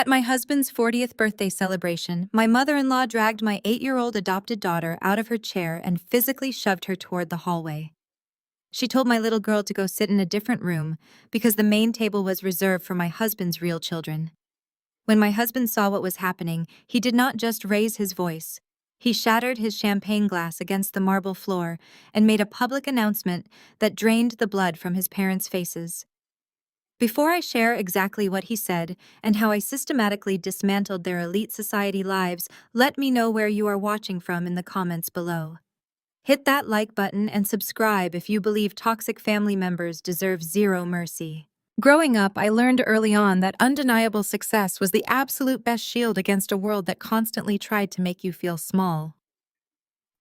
At my husband's 40th birthday celebration, my mother-in-law dragged my 8-year-old adopted daughter out of her chair and physically shoved her toward the hallway. She told my little girl to go sit in a different room because the main table was reserved for my husband's real children. When my husband saw what was happening, he did not just raise his voice. He shattered his champagne glass against the marble floor and made a public announcement that drained the blood from his parents' faces. Before I share exactly what he said and how I systematically dismantled their elite society lives, let me know where you are watching from in the comments below. Hit that like button and subscribe if you believe toxic family members deserve zero mercy. Growing up, I learned early on that undeniable success was the absolute best shield against a world that constantly tried to make you feel small.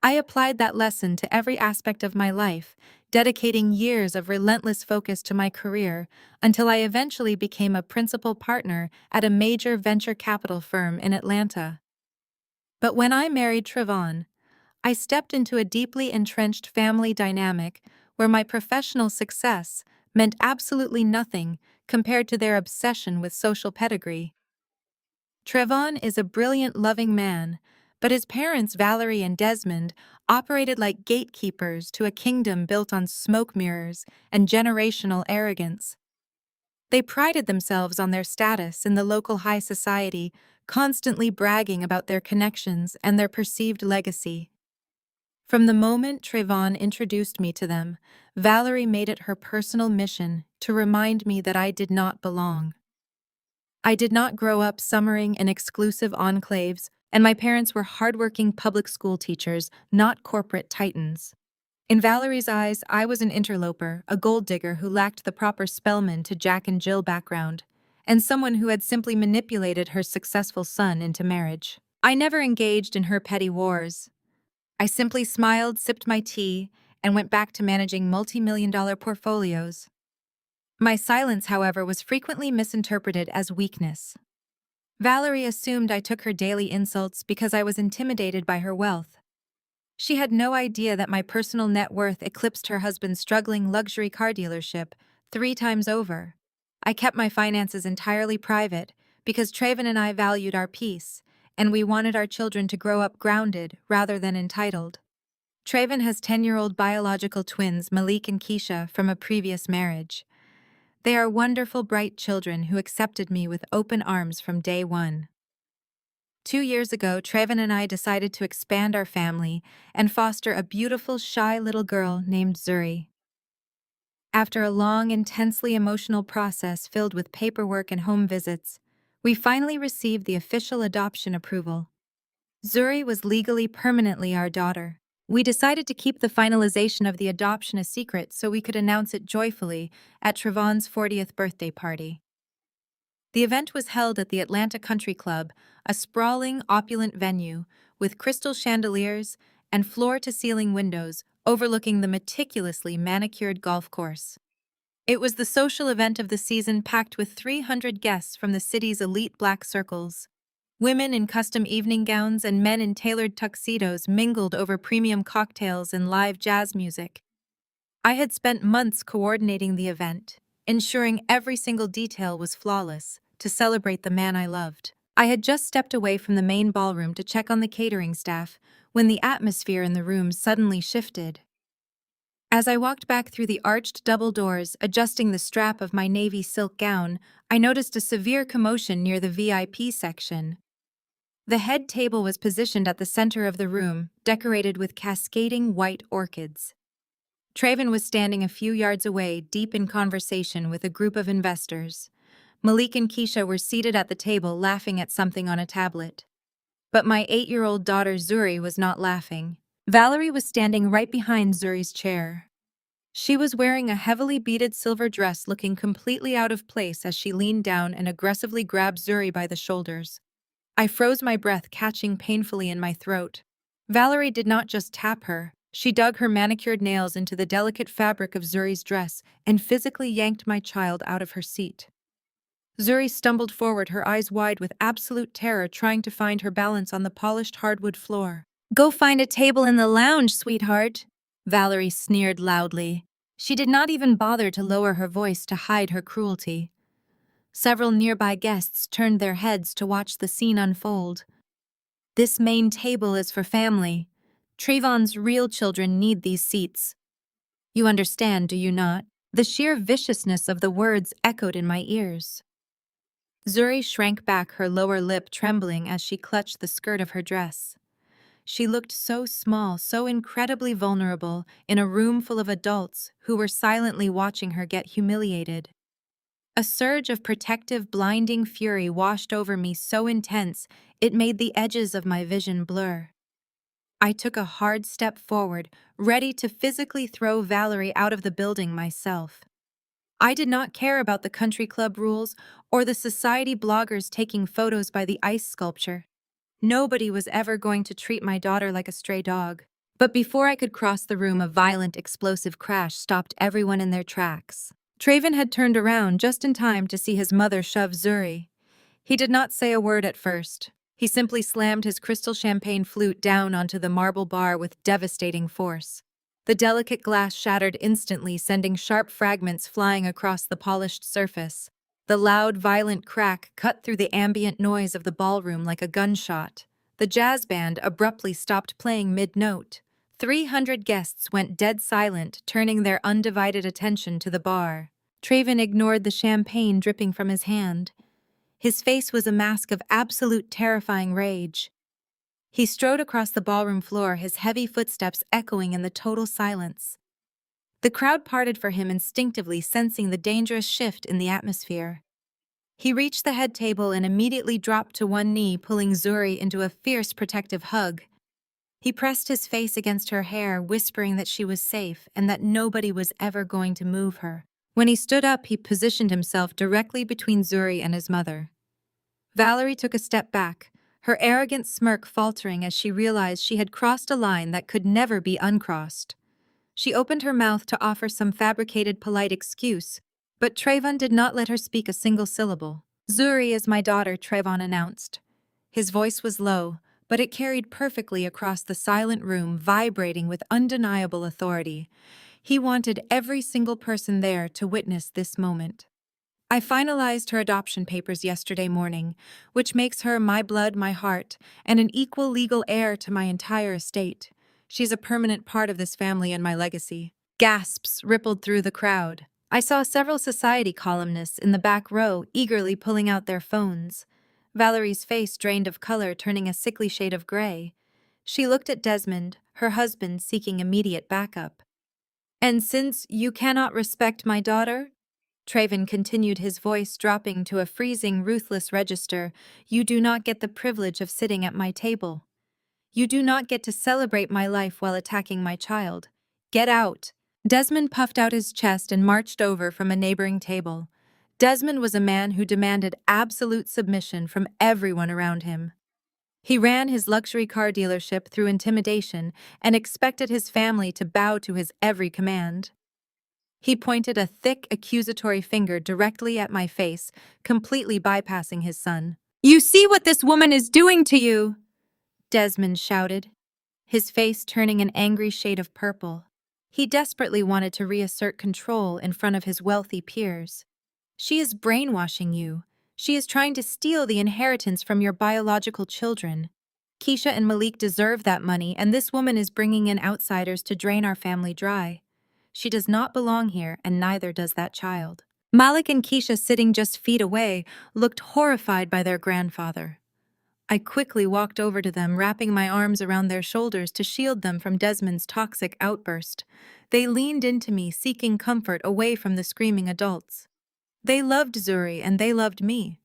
I applied that lesson to every aspect of my life, dedicating years of relentless focus to my career until I eventually became a principal partner at a major venture capital firm in Atlanta. But when I married Trevon, I stepped into a deeply entrenched family dynamic where my professional success meant absolutely nothing compared to their obsession with social pedigree. Trevon is a brilliant, loving man, but his parents, Valerie and Desmond, operated like gatekeepers to a kingdom built on smoke mirrors and generational arrogance. They prided themselves on their status in the local high society, constantly bragging about their connections and their perceived legacy. From the moment Trevon introduced me to them, Valerie made it her personal mission to remind me that I did not belong. I did not grow up summering in exclusive enclaves, and my parents were hardworking public school teachers, not corporate titans. In Valerie's eyes, I was an interloper, a gold digger who lacked the proper Spellman to Jack and Jill background, and someone who had simply manipulated her successful son into marriage. I never engaged in her petty wars. I simply smiled, sipped my tea, and went back to managing multi-million-dollar portfolios. My silence, however, was frequently misinterpreted as weakness. Valerie assumed I took her daily insults because I was intimidated by her wealth. She had no idea that my personal net worth eclipsed her husband's struggling luxury car dealership 3 times over. I kept my finances entirely private because Trevon and I valued our peace, and we wanted our children to grow up grounded rather than entitled. Trevon has 10-year-old biological twins, Malik and Keisha, from a previous marriage. They are wonderful, bright children who accepted me with open arms from day one. 2 years ago, Trevon and I decided to expand our family and foster a beautiful, shy little girl named Zuri. After a long, intensely emotional process filled with paperwork and home visits, we finally received the official adoption approval. Zuri was legally permanently our daughter. We decided to keep the finalization of the adoption a secret so we could announce it joyfully at Trevon's 40th birthday party. The event was held at the Atlanta Country Club, a sprawling, opulent venue with crystal chandeliers and floor-to-ceiling windows overlooking the meticulously manicured golf course. It was the social event of the season, packed with 300 guests from the city's elite black circles. Women in custom evening gowns and men in tailored tuxedos mingled over premium cocktails and live jazz music. I had spent months coordinating the event, ensuring every single detail was flawless, to celebrate the man I loved. I had just stepped away from the main ballroom to check on the catering staff when the atmosphere in the room suddenly shifted. As I walked back through the arched double doors, adjusting the strap of my navy silk gown, I noticed a severe commotion near the VIP section. The head table was positioned at the center of the room, decorated with cascading white orchids. Trevon was standing a few yards away, deep in conversation with a group of investors. Malik and Keisha were seated at the table, laughing at something on a tablet. But my 8-year-old daughter Zuri was not laughing. Valerie was standing right behind Zuri's chair. She was wearing a heavily beaded silver dress, looking completely out of place as she leaned down and aggressively grabbed Zuri by the shoulders. I froze my breath, catching painfully in my throat. Valerie did not just tap her. She dug her manicured nails into the delicate fabric of Zuri's dress and physically yanked my child out of her seat. Zuri stumbled forward, her eyes wide with absolute terror, trying to find her balance on the polished hardwood floor. "Go find a table in the lounge, sweetheart," Valerie sneered loudly. She did not even bother to lower her voice to hide her cruelty. Several nearby guests turned their heads to watch the scene unfold. This main table is for family. Trayvon's real children need these seats. You understand, do you not? The sheer viciousness of the words echoed in my ears. Zuri shrank back, her lower lip trembling as she clutched the skirt of her dress. She looked so small, so incredibly vulnerable, in a room full of adults who were silently watching her get humiliated. A surge of protective, blinding fury washed over me so intense it made the edges of my vision blur. I took a hard step forward, ready to physically throw Valerie out of the building myself. I did not care about the country club rules or the society bloggers taking photos by the ice sculpture. Nobody was ever going to treat my daughter like a stray dog. But before I could cross the room, a violent, explosive crash stopped everyone in their tracks. Trayvon had turned around just in time to see his mother shove Zuri. He did not say a word at first. He simply slammed his crystal champagne flute down onto the marble bar with devastating force. The delicate glass shattered instantly, sending sharp fragments flying across the polished surface. The loud, violent crack cut through the ambient noise of the ballroom like a gunshot. The jazz band abruptly stopped playing mid-note. 300 guests went dead silent, turning their undivided attention to the bar. Trayvon ignored the champagne dripping from his hand. His face was a mask of absolute terrifying rage. He strode across the ballroom floor, his heavy footsteps echoing in the total silence. The crowd parted for him instinctively, sensing the dangerous shift in the atmosphere. He reached the head table and immediately dropped to one knee, pulling Zuri into a fierce protective hug. He pressed his face against her hair, whispering that she was safe and that nobody was ever going to move her. When he stood up, he positioned himself directly between Zuri and his mother. Valerie took a step back, her arrogant smirk faltering as she realized she had crossed a line that could never be uncrossed. She opened her mouth to offer some fabricated polite excuse, but Trayvon did not let her speak a single syllable. "Zuri is my daughter," Trayvon announced. His voice was low, but it carried perfectly across the silent room, vibrating with undeniable authority. He wanted every single person there to witness this moment. "I finalized her adoption papers yesterday morning, which makes her my blood, my heart, and an equal legal heir to my entire estate. She's a permanent part of this family and my legacy." Gasps rippled through the crowd. I saw several society columnists in the back row eagerly pulling out their phones. Valerie's face drained of color, turning a sickly shade of gray. She looked at Desmond, her husband, seeking immediate backup. "And since you cannot respect my daughter," Trayvon continued, his voice dropping to a freezing, ruthless register, "you do not get the privilege of sitting at my table. You do not get to celebrate my life while attacking my child. Get out." Desmond puffed out his chest and marched over from a neighboring table. Desmond was a man who demanded absolute submission from everyone around him. He ran his luxury car dealership through intimidation and expected his family to bow to his every command. He pointed a thick, accusatory finger directly at my face, completely bypassing his son. "You see what this woman is doing to you?" Desmond shouted, his face turning an angry shade of purple. He desperately wanted to reassert control in front of his wealthy peers. "She is brainwashing you. She is trying to steal the inheritance from your biological children. Keisha and Malik deserve that money, and this woman is bringing in outsiders to drain our family dry. She does not belong here, and neither does that child." Malik and Keisha, sitting just feet away, looked horrified by their grandfather. I quickly walked over to them, wrapping my arms around their shoulders to shield them from Desmond's toxic outburst. They leaned into me, seeking comfort away from the screaming adults. They loved Zuri and they loved me.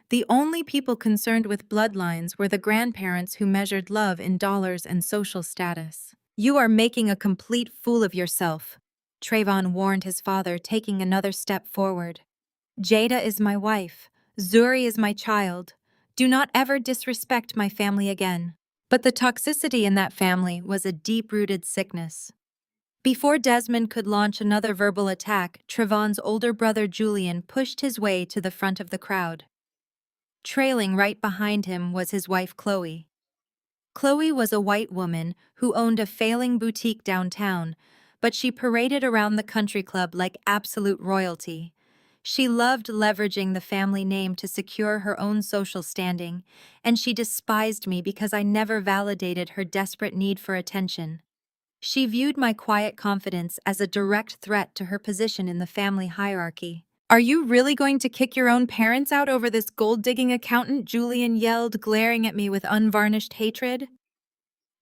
The only people concerned with bloodlines were the grandparents who measured love in dollars and social status. "You are making a complete fool of yourself," Trayvon warned his father, taking another step forward. "Jada is my wife. Zuri is my child. Do not ever disrespect my family again." But the toxicity in that family was a deep-rooted sickness. Before Desmond could launch another verbal attack, Trayvon's older brother Julian pushed his way to the front of the crowd. Trailing right behind him was his wife Chloe. Chloe was a white woman who owned a failing boutique downtown, but she paraded around the country club like absolute royalty. She loved leveraging the family name to secure her own social standing, and she despised me because I never validated her desperate need for attention. She viewed my quiet confidence as a direct threat to her position in the family hierarchy. "Are you really going to kick your own parents out over this gold-digging accountant?" Julian yelled, glaring at me with unvarnished hatred.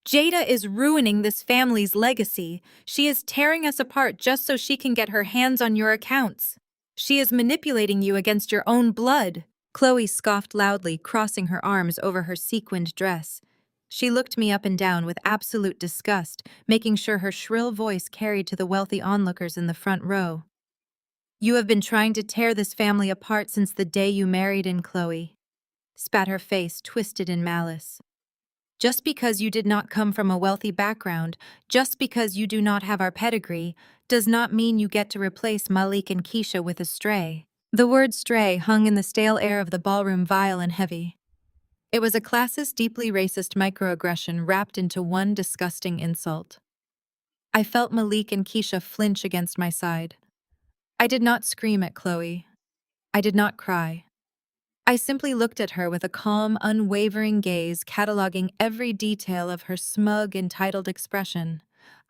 "Jada is ruining this family's legacy. She is tearing us apart just so she can get her hands on your accounts. She is manipulating you against your own blood." Chloe scoffed loudly, crossing her arms over her sequined dress. She looked me up and down with absolute disgust, making sure her shrill voice carried to the wealthy onlookers in the front row. "You have been trying to tear this family apart since the day you married in, Chloe," spat her face twisted in malice. "Just because you did not come from a wealthy background, just because you do not have our pedigree, does not mean you get to replace Malik and Keisha with a stray." The word stray hung in the stale air of the ballroom, vile and heavy. It was a classist, deeply racist microaggression wrapped into one disgusting insult. I felt Malik and Keisha flinch against my side. I did not scream at Chloe. I did not cry. I simply looked at her with a calm, unwavering gaze, cataloging every detail of her smug, entitled expression.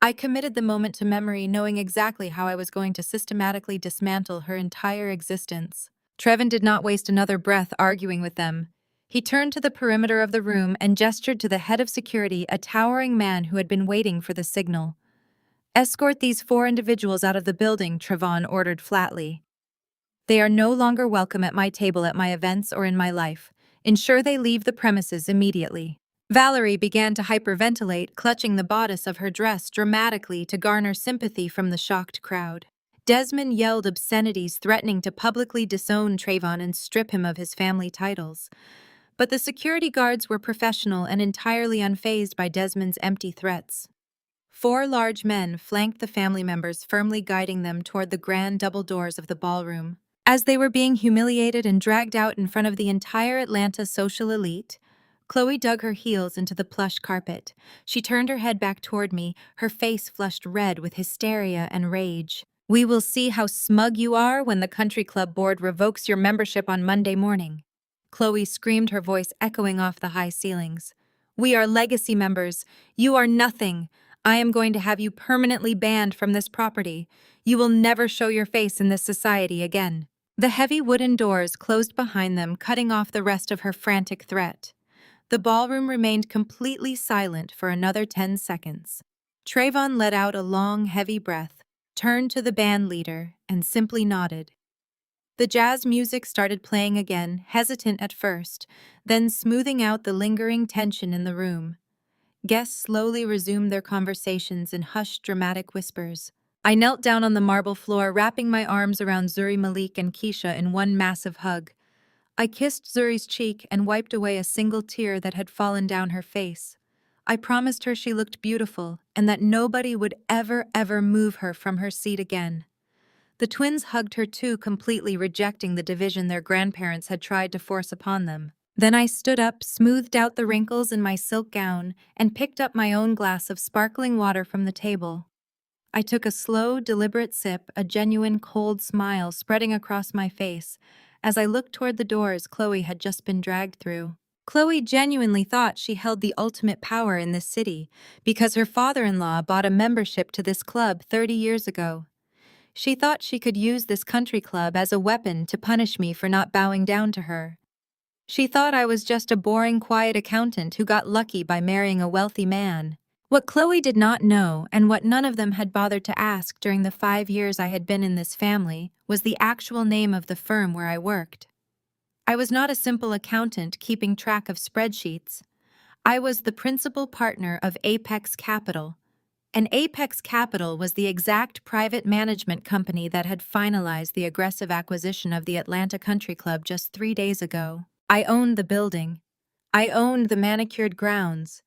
I committed the moment to memory, knowing exactly how I was going to systematically dismantle her entire existence. Trevin did not waste another breath arguing with them. He turned to the perimeter of the room and gestured to the head of security, a towering man who had been waiting for the signal. "Escort these 4 individuals out of the building," Trevon ordered flatly. "They are no longer welcome at my table at my events or in my life. Ensure they leave the premises immediately." Valerie began to hyperventilate, clutching the bodice of her dress dramatically to garner sympathy from the shocked crowd. Desmond yelled obscenities, threatening to publicly disown Trayvon and strip him of his family titles. But the security guards were professional and entirely unfazed by Desmond's empty threats. 4 large men flanked the family members, firmly guiding them toward the grand double doors of the ballroom. As they were being humiliated and dragged out in front of the entire Atlanta social elite, Chloe dug her heels into the plush carpet. She turned her head back toward me, her face flushed red with hysteria and rage. "We will see how smug you are when the country club board revokes your membership on Monday morning." Chloe screamed, her voice echoing off the high ceilings. "We are legacy members. You are nothing. I am going to have you permanently banned from this property. You will never show your face in this society again." The heavy wooden doors closed behind them, cutting off the rest of her frantic threat. The ballroom remained completely silent for another 10 seconds. Trayvon let out a long, heavy breath, turned to the band leader, and simply nodded. The jazz music started playing again, hesitant at first, then smoothing out the lingering tension in the room. Guests slowly resumed their conversations in hushed, dramatic whispers. I knelt down on the marble floor, wrapping my arms around Zuri, Malik, and Keisha in one massive hug. I kissed Zuri's cheek and wiped away a single tear that had fallen down her face. I promised her she looked beautiful and that nobody would ever move her from her seat again. The twins hugged her too, completely rejecting the division their grandparents had tried to force upon them. Then I stood up, smoothed out the wrinkles in my silk gown, and picked up my own glass of sparkling water from the table. I took a slow, deliberate sip, a genuine cold smile spreading across my face as I looked toward the doors Chloe had just been dragged through. Chloe genuinely thought she held the ultimate power in this city because her father-in-law bought a membership to this club 30 years ago. She thought she could use this country club as a weapon to punish me for not bowing down to her. She thought I was just a boring, quiet accountant who got lucky by marrying a wealthy man. What Chloe did not know, and what none of them had bothered to ask during the 5 years I had been in this family, was the actual name of the firm where I worked. I was not a simple accountant keeping track of spreadsheets. I was the principal partner of Apex Capital. And Apex Capital was the exact private management company that had finalized the aggressive acquisition of the Atlanta Country Club just 3 days ago. I owned the building. I owned the manicured grounds.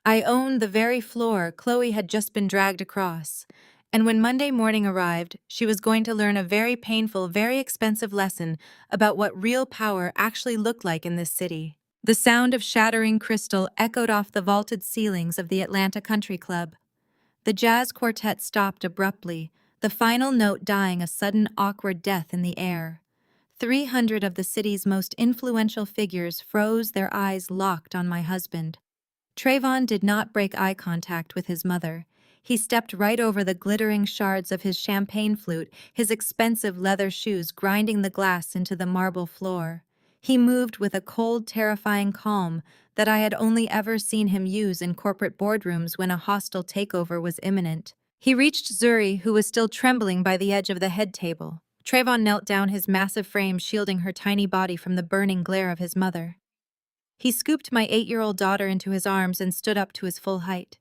I owned the very floor Chloe had just been dragged across. And when Monday morning arrived, she was going to learn a very painful, very expensive lesson about what real power actually looked like in this city. The sound of shattering crystal echoed off the vaulted ceilings of the Atlanta Country Club. The jazz quartet stopped abruptly, the final note dying a sudden, awkward death in the air. 300 of the city's most influential figures froze, their eyes locked on my husband. Trayvon did not break eye contact with his mother. He stepped right over the glittering shards of his champagne flute, his expensive leather shoes grinding the glass into the marble floor. He moved with a cold, terrifying calm that I had only ever seen him use in corporate boardrooms when a hostile takeover was imminent. He reached Zuri, who was still trembling by the edge of the head table. Trayvon knelt down, his massive frame shielding her tiny body from the burning glare of his mother. He scooped my 8-year-old daughter into his arms and stood up to his full height.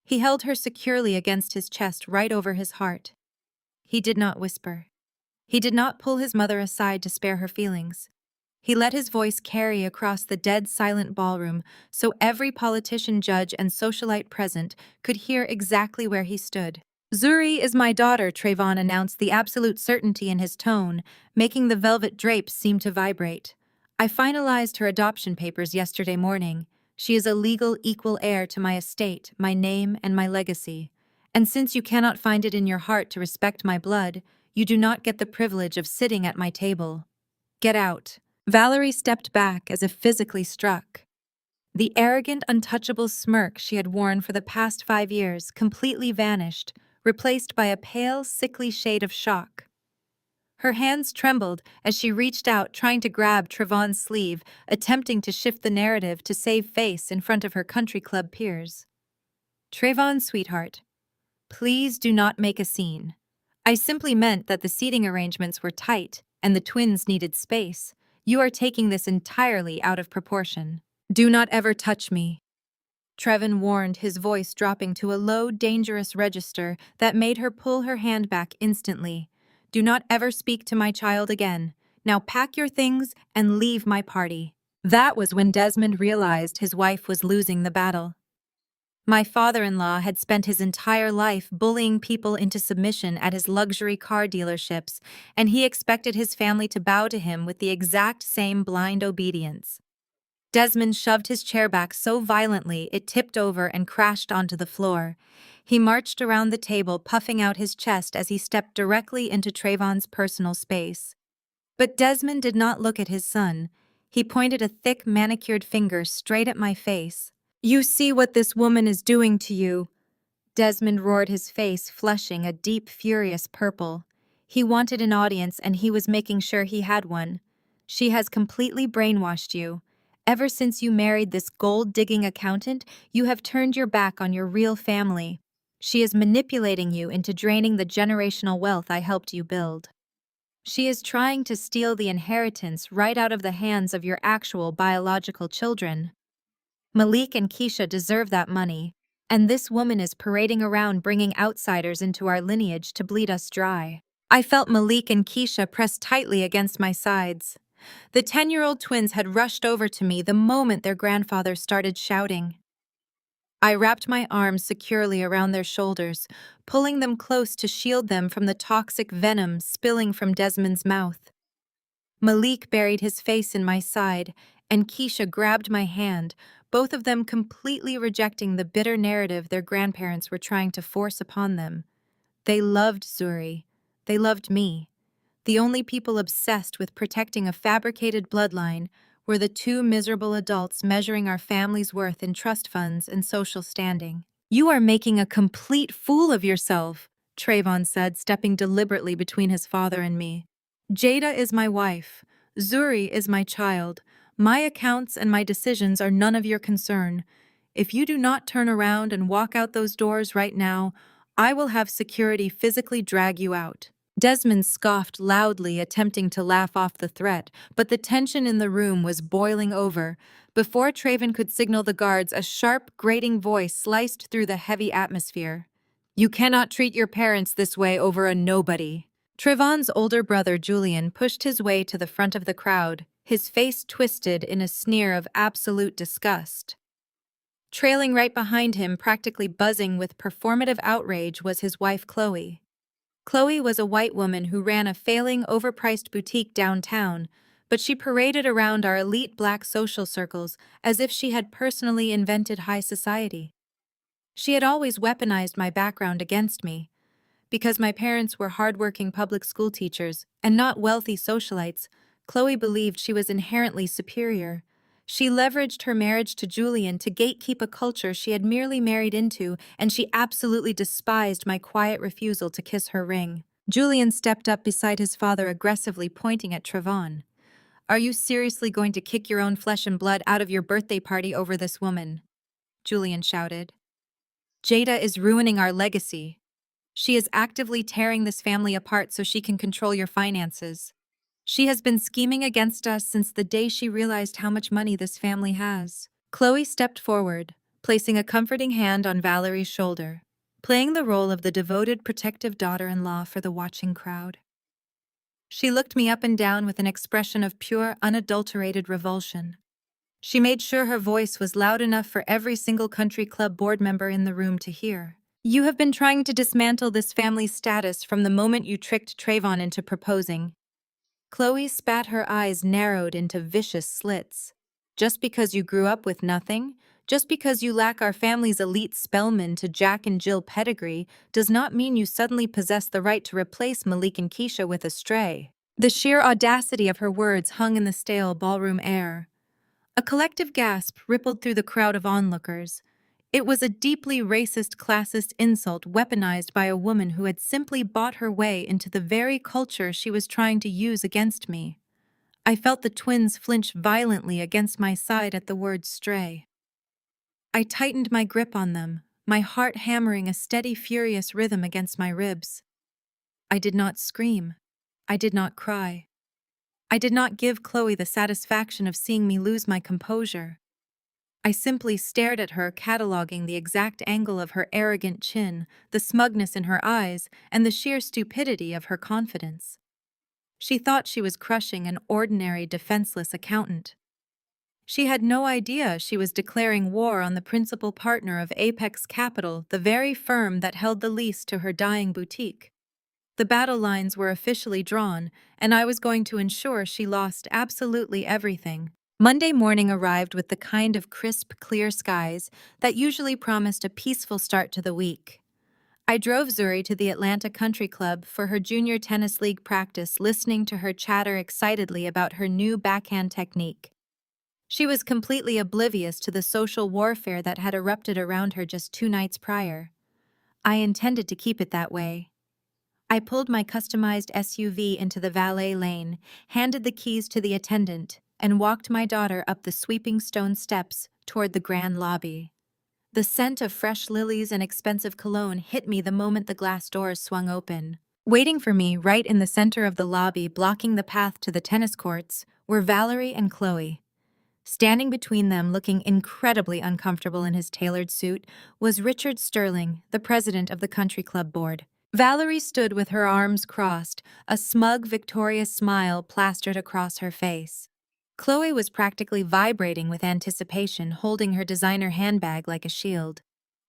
He held her securely against his chest, right over his heart. He did not whisper. He did not pull his mother aside to spare her feelings. He let his voice carry across the dead silent ballroom so every politician, judge, and socialite present could hear exactly where he stood. "Zuri is my daughter," Trayvon announced, the absolute certainty in his tone, making the velvet drapes seem to vibrate. "I finalized her adoption papers yesterday morning. She is a legal equal heir to my estate, my name, and my legacy. And since you cannot find it in your heart to respect my blood, you do not get the privilege of sitting at my table. Get out." Valerie stepped back as if physically struck. The arrogant, untouchable smirk she had worn for the past 5 years completely vanished, replaced by a pale, sickly shade of shock. Her hands trembled as she reached out, trying to grab Trayvon's sleeve, attempting to shift the narrative to save face in front of her country club peers. "Trayvon, sweetheart, please do not make a scene. I simply meant that the seating arrangements were tight and the twins needed space. You are taking this entirely out of proportion. Do not ever touch me." Trevin warned, his voice dropping to a low, dangerous register that made her pull her hand back instantly. "Do not ever speak to my child again. Now pack your things and leave my party." That was when Desmond realized his wife was losing the battle. My father-in-law had spent his entire life bullying people into submission at his luxury car dealerships, and he expected his family to bow to him with the exact same blind obedience. Desmond shoved his chair back so violently it tipped over and crashed onto the floor. He marched around the table, puffing out his chest as he stepped directly into Trayvon's personal space. But Desmond did not look at his son. He pointed a thick, manicured finger straight at my face. "You see what this woman is doing to you?" Desmond roared, his face flushing a deep, furious purple. He wanted an audience, and he was making sure he had one. "She has completely brainwashed you. Ever since you married this gold-digging accountant, you have turned your back on your real family. She is manipulating you into draining the generational wealth I helped you build. She is trying to steal the inheritance right out of the hands of your actual biological children. Malik and Keisha deserve that money, and this woman is parading around bringing outsiders into our lineage to bleed us dry." I felt Malik and Keisha press tightly against my sides. The 10-year-old twins had rushed over to me the moment their grandfather started shouting. I wrapped my arms securely around their shoulders, pulling them close to shield them from the toxic venom spilling from Desmond's mouth. Malik buried his face in my side, and Keisha grabbed my hand, both of them completely rejecting the bitter narrative their grandparents were trying to force upon them. They loved Zuri. They loved me. The only people obsessed with protecting a fabricated bloodline were the two miserable adults measuring our family's worth in trust funds and social standing. "You are making a complete fool of yourself," Trayvon said, stepping deliberately between his father and me. "Jada is my wife. Zuri is my child. My accounts and my decisions are none of your concern. If you do not turn around and walk out those doors right now, I will have security physically drag you out." Desmond scoffed loudly, attempting to laugh off the threat, but the tension in the room was boiling over. Before Trayvon could signal the guards, a sharp, grating voice sliced through the heavy atmosphere. "You cannot treat your parents this way over a nobody." Trayvon's older brother, Julian, pushed his way to the front of the crowd, his face twisted in a sneer of absolute disgust. Trailing right behind him, practically buzzing with performative outrage, was his wife, Chloe. Chloe was a white woman who ran a failing, overpriced boutique downtown, but she paraded around our elite black social circles as if she had personally invented high society. She had always weaponized my background against me. Because my parents were hardworking public school teachers and not wealthy socialites, Chloe believed she was inherently superior. She leveraged her marriage to Julian to gatekeep a culture she had merely married into, and she absolutely despised my quiet refusal to kiss her ring. Julian stepped up beside his father, aggressively pointing at Trevon. "Are you seriously going to kick your own flesh and blood out of your birthday party over this woman?" Julian shouted. "Jada is ruining our legacy. She is actively tearing this family apart so she can control your finances. She has been scheming against us since the day she realized how much money this family has." Chloe stepped forward, placing a comforting hand on Valerie's shoulder, playing the role of the devoted, protective daughter-in-law for the watching crowd. She looked me up and down with an expression of pure, unadulterated revulsion. She made sure her voice was loud enough for every single country club board member in the room to hear. "You have been trying to dismantle this family's status from the moment you tricked Trayvon into proposing." Chloe spat, her eyes narrowed into vicious slits. "Just because you grew up with nothing, just because you lack our family's elite spellman to Jack and Jill pedigree, does not mean you suddenly possess the right to replace Malik and Keisha with a stray." The sheer audacity of her words hung in the stale ballroom air. A collective gasp rippled through the crowd of onlookers. It was a deeply racist, classist insult weaponized by a woman who had simply bought her way into the very culture she was trying to use against me. I felt the twins flinch violently against my side at the word stray. I tightened my grip on them, my heart hammering a steady, furious rhythm against my ribs. I did not scream. I did not cry. I did not give Chloe the satisfaction of seeing me lose my composure. I simply stared at her, cataloging the exact angle of her arrogant chin, the smugness in her eyes, and the sheer stupidity of her confidence. She thought she was crushing an ordinary, defenseless accountant. She had no idea she was declaring war on the principal partner of Apex Capital, the very firm that held the lease to her dying boutique. The battle lines were officially drawn, and I was going to ensure she lost absolutely everything. Monday morning arrived with the kind of crisp, clear skies that usually promised a peaceful start to the week. I drove Zuri to the Atlanta Country Club for her junior tennis league practice, listening to her chatter excitedly about her new backhand technique. She was completely oblivious to the social warfare that had erupted around her just 2 nights prior. I intended to keep it that way. I pulled my customized SUV into the valet lane, handed the keys to the attendant, and walked my daughter up the sweeping stone steps toward the grand lobby. The scent of fresh lilies and expensive cologne hit me the moment the glass doors swung open. Waiting for me right in the center of the lobby, blocking the path to the tennis courts, were Valerie and Chloe. Standing between them, looking incredibly uncomfortable in his tailored suit, was Richard Sterling, the president of the country club board. Valerie stood with her arms crossed, a smug, victorious smile plastered across her face. Chloe was practically vibrating with anticipation, holding her designer handbag like a shield.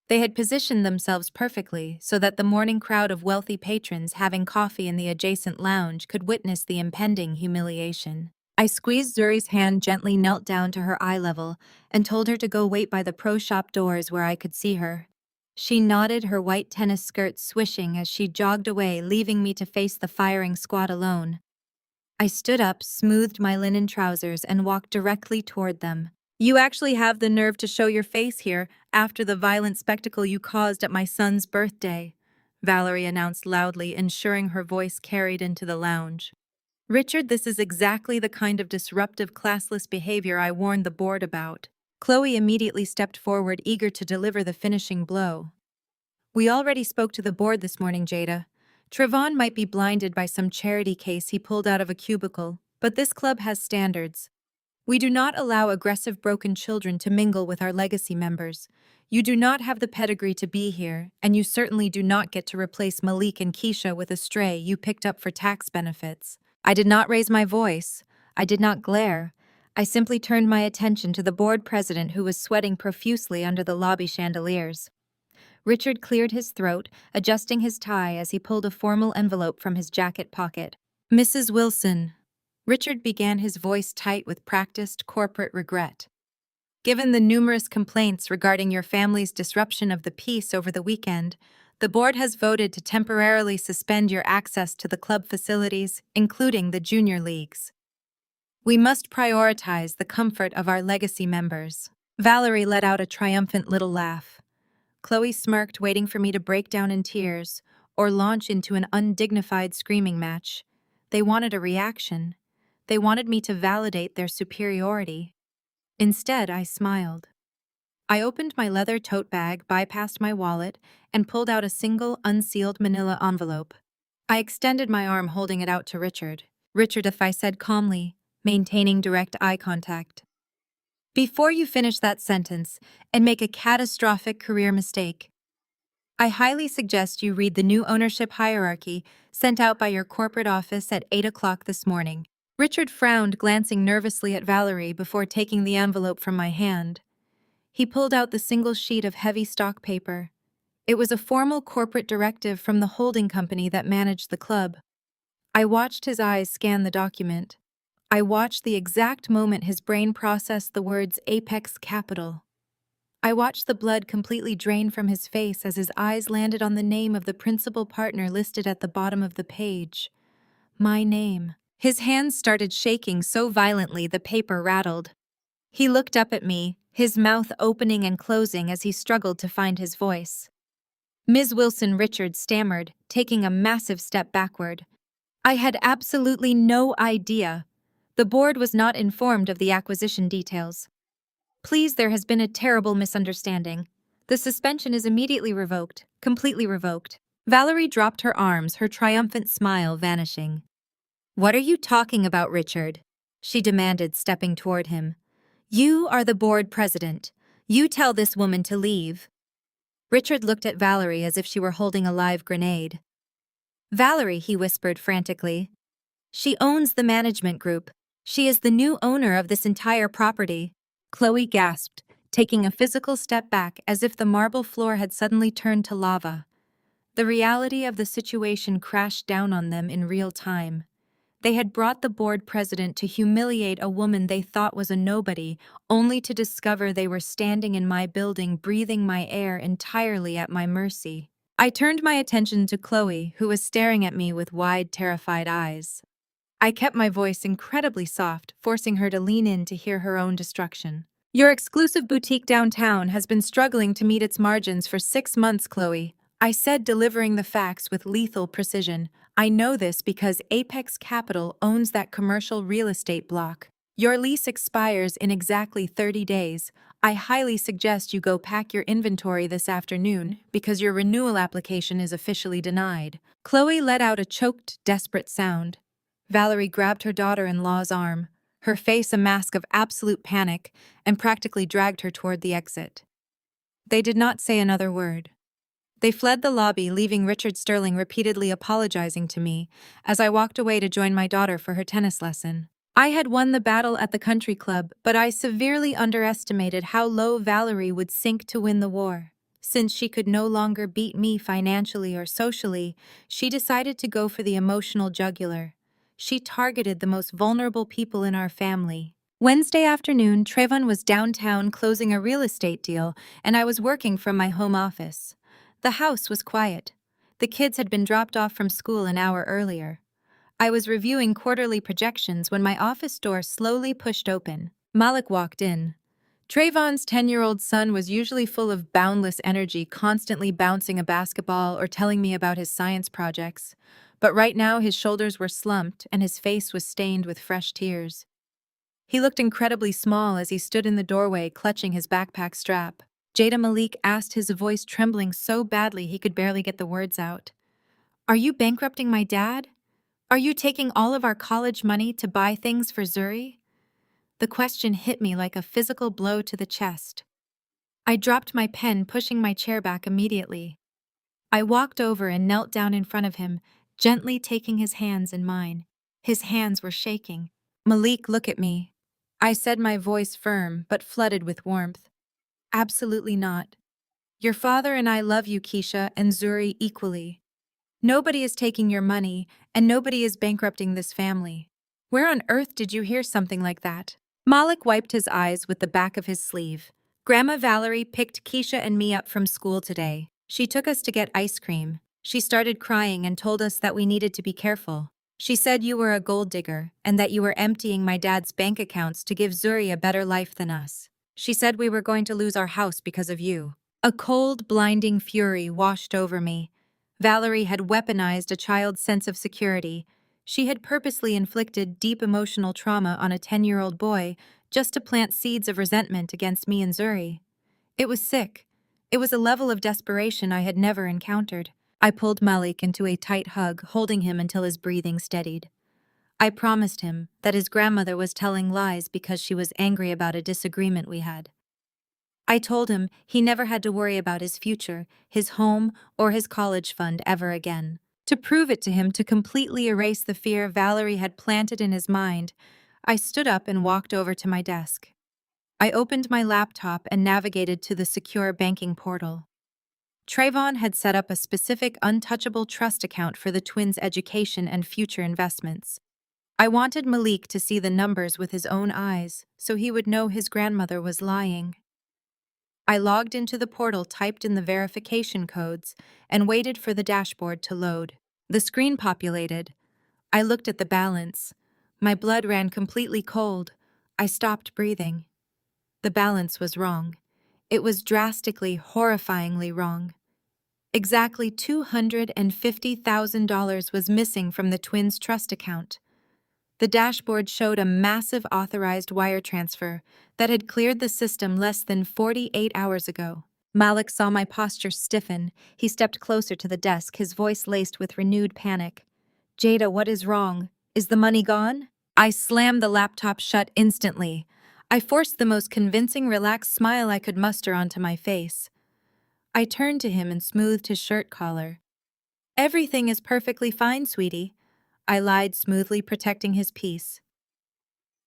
They had positioned themselves perfectly so that the morning crowd of wealthy patrons having coffee in the adjacent lounge could witness the impending humiliation. I squeezed Zuri's hand, gently knelt down to her eye level, and told her to go wait by the pro shop doors where I could see her. She nodded, her white tennis skirt swishing as she jogged away, leaving me to face the firing squad alone. I stood up, smoothed my linen trousers, and walked directly toward them. "You actually have the nerve to show your face here after the violent spectacle you caused at my son's birthday," Valerie announced loudly, ensuring her voice carried into the lounge. "Richard, this is exactly the kind of disruptive, classless behavior I warned the board about." Chloe immediately stepped forward, eager to deliver the finishing blow. "We already spoke to the board this morning, Jada. Trevon might be blinded by some charity case he pulled out of a cubicle, but this club has standards. We do not allow aggressive, broken children to mingle with our legacy members. You do not have the pedigree to be here, and you certainly do not get to replace Malik and Keisha with a stray you picked up for tax benefits." I did not raise my voice. I did not glare. I simply turned my attention to the board president, who was sweating profusely under the lobby chandeliers. Richard cleared his throat, adjusting his tie as he pulled a formal envelope from his jacket pocket. "Mrs. Wilson," Richard began, his voice tight with practiced corporate regret. "Given the numerous complaints regarding your family's disruption of the peace over the weekend, the board has voted to temporarily suspend your access to the club facilities, including the junior leagues." We must prioritize the comfort of our legacy members. Valerie let out a triumphant little laugh. Chloe smirked, waiting for me to break down in tears or launch into an undignified screaming match. They wanted a reaction. They wanted me to validate their superiority. Instead, I smiled. I opened my leather tote bag, bypassed my wallet, and pulled out a single, unsealed manila envelope. I extended my arm, holding it out to Richard. Richard, if I said calmly, maintaining direct eye contact. Before you finish that sentence and make a catastrophic career mistake, I highly suggest you read the new ownership hierarchy sent out by your corporate office at 8 o'clock this morning. Richard frowned, glancing nervously at Valerie before taking the envelope from my hand. He pulled out the single sheet of heavy stock paper. It was a formal corporate directive from the holding company that managed the club. I watched his eyes scan the document. I watched the exact moment his brain processed the words Apex Capital. I watched the blood completely drain from his face as his eyes landed on the name of the principal partner listed at the bottom of the page. My name. His hands started shaking so violently the paper rattled. He looked up at me, his mouth opening and closing as he struggled to find his voice. Ms. Wilson, Richard stammered, taking a massive step backward. I had absolutely no idea. The board was not informed of the acquisition details. Please, there has been a terrible misunderstanding. The suspension is immediately revoked, completely revoked. Valerie dropped her arms, her triumphant smile vanishing. What are you talking about, Richard? She demanded, stepping toward him. You are the board president. You tell this woman to leave. Richard looked at Valerie as if she were holding a live grenade. Valerie, he whispered frantically. She owns the management group. She is the new owner of this entire property. Chloe gasped, taking a physical step back as if the marble floor had suddenly turned to lava. The reality of the situation crashed down on them in real time. They had brought the board president to humiliate a woman they thought was a nobody, only to discover they were standing in my building, breathing my air entirely at my mercy. I turned my attention to Chloe, who was staring at me with wide, terrified eyes. I kept my voice incredibly soft, forcing her to lean in to hear her own destruction. Your exclusive boutique downtown has been struggling to meet its margins for 6 months, Chloe. I said, delivering the facts with lethal precision. I know this because Apex Capital owns that commercial real estate block. Your lease expires in exactly 30 days. I highly suggest you go pack your inventory this afternoon because your renewal application is officially denied. Chloe let out a choked, desperate sound. Valerie grabbed her daughter-in-law's arm, her face a mask of absolute panic, and practically dragged her toward the exit. They did not say another word. They fled the lobby, leaving Richard Sterling repeatedly apologizing to me as I walked away to join my daughter for her tennis lesson. I had won the battle at the country club, but I severely underestimated how low Valerie would sink to win the war. Since she could no longer beat me financially or socially, she decided to go for the emotional jugular. She targeted the most vulnerable people in our family. Wednesday afternoon, Trayvon was downtown closing a real estate deal, and I was working from my home office. The house was quiet. The kids had been dropped off from school an hour earlier. I was reviewing quarterly projections when my office door slowly pushed open. Malik walked in. Trayvon's 10-year-old son was usually full of boundless energy, constantly bouncing a basketball or telling me about his science projects. But right now his shoulders were slumped and his face was stained with fresh tears. He looked incredibly small as he stood in the doorway, clutching his backpack strap. Jada, Malik asked, his voice trembling so badly he could barely get the words out. Are you bankrupting my dad? Are you taking all of our college money to buy things for Zuri? The question hit me like a physical blow to the chest. I dropped my pen, pushing my chair back immediately. I walked over and knelt down in front of him, gently taking his hands in mine. His hands were shaking. Malik, look at me. I said, my voice firm but flooded with warmth. Absolutely not. Your father and I love you, Keisha, and Zuri equally. Nobody is taking your money, and nobody is bankrupting this family. Where on earth did you hear something like that? Malik wiped his eyes with the back of his sleeve. Grandma Valerie picked Keisha and me up from school today. She took us to get ice cream. She started crying and told us that we needed to be careful. She said you were a gold digger and that you were emptying my dad's bank accounts to give Zuri a better life than us. She said we were going to lose our house because of you. A cold, blinding fury washed over me. Valerie had weaponized a child's sense of security. She had purposely inflicted deep emotional trauma on a 10-year-old boy just to plant seeds of resentment against me and Zuri. It was sick. It was a level of desperation I had never encountered. I pulled Malik into a tight hug, holding him until his breathing steadied. I promised him that his grandmother was telling lies because she was angry about a disagreement we had. I told him he never had to worry about his future, his home, or his college fund ever again. To prove it to him, to completely erase the fear Valerie had planted in his mind, I stood up and walked over to my desk. I opened my laptop and navigated to the secure banking portal. Trayvon had set up a specific untouchable trust account for the twins' education and future investments. I wanted Malik to see the numbers with his own eyes, so he would know his grandmother was lying. I logged into the portal, typed in the verification codes, and waited for the dashboard to load. The screen populated. I looked at the balance. My blood ran completely cold. I stopped breathing. The balance was wrong. It was drastically, horrifyingly wrong. Exactly $250,000 was missing from the twins' trust account. The dashboard showed a massive authorized wire transfer that had cleared the system less than 48 hours ago. Malik saw my posture stiffen. He stepped closer to the desk, his voice laced with renewed panic. "Jada, what is wrong? Is the money gone?" I slammed the laptop shut instantly. I forced the most convincing, relaxed smile I could muster onto my face. I turned to him and smoothed his shirt collar. "Everything is perfectly fine, sweetie," I lied smoothly, protecting his peace.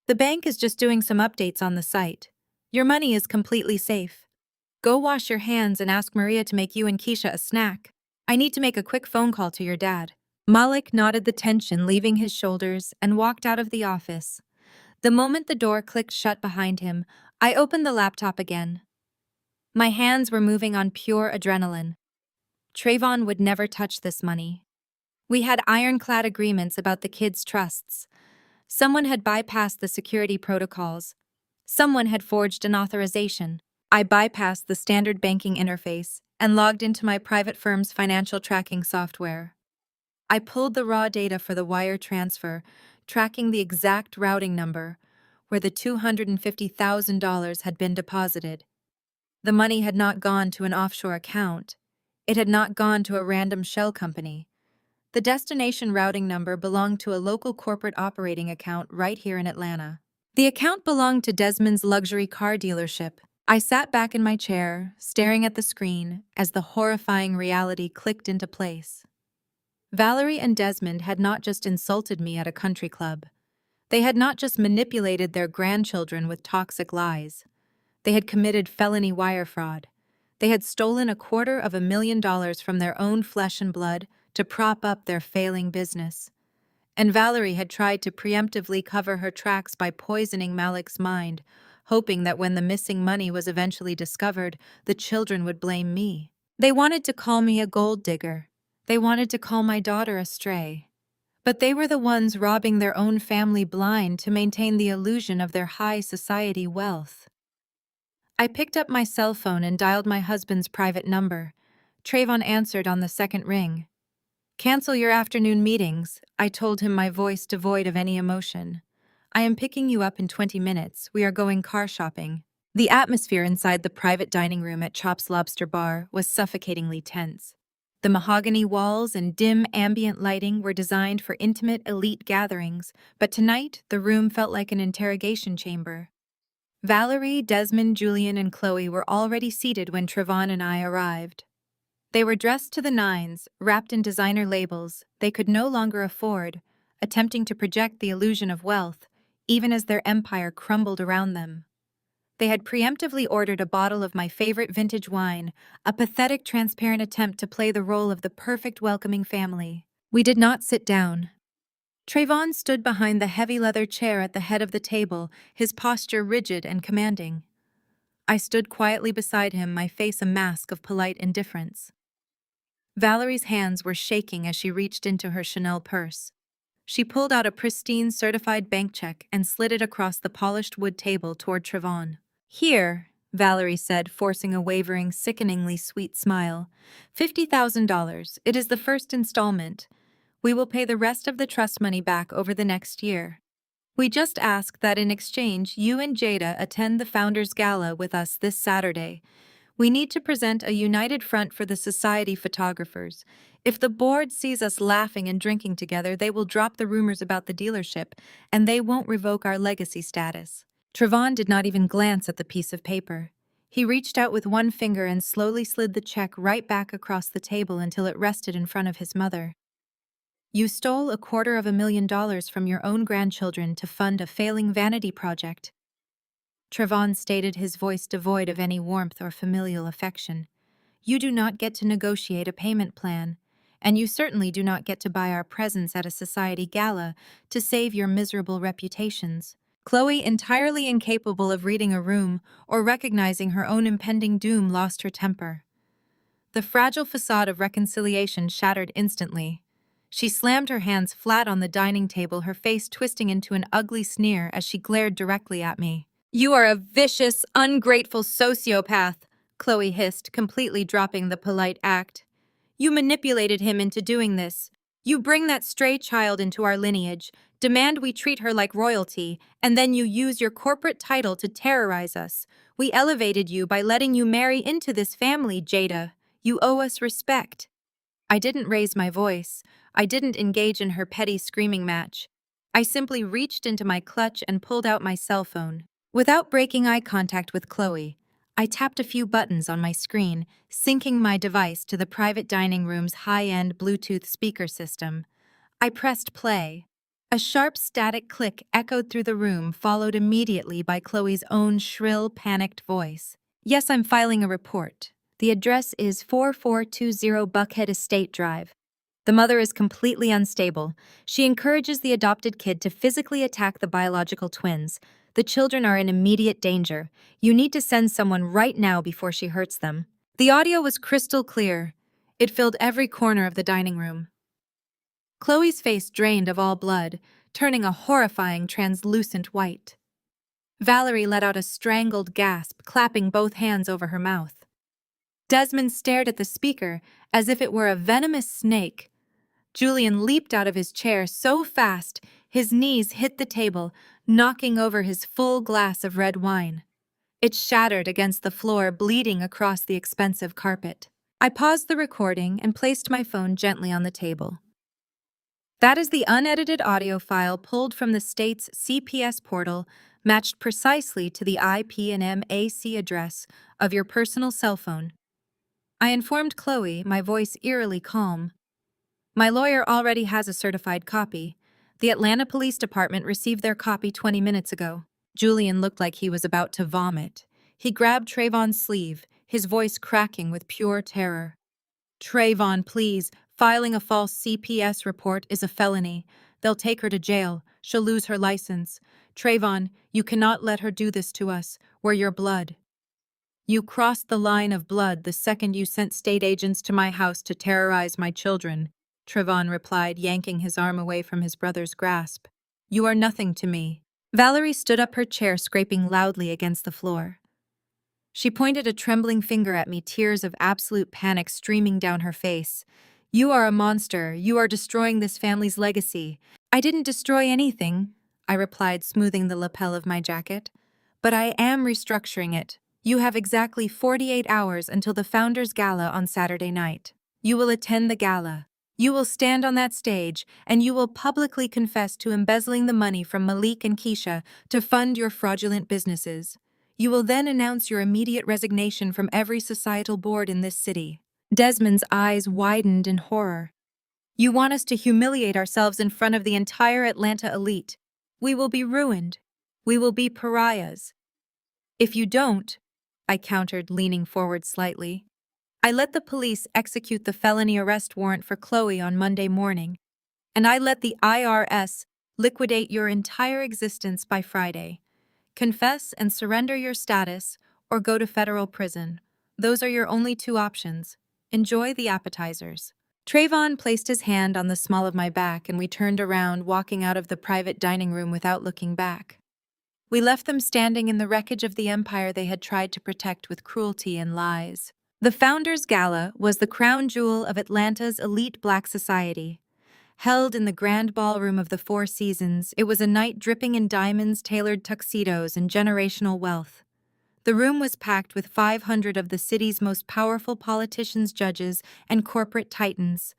"The bank is just doing some updates on the site. Your money is completely safe. Go wash your hands and ask Maria to make you and Keisha a snack. I need to make a quick phone call to your dad." Malik nodded, the tension leaving his shoulders, and walked out of the office. The moment the door clicked shut behind him, I opened the laptop again. My hands were moving on pure adrenaline. Trayvon would never touch this money. We had ironclad agreements about the kids' trusts. Someone had bypassed the security protocols. Someone had forged an authorization. I bypassed the standard banking interface and logged into my private firm's financial tracking software. I pulled the raw data for the wire transfer, tracking the exact routing number where the $250,000 had been deposited. The money had not gone to an offshore account. It had not gone to a random shell company. The destination routing number belonged to a local corporate operating account right here in Atlanta. The account belonged to Desmond's luxury car dealership. I sat back in my chair, staring at the screen as the horrifying reality clicked into place. Valerie and Desmond had not just insulted me at a country club. They had not just manipulated their grandchildren with toxic lies. They had committed felony wire fraud. They had stolen $250,000 from their own flesh and blood to prop up their failing business. And Valerie had tried to preemptively cover her tracks by poisoning Malik's mind, hoping that when the missing money was eventually discovered, the children would blame me. They wanted to call me a gold digger. They wanted to call my daughter a stray. But they were the ones robbing their own family blind to maintain the illusion of their high society wealth. I picked up my cell phone and dialed my husband's private number. Trayvon answered on the second ring. "Cancel your afternoon meetings," I told him, my voice devoid of any emotion. "I am picking you up in 20 minutes. We are going car shopping." The atmosphere inside the private dining room at Chop's Lobster Bar was suffocatingly tense. The mahogany walls and dim ambient lighting were designed for intimate elite gatherings, but tonight the room felt like an interrogation chamber. Valerie, Desmond, Julian, and Chloe were already seated when Trayvon and I arrived. They were dressed to the nines, wrapped in designer labels they could no longer afford, attempting to project the illusion of wealth, even as their empire crumbled around them. They had preemptively ordered a bottle of my favorite vintage wine, a pathetic, transparent attempt to play the role of the perfect, welcoming family. We did not sit down. Trayvon stood behind the heavy leather chair at the head of the table, his posture rigid and commanding. I stood quietly beside him, my face a mask of polite indifference. Valerie's hands were shaking as she reached into her Chanel purse. She pulled out a pristine certified bank check and slid it across the polished wood table toward Trevon. Here, Valerie said, forcing a wavering, sickeningly sweet smile. $50,000. It is the first installment. We will pay the rest of the trust money back over the next year. We just ask that in exchange you and Jada attend the Founders Gala with us this Saturday. We need to present a united front for the society photographers. If the board sees us laughing and drinking together, they will drop the rumors about the dealership, and they won't revoke our legacy status. Trevon did not even glance at the piece of paper. He reached out with one finger and slowly slid the check right back across the table until it rested in front of his mother. You stole $250,000 from your own grandchildren to fund a failing vanity project. Trevon stated, his voice devoid of any warmth or familial affection. You do not get to negotiate a payment plan, and you certainly do not get to buy our presence at a society gala to save your miserable reputations. Chloe, entirely incapable of reading a room or recognizing her own impending doom, lost her temper. The fragile facade of reconciliation shattered instantly. She slammed her hands flat on the dining table, her face twisting into an ugly sneer as she glared directly at me. You are a vicious, ungrateful sociopath, Chloe hissed, completely dropping the polite act. You manipulated him into doing this. You bring that stray child into our lineage, demand we treat her like royalty, and then you use your corporate title to terrorize us. We elevated you by letting you marry into this family, Jada. You owe us respect. I didn't raise my voice. I didn't engage in her petty screaming match. I simply reached into my clutch and pulled out my cell phone. Without breaking eye contact with Chloe, I tapped a few buttons on my screen, syncing my device to the private dining room's high-end Bluetooth speaker system. I pressed play. A sharp static click echoed through the room, followed immediately by Chloe's own shrill, panicked voice. Yes, I'm filing a report. The address is 4420 Buckhead Estate Drive. The mother is completely unstable. She encourages the adopted kid to physically attack the biological twins. The children are in immediate danger. You need to send someone right now before she hurts them. The audio was crystal clear. It filled every corner of the dining room. Chloe's face drained of all blood, turning a horrifying translucent white. Valerie let out a strangled gasp, clapping both hands over her mouth. Desmond stared at the speaker as if it were a venomous snake. Julian leaped out of his chair so fast, his knees hit the table, knocking over his full glass of red wine. It shattered against the floor, bleeding across the expensive carpet. I paused the recording and placed my phone gently on the table. That is the unedited audio file pulled from the state's CPS portal, matched precisely to the IP and MAC address of your personal cell phone. I informed Chloe, my voice eerily calm. My lawyer already has a certified copy. The Atlanta Police Department received their copy 20 minutes ago. Julian looked like he was about to vomit. He grabbed Trayvon's sleeve, his voice cracking with pure terror. Trayvon, please. Filing a false CPS report is a felony. They'll take her to jail. She'll lose her license. Trayvon, you cannot let her do this to us. We're your blood. You crossed the line of blood the second you sent state agents to my house to terrorize my children, Trevon replied, yanking his arm away from his brother's grasp. You are nothing to me. Valerie stood up, her chair scraping loudly against the floor. She pointed a trembling finger at me, tears of absolute panic streaming down her face. You are a monster. You are destroying this family's legacy. I didn't destroy anything, I replied, smoothing the lapel of my jacket. But I am restructuring it. You have exactly 48 hours until the Founders Gala on Saturday night. You will attend the gala. You will stand on that stage, and you will publicly confess to embezzling the money from Malik and Keisha to fund your fraudulent businesses. You will then announce your immediate resignation from every societal board in this city. Desmond's eyes widened in horror. You want us to humiliate ourselves in front of the entire Atlanta elite. We will be ruined. We will be pariahs. If you don't, I countered, leaning forward slightly. I let the police execute the felony arrest warrant for Chloe on Monday morning, and I let the IRS liquidate your entire existence by Friday. Confess and surrender your status, or go to federal prison. Those are your only two options. Enjoy the appetizers. Trayvon placed his hand on the small of my back and we turned around, walking out of the private dining room without looking back. We left them standing in the wreckage of the empire they had tried to protect with cruelty and lies. The Founders Gala was the crown jewel of Atlanta's elite black society. Held in the grand ballroom of the Four Seasons, it was a night dripping in diamonds, tailored tuxedos, and generational wealth. The room was packed with 500 of the city's most powerful politicians, judges, and corporate titans.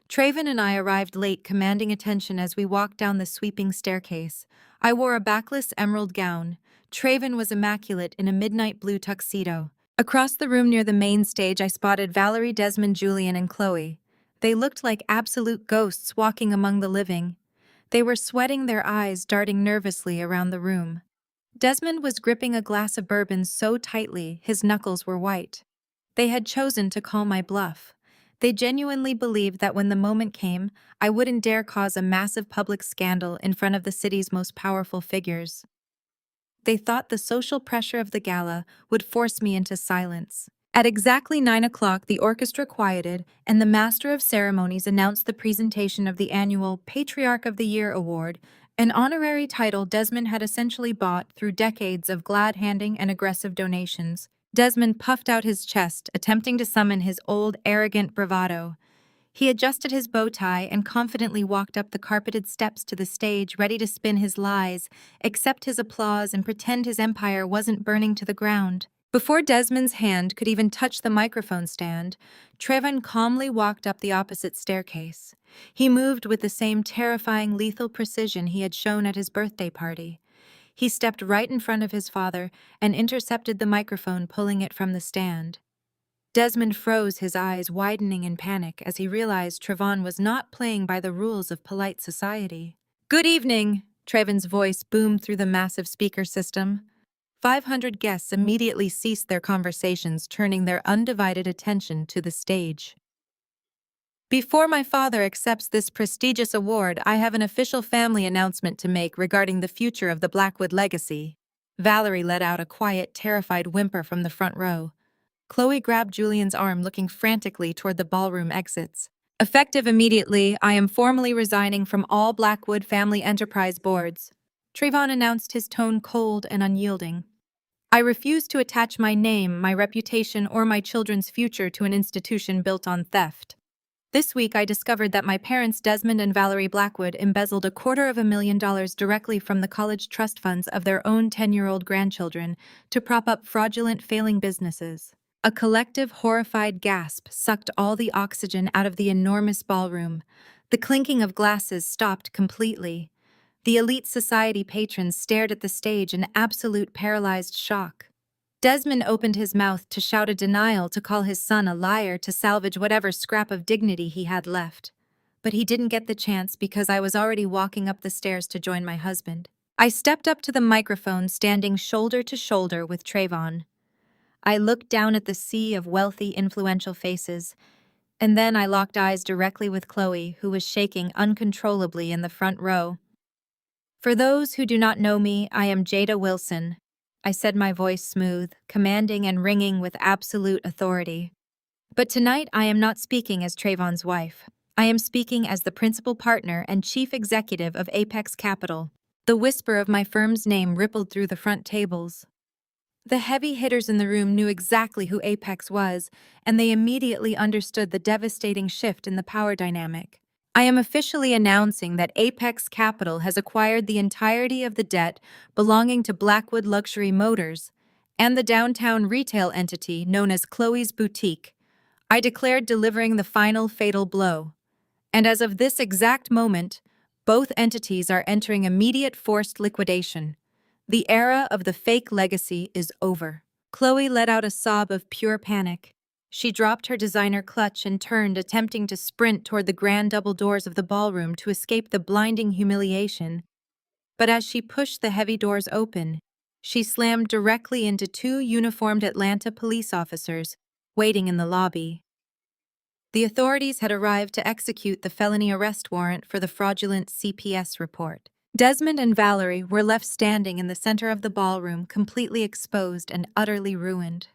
Trayvon and I arrived late, commanding attention as we walked down the sweeping staircase. I wore a backless emerald gown. Trayvon was immaculate in a midnight blue tuxedo. Across the room near the main stage, I spotted Valerie, Desmond, Julian, and Chloe. They looked like absolute ghosts walking among the living. They were sweating, their eyes darting nervously around the room. Desmond was gripping a glass of bourbon so tightly his knuckles were white. They had chosen to call my bluff. They genuinely believed that when the moment came, I wouldn't dare cause a massive public scandal in front of the city's most powerful figures. They thought the social pressure of the gala would force me into silence. At exactly 9 o'clock, the orchestra quieted, and the Master of Ceremonies announced the presentation of the annual Patriarch of the Year award, an honorary title Desmond had essentially bought through decades of glad-handing and aggressive donations. Desmond puffed out his chest, attempting to summon his old, arrogant bravado. He adjusted his bow tie and confidently walked up the carpeted steps to the stage, ready to spin his lies, accept his applause, and pretend his empire wasn't burning to the ground. Before Desmond's hand could even touch the microphone stand, Trayvon calmly walked up the opposite staircase. He moved with the same terrifying, lethal precision he had shown at his birthday party. He stepped right in front of his father and intercepted the microphone, pulling it from the stand. Desmond froze, his eyes widening in panic as he realized Trayvon was not playing by the rules of polite society. "Good evening," Trayvon's voice boomed through the massive speaker system. 500 guests immediately ceased their conversations, turning their undivided attention to the stage. "Before my father accepts this prestigious award, I have an official family announcement to make regarding the future of the Blackwood legacy." Valerie let out a quiet, terrified whimper from the front row. Chloe grabbed Julian's arm, looking frantically toward the ballroom exits. "Effective immediately, I am formally resigning from all Blackwood family enterprise boards." Trayvon announced, his tone cold and unyielding. "I refuse to attach my name, my reputation, or my children's future to an institution built on theft. This week I discovered that my parents, Desmond and Valerie Blackwood, embezzled $250,000 directly from the college trust funds of their own 10-year-old grandchildren to prop up fraudulent, failing businesses." A collective, horrified gasp sucked all the oxygen out of the enormous ballroom. The clinking of glasses stopped completely. The elite society patrons stared at the stage in absolute paralyzed shock. Desmond opened his mouth to shout a denial, to call his son a liar, to salvage whatever scrap of dignity he had left. But he didn't get the chance because I was already walking up the stairs to join my husband. I stepped up to the microphone, standing shoulder to shoulder with Trayvon. I looked down at the sea of wealthy, influential faces, and then I locked eyes directly with Chloe, who was shaking uncontrollably in the front row. "For those who do not know me, I am Jada Wilson," I said, my voice smooth, commanding, and ringing with absolute authority. "But tonight I am not speaking as Trayvon's wife. I am speaking as the principal partner and chief executive of Apex Capital." The whisper of my firm's name rippled through the front tables. The heavy hitters in the room knew exactly who Apex was, and they immediately understood the devastating shift in the power dynamic. "I am officially announcing that Apex Capital has acquired the entirety of the debt belonging to Blackwood Luxury Motors and the downtown retail entity known as Chloe's Boutique. I declared delivering the final fatal blow. And as of this exact moment, both entities are entering immediate forced liquidation. The era of the fake legacy is over." Chloe let out a sob of pure panic. She dropped her designer clutch and turned, attempting to sprint toward the grand double doors of the ballroom to escape the blinding humiliation. But as she pushed the heavy doors open, she slammed directly into two uniformed Atlanta police officers waiting in the lobby. The authorities had arrived to execute the felony arrest warrant for the fraudulent CPS report. Desmond and Valerie were left standing in the center of the ballroom, completely exposed and utterly ruined.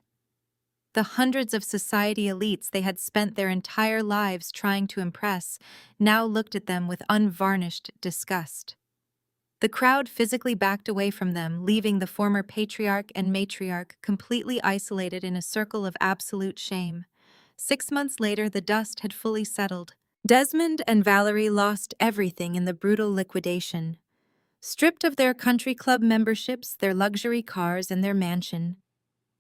The hundreds of society elites they had spent their entire lives trying to impress now looked at them with unvarnished disgust. The crowd physically backed away from them, leaving the former patriarch and matriarch completely isolated in a circle of absolute shame. 6 months later, the dust had fully settled. Desmond and Valerie lost everything in the brutal liquidation. Stripped of their country club memberships, their luxury cars, and their mansion,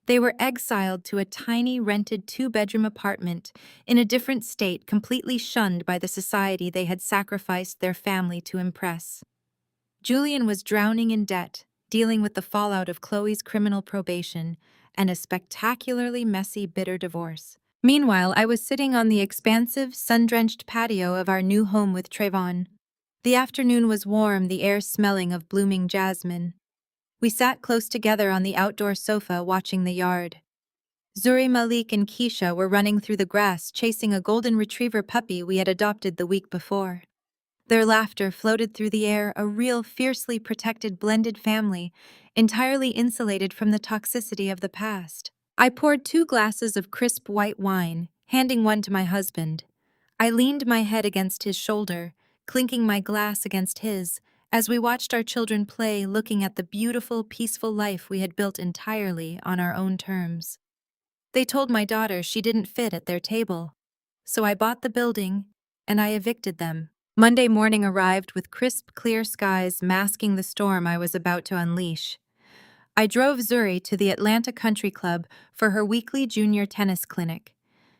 they were exiled to a tiny rented two-bedroom apartment in a different state, completely shunned by the society they had sacrificed their family to impress. Julian was drowning in debt, dealing with the fallout of Chloe's criminal probation and a spectacularly messy, bitter divorce. Meanwhile, I was sitting on the expansive, sun-drenched patio of our new home with Trayvon. The afternoon was warm, the air smelling of blooming jasmine. We sat close together on the outdoor sofa watching the yard. Zuri, Malik, and Keisha were running through the grass chasing a golden retriever puppy we had adopted the week before. Their laughter floated through the air, a real fiercely protected blended family, entirely insulated from the toxicity of the past. I poured 2 glasses of crisp white wine, handing one to my husband. I leaned my head against his shoulder, clinking my glass against his, as we watched our children play, looking at the beautiful, peaceful life we had built entirely on our own terms. They told my daughter she didn't fit at their table. So I bought the building, and I evicted them. Monday morning arrived with crisp, clear skies masking the storm I was about to unleash. I drove Zuri to the Atlanta Country Club for her weekly junior tennis clinic.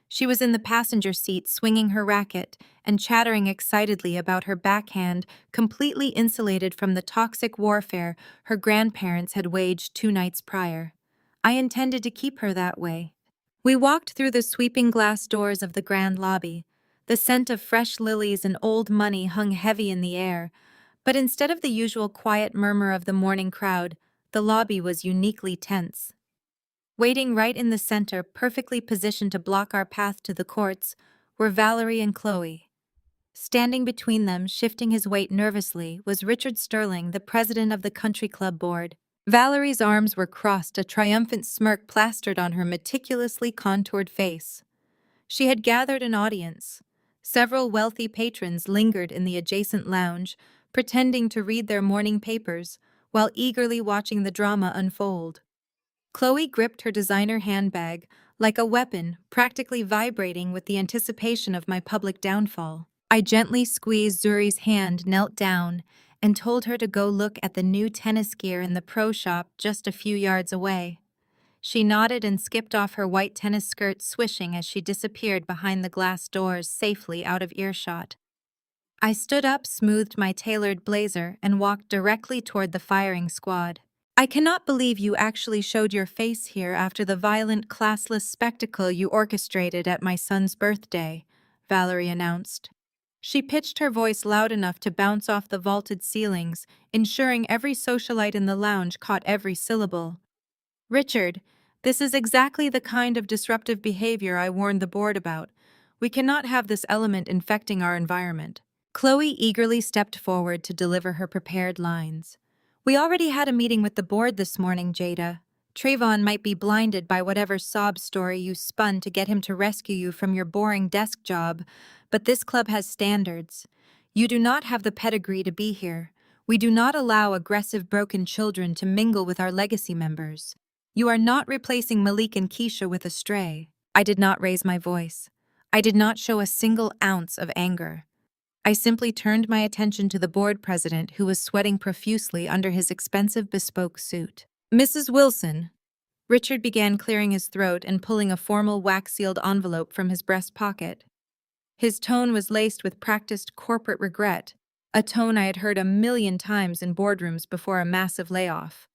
She was in the passenger seat swinging her racket and chattering excitedly about her backhand, completely insulated from the toxic warfare her grandparents had waged 2 nights prior. I intended to keep her that way. We walked through the sweeping glass doors of the grand lobby. The scent of fresh lilies and old money hung heavy in the air, but instead of the usual quiet murmur of the morning crowd, the lobby was uniquely tense. Waiting right in the center, perfectly positioned to block our path to the courts, were Valerie and Chloe. Standing between them, shifting his weight nervously, was Richard Sterling, the president of the country club board. Valerie's arms were crossed, a triumphant smirk plastered on her meticulously contoured face. She had gathered an audience. Several wealthy patrons lingered in the adjacent lounge, pretending to read their morning papers, while eagerly watching the drama unfold. Chloe gripped her designer handbag like a weapon, practically vibrating with the anticipation of my public downfall. I gently squeezed Zuri's hand, knelt down, and told her to go look at the new tennis gear in the pro shop just a few yards away. She nodded and skipped off her white tennis skirt, swishing as she disappeared behind the glass doors, safely out of earshot. I stood up, smoothed my tailored blazer, and walked directly toward the firing squad. I cannot believe you actually showed your face here after the violent, classless spectacle you orchestrated at my son's birthday, Valerie announced. She pitched her voice loud enough to bounce off the vaulted ceilings, ensuring every socialite in the lounge caught every syllable. Richard, this is exactly the kind of disruptive behavior I warned the board about. We cannot have this element infecting our environment. Chloe eagerly stepped forward to deliver her prepared lines. We already had a meeting with the board this morning, Jada. Trayvon might be blinded by whatever sob story you spun to get him to rescue you from your boring desk job, but this club has standards. You do not have the pedigree to be here. We do not allow aggressive, broken children to mingle with our legacy members. You are not replacing Malik and Keisha with a stray. I did not raise my voice. I did not show a single ounce of anger. I simply turned my attention to the board president, who was sweating profusely under his expensive bespoke suit. Mrs. Wilson. Richard began clearing his throat and pulling a formal wax-sealed envelope from his breast pocket. His tone was laced with practiced corporate regret, a tone I had heard 1,000,000 times in boardrooms before a massive layoff.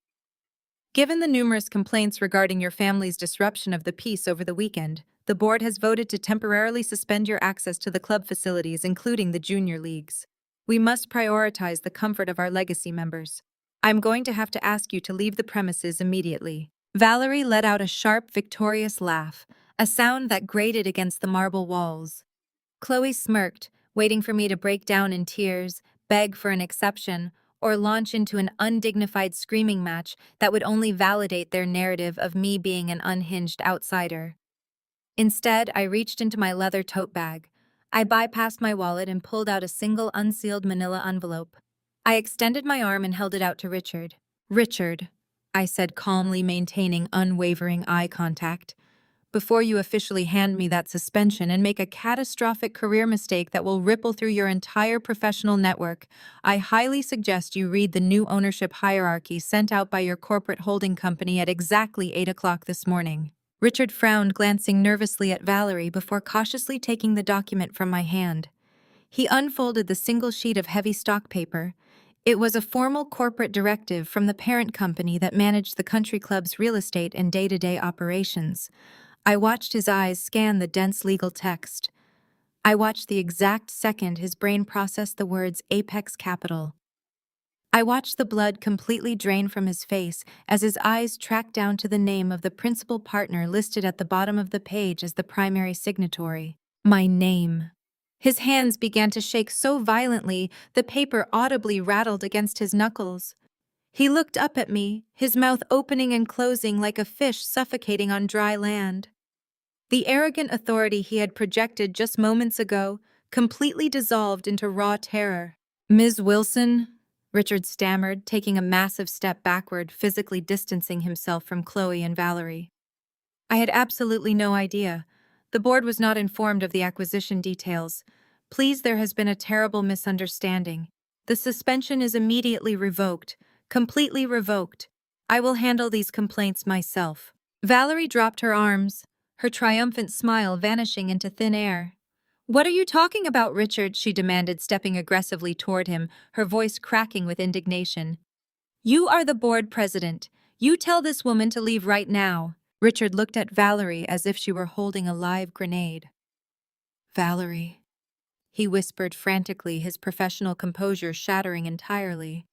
Given the numerous complaints regarding your family's disruption of the peace over the weekend, the board has voted to temporarily suspend your access to the club facilities, including the junior leagues. We must prioritize the comfort of our legacy members. I'm going to have to ask you to leave the premises immediately. Valerie let out a sharp, victorious laugh, a sound that grated against the marble walls. Chloe smirked, waiting for me to break down in tears, beg for an exception, or launch into an undignified screaming match that would only validate their narrative of me being an unhinged outsider. Instead, I reached into my leather tote bag. I bypassed my wallet and pulled out a single unsealed manila envelope. I extended my arm and held it out to Richard. "Richard," I said calmly, maintaining unwavering eye contact, "before you officially hand me that suspension and make a catastrophic career mistake that will ripple through your entire professional network, I highly suggest you read the new ownership hierarchy sent out by your corporate holding company at exactly 8 o'clock this morning." Richard frowned, glancing nervously at Valerie before cautiously taking the document from my hand. He unfolded the single sheet of heavy stock paper. It was a formal corporate directive from the parent company that managed the country club's real estate and day-to-day operations. I watched his eyes scan the dense legal text. I watched the exact second his brain processed the words Apex Capital. I watched the blood completely drain from his face as his eyes tracked down to the name of the principal partner listed at the bottom of the page as the primary signatory. My name. His hands began to shake so violently the paper audibly rattled against his knuckles. He looked up at me, his mouth opening and closing like a fish suffocating on dry land. The arrogant authority he had projected just moments ago completely dissolved into raw terror. "Ms. Wilson," Richard stammered, taking a massive step backward, physically distancing himself from Chloe and Valerie. I had absolutely no idea. The board was not informed of the acquisition details. "Please, there has been a terrible misunderstanding. The suspension is immediately revoked, completely revoked. I will handle these complaints myself." Valerie dropped her arms, her triumphant smile vanishing into thin air. "What are you talking about, Richard?" she demanded, stepping aggressively toward him, her voice cracking with indignation. "You are the board president. You tell this woman to leave right now." Richard looked at Valerie as if she were holding a live grenade. "Valerie," he whispered frantically, his professional composure shattering entirely.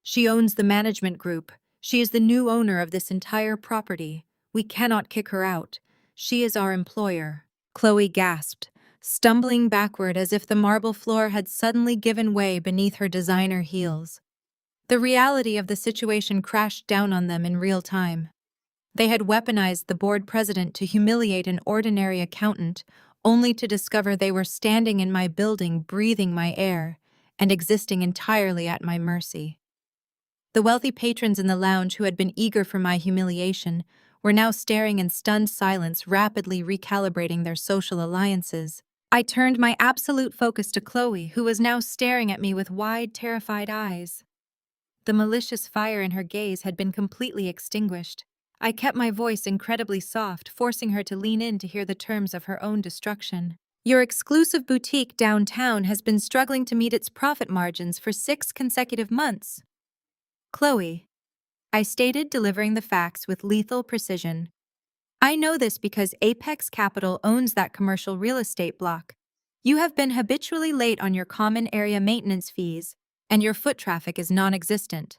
"She owns the management group. She is the new owner of this entire property. We cannot kick her out. She is our employer." Chloe gasped, stumbling backward as if the marble floor had suddenly given way beneath her designer heels. The reality of the situation crashed down on them in real time. They had weaponized the board president to humiliate an ordinary accountant, only to discover they were standing in my building, breathing my air, and existing entirely at my mercy. The wealthy patrons in the lounge who had been eager for my humiliation were now staring in stunned silence, rapidly recalibrating their social alliances. I turned my absolute focus to Chloe, who was now staring at me with wide, terrified eyes. The malicious fire in her gaze had been completely extinguished. I kept my voice incredibly soft, forcing her to lean in to hear the terms of her own destruction. "Your exclusive boutique downtown has been struggling to meet its profit margins for 6 consecutive months. Chloe," I stated, delivering the facts with lethal precision. "I know this because Apex Capital owns that commercial real estate block. You have been habitually late on your common area maintenance fees, and your foot traffic is non-existent.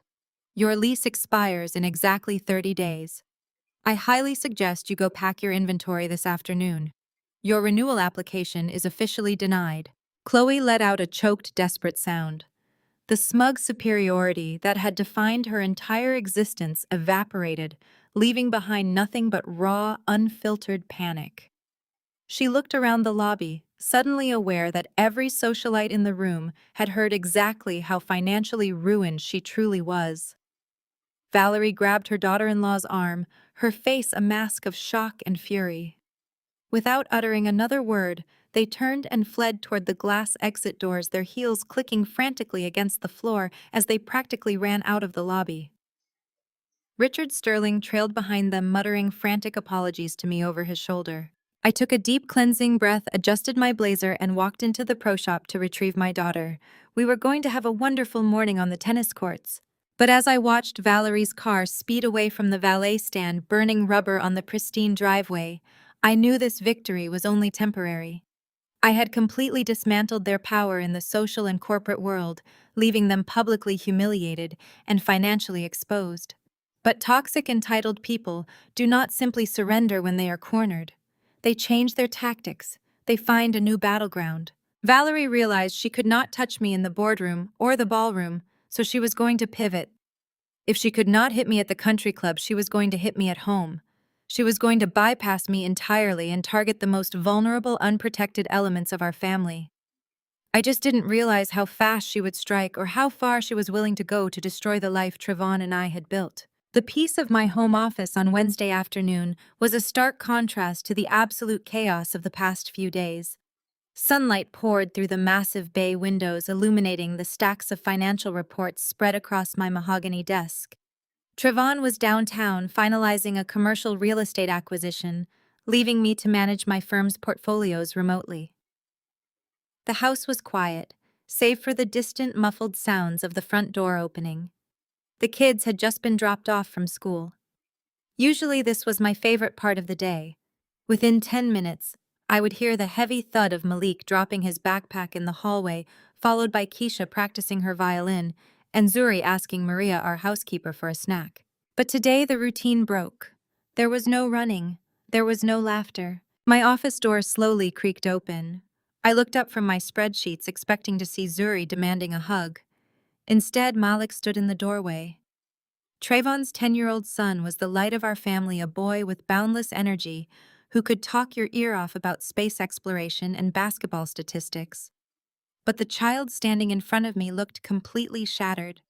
Your lease expires in exactly 30 days. I highly suggest you go pack your inventory this afternoon. Your renewal application is officially denied." Chloe let out a choked, desperate sound. The smug superiority that had defined her entire existence evaporated, leaving behind nothing but raw, unfiltered panic. She looked around the lobby, suddenly aware that every socialite in the room had heard exactly how financially ruined she truly was. Valerie grabbed her daughter-in-law's arm, her face a mask of shock and fury. Without uttering another word, they turned and fled toward the glass exit doors, their heels clicking frantically against the floor as they practically ran out of the lobby. Richard Sterling trailed behind them, muttering frantic apologies to me over his shoulder. I took a deep cleansing breath, adjusted my blazer, and walked into the pro shop to retrieve my daughter. We were going to have a wonderful morning on the tennis courts. But as I watched Valerie's car speed away from the valet stand, burning rubber on the pristine driveway, I knew this victory was only temporary. I had completely dismantled their power in the social and corporate world, leaving them publicly humiliated and financially exposed. But toxic, entitled people do not simply surrender when they are cornered. They change their tactics. They find a new battleground. Valerie realized she could not touch me in the boardroom or the ballroom, so she was going to pivot. If she could not hit me at the country club, she was going to hit me at home. She was going to bypass me entirely and target the most vulnerable, unprotected elements of our family. I just didn't realize how fast she would strike or how far she was willing to go to destroy the life Trevon and I had built. The peace of my home office on Wednesday afternoon was a stark contrast to the absolute chaos of the past few days. Sunlight poured through the massive bay windows, illuminating the stacks of financial reports spread across my mahogany desk. Trevon was downtown finalizing a commercial real estate acquisition, leaving me to manage my firm's portfolios remotely. The house was quiet, save for the distant, muffled sounds of the front door opening. The kids had just been dropped off from school. Usually this was my favorite part of the day. Within 10 minutes, I would hear the heavy thud of Malik dropping his backpack in the hallway, followed by Keisha practicing her violin, and Zuri asking Maria, our housekeeper, for a snack. But today the routine broke. There was no running. There was no laughter. My office door slowly creaked open. I looked up from my spreadsheets expecting to see Zuri demanding a hug. Instead, Malik stood in the doorway. Trayvon's 10-year-old son was the light of our family, a boy with boundless energy who could talk your ear off about space exploration and basketball statistics. But the child standing in front of me looked completely shattered.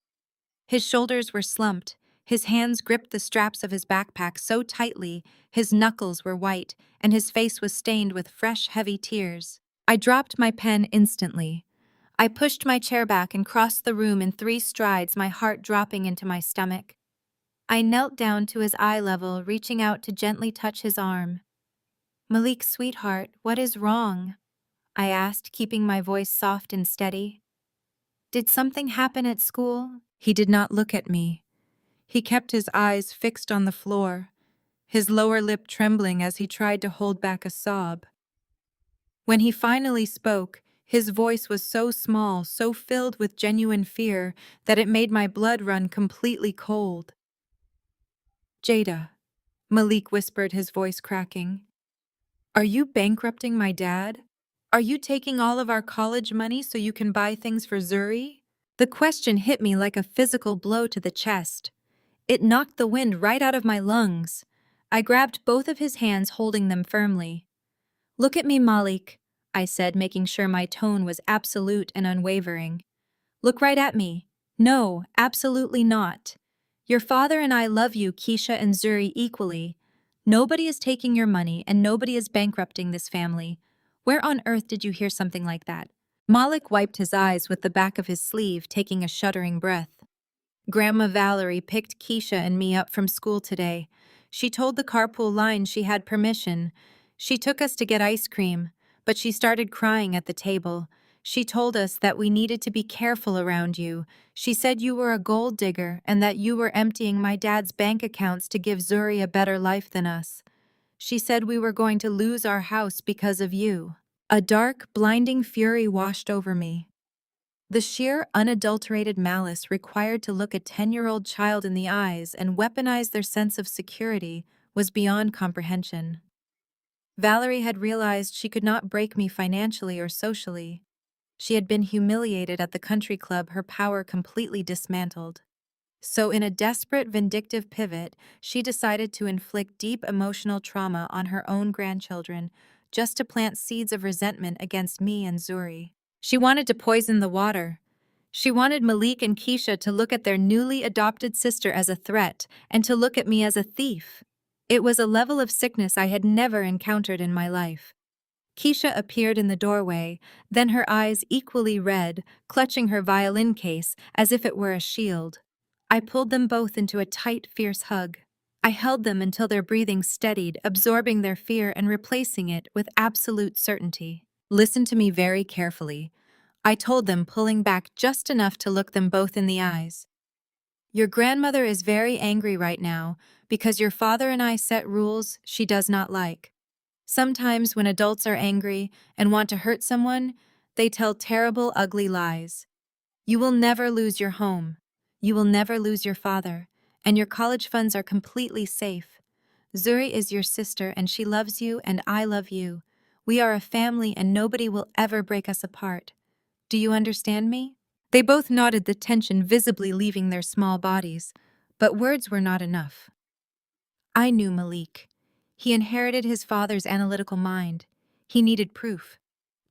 His shoulders were slumped, his hands gripped the straps of his backpack so tightly his knuckles were white, and his face was stained with fresh, heavy tears. I dropped my pen instantly. I pushed my chair back and crossed the room in 3 strides, my heart dropping into my stomach. I knelt down to his eye level, reaching out to gently touch his arm. "Malik, sweetheart, what is wrong?" I asked, keeping my voice soft and steady. "Did something happen at school?" He did not look at me. He kept his eyes fixed on the floor, his lower lip trembling as he tried to hold back a sob. When he finally spoke, his voice was so small, so filled with genuine fear, that it made my blood run completely cold. "Jada," Malik whispered, his voice cracking. "Are you bankrupting my dad? Are you taking all of our college money so you can buy things for Zuri?" The question hit me like a physical blow to the chest. It knocked the wind right out of my lungs. I grabbed both of his hands, holding them firmly. "Look at me, Malik," I said, making sure my tone was absolute and unwavering. "Look right at me. No, absolutely not. Your father and I love you, Keisha and Zuri, equally. Nobody is taking your money and nobody is bankrupting this family. Where on earth did you hear something like that?" Malik wiped his eyes with the back of his sleeve, taking a shuddering breath. "Grandma Valerie picked Keisha and me up from school today. She told the carpool line she had permission. She took us to get ice cream, but she started crying at the table. She told us that we needed to be careful around you. She said you were a gold digger and that you were emptying my dad's bank accounts to give Zuri a better life than us. She said we were going to lose our house because of you." A dark, blinding fury washed over me. The sheer, unadulterated malice required to look a 10-year-old child in the eyes and weaponize their sense of security was beyond comprehension. Valerie had realized she could not break me financially or socially. She had been humiliated at the country club, her power completely dismantled. So in a desperate, vindictive pivot, she decided to inflict deep emotional trauma on her own grandchildren, just to plant seeds of resentment against me and Zuri. She wanted to poison the water. She wanted Malik and Keisha to look at their newly adopted sister as a threat and to look at me as a thief. It was a level of sickness I had never encountered in my life. Keisha appeared in the doorway, then her eyes equally red, clutching her violin case as if it were a shield. I pulled them both into a tight, fierce hug. I held them until their breathing steadied, absorbing their fear and replacing it with absolute certainty. "Listen to me very carefully," I told them, pulling back just enough to look them both in the eyes. "Your grandmother is very angry right now because your father and I set rules she does not like. Sometimes when adults are angry and want to hurt someone, they tell terrible, ugly lies. You will never lose your home. You will never lose your father, and your college funds are completely safe. Zuri is your sister and she loves you and I love you. We are a family and nobody will ever break us apart. Do you understand me?" They both nodded, the tension visibly leaving their small bodies, but words were not enough. I knew Malik. He inherited his father's analytical mind. He needed proof.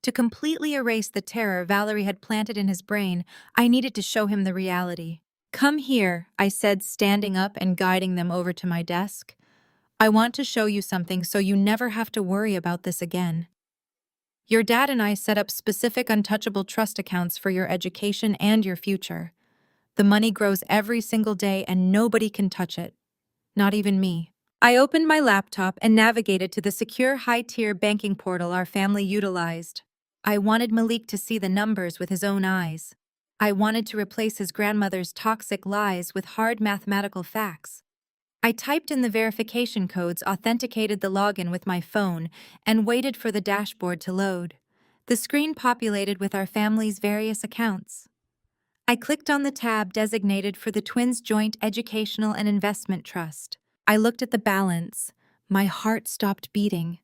To completely erase the terror Valerie had planted in his brain, I needed to show him the reality. "Come here," I said, standing up and guiding them over to my desk. "I want to show you something so you never have to worry about this again. Your dad and I set up specific untouchable trust accounts for your education and your future. The money grows every single day and nobody can touch it. Not even me." I opened my laptop and navigated to the secure high-tier banking portal our family utilized. I wanted Malik to see the numbers with his own eyes. I wanted to replace his grandmother's toxic lies with hard mathematical facts. I typed in the verification codes, authenticated the login with my phone, and waited for the dashboard to load. The screen populated with our family's various accounts. I clicked on the tab designated for the twins' joint educational and investment trust. I looked at the balance. My heart stopped beating.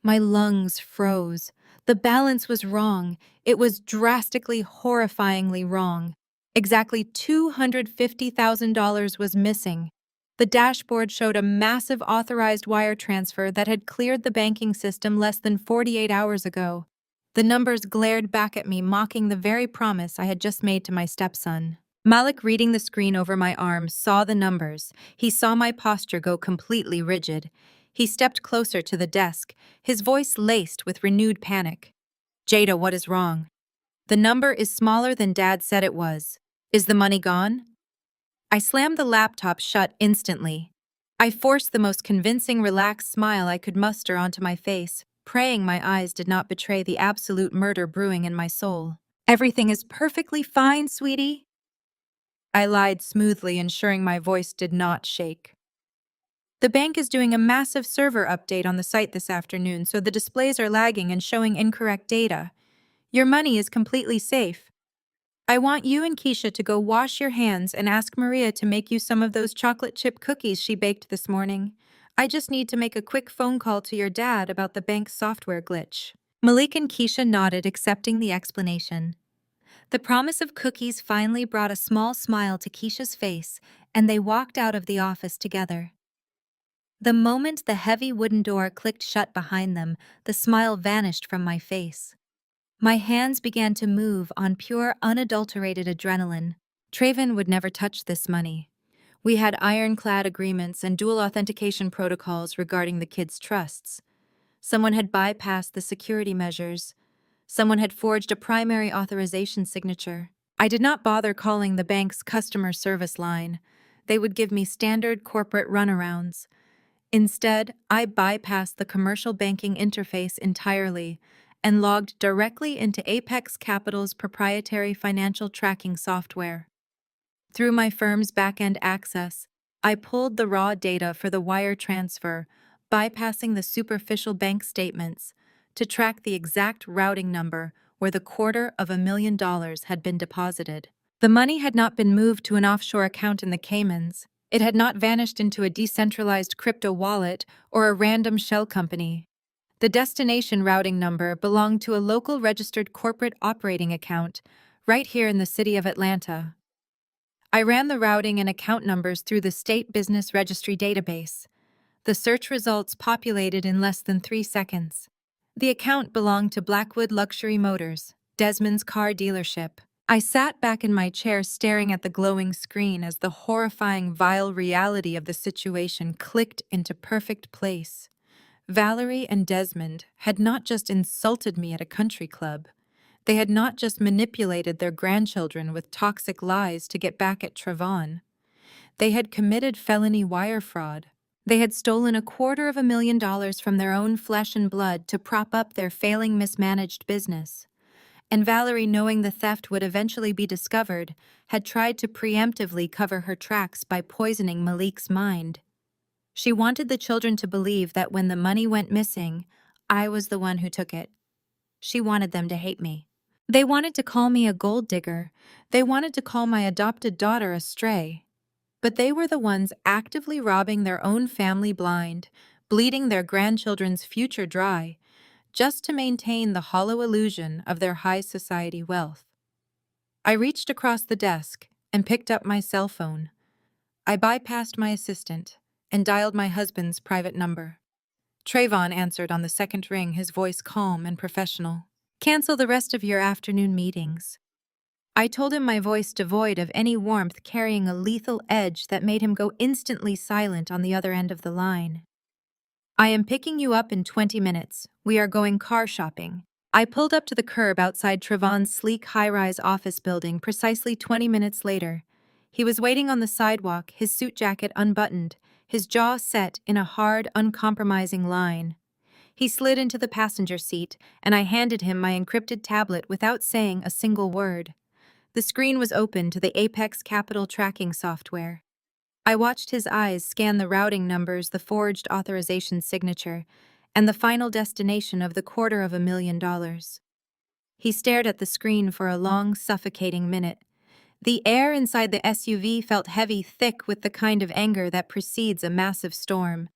My lungs froze. The balance was wrong. It was drastically, horrifyingly wrong. Exactly $250,000 was missing. The dashboard showed a massive authorized wire transfer that had cleared the banking system less than 48 hours ago. The numbers glared back at me, mocking the very promise I had just made to my stepson. Malik, reading the screen over my arm, saw the numbers. He saw my posture go completely rigid. He stepped closer to the desk, his voice laced with renewed panic. "Jada, what is wrong?" "The number is smaller than Dad said it was. Is the money gone?" I slammed the laptop shut instantly. I forced the most convincing, relaxed smile I could muster onto my face, praying my eyes did not betray the absolute murder brewing in my soul. "Everything is perfectly fine, sweetie." I lied smoothly, ensuring my voice did not shake. "The bank is doing a massive server update on the site this afternoon, so the displays are lagging and showing incorrect data. Your money is completely safe. I want you and Keisha to go wash your hands and ask Maria to make you some of those chocolate chip cookies she baked this morning. I just need to make a quick phone call to your dad about the bank's software glitch." Malik and Keisha nodded, accepting the explanation. The promise of cookies finally brought a small smile to Keisha's face, and they walked out of the office together. The moment the heavy wooden door clicked shut behind them, the smile vanished from my face. My hands began to move on pure, unadulterated adrenaline. Traven would never touch this money. We had ironclad agreements and dual authentication protocols regarding the kids' trusts. Someone had bypassed the security measures. Someone had forged a primary authorization signature. I did not bother calling the bank's customer service line. They would give me standard corporate runarounds. Instead, I bypassed the commercial banking interface entirely and logged directly into Apex Capital's proprietary financial tracking software. Through my firm's back-end access, I pulled the raw data for the wire transfer, bypassing the superficial bank statements, to track the exact routing number where the $250,000 had been deposited. The money had not been moved to an offshore account in the Caymans. It had not vanished into a decentralized crypto wallet or a random shell company. The destination routing number belonged to a local registered corporate operating account right here in the city of Atlanta. I ran the routing and account numbers through the State Business Registry database. The search results populated in less than 3 seconds. The account belonged to Blackwood Luxury Motors, Desmond's car dealership. I sat back in my chair staring at the glowing screen as the horrifying, vile reality of the situation clicked into perfect place. Valerie and Desmond had not just insulted me at a country club. They had not just manipulated their grandchildren with toxic lies to get back at Trevon. They had committed felony wire fraud. They had stolen $250,000 from their own flesh and blood to prop up their failing, mismanaged business. And Valerie, knowing the theft would eventually be discovered, had tried to preemptively cover her tracks by poisoning Malik's mind. She wanted the children to believe that when the money went missing, I was the one who took it. She wanted them to hate me. They wanted to call me a gold digger. They wanted to call my adopted daughter a stray. But they were the ones actively robbing their own family blind, bleeding their grandchildren's future dry, just to maintain the hollow illusion of their high society wealth. I reached across the desk and picked up my cell phone. I bypassed my assistant and dialed my husband's private number. Trayvon answered on the second ring, his voice calm and professional. Cancel the rest of your afternoon meetings. I told him, my voice devoid of any warmth, carrying a lethal edge that made him go instantly silent on the other end of the line. I am picking you up in 20 minutes. We are going car shopping. I pulled up to the curb outside Trayvon's sleek high-rise office building precisely 20 minutes later. He was waiting on the sidewalk, his suit jacket unbuttoned, his jaw set in a hard, uncompromising line. He slid into the passenger seat, and I handed him my encrypted tablet without saying a single word. The screen was open to the Apex Capital tracking software. I watched his eyes scan the routing numbers, the forged authorization signature, and the final destination of the $250,000. He stared at the screen for a long, suffocating minute. The air inside the SUV felt heavy, thick with the kind of anger that precedes a massive storm.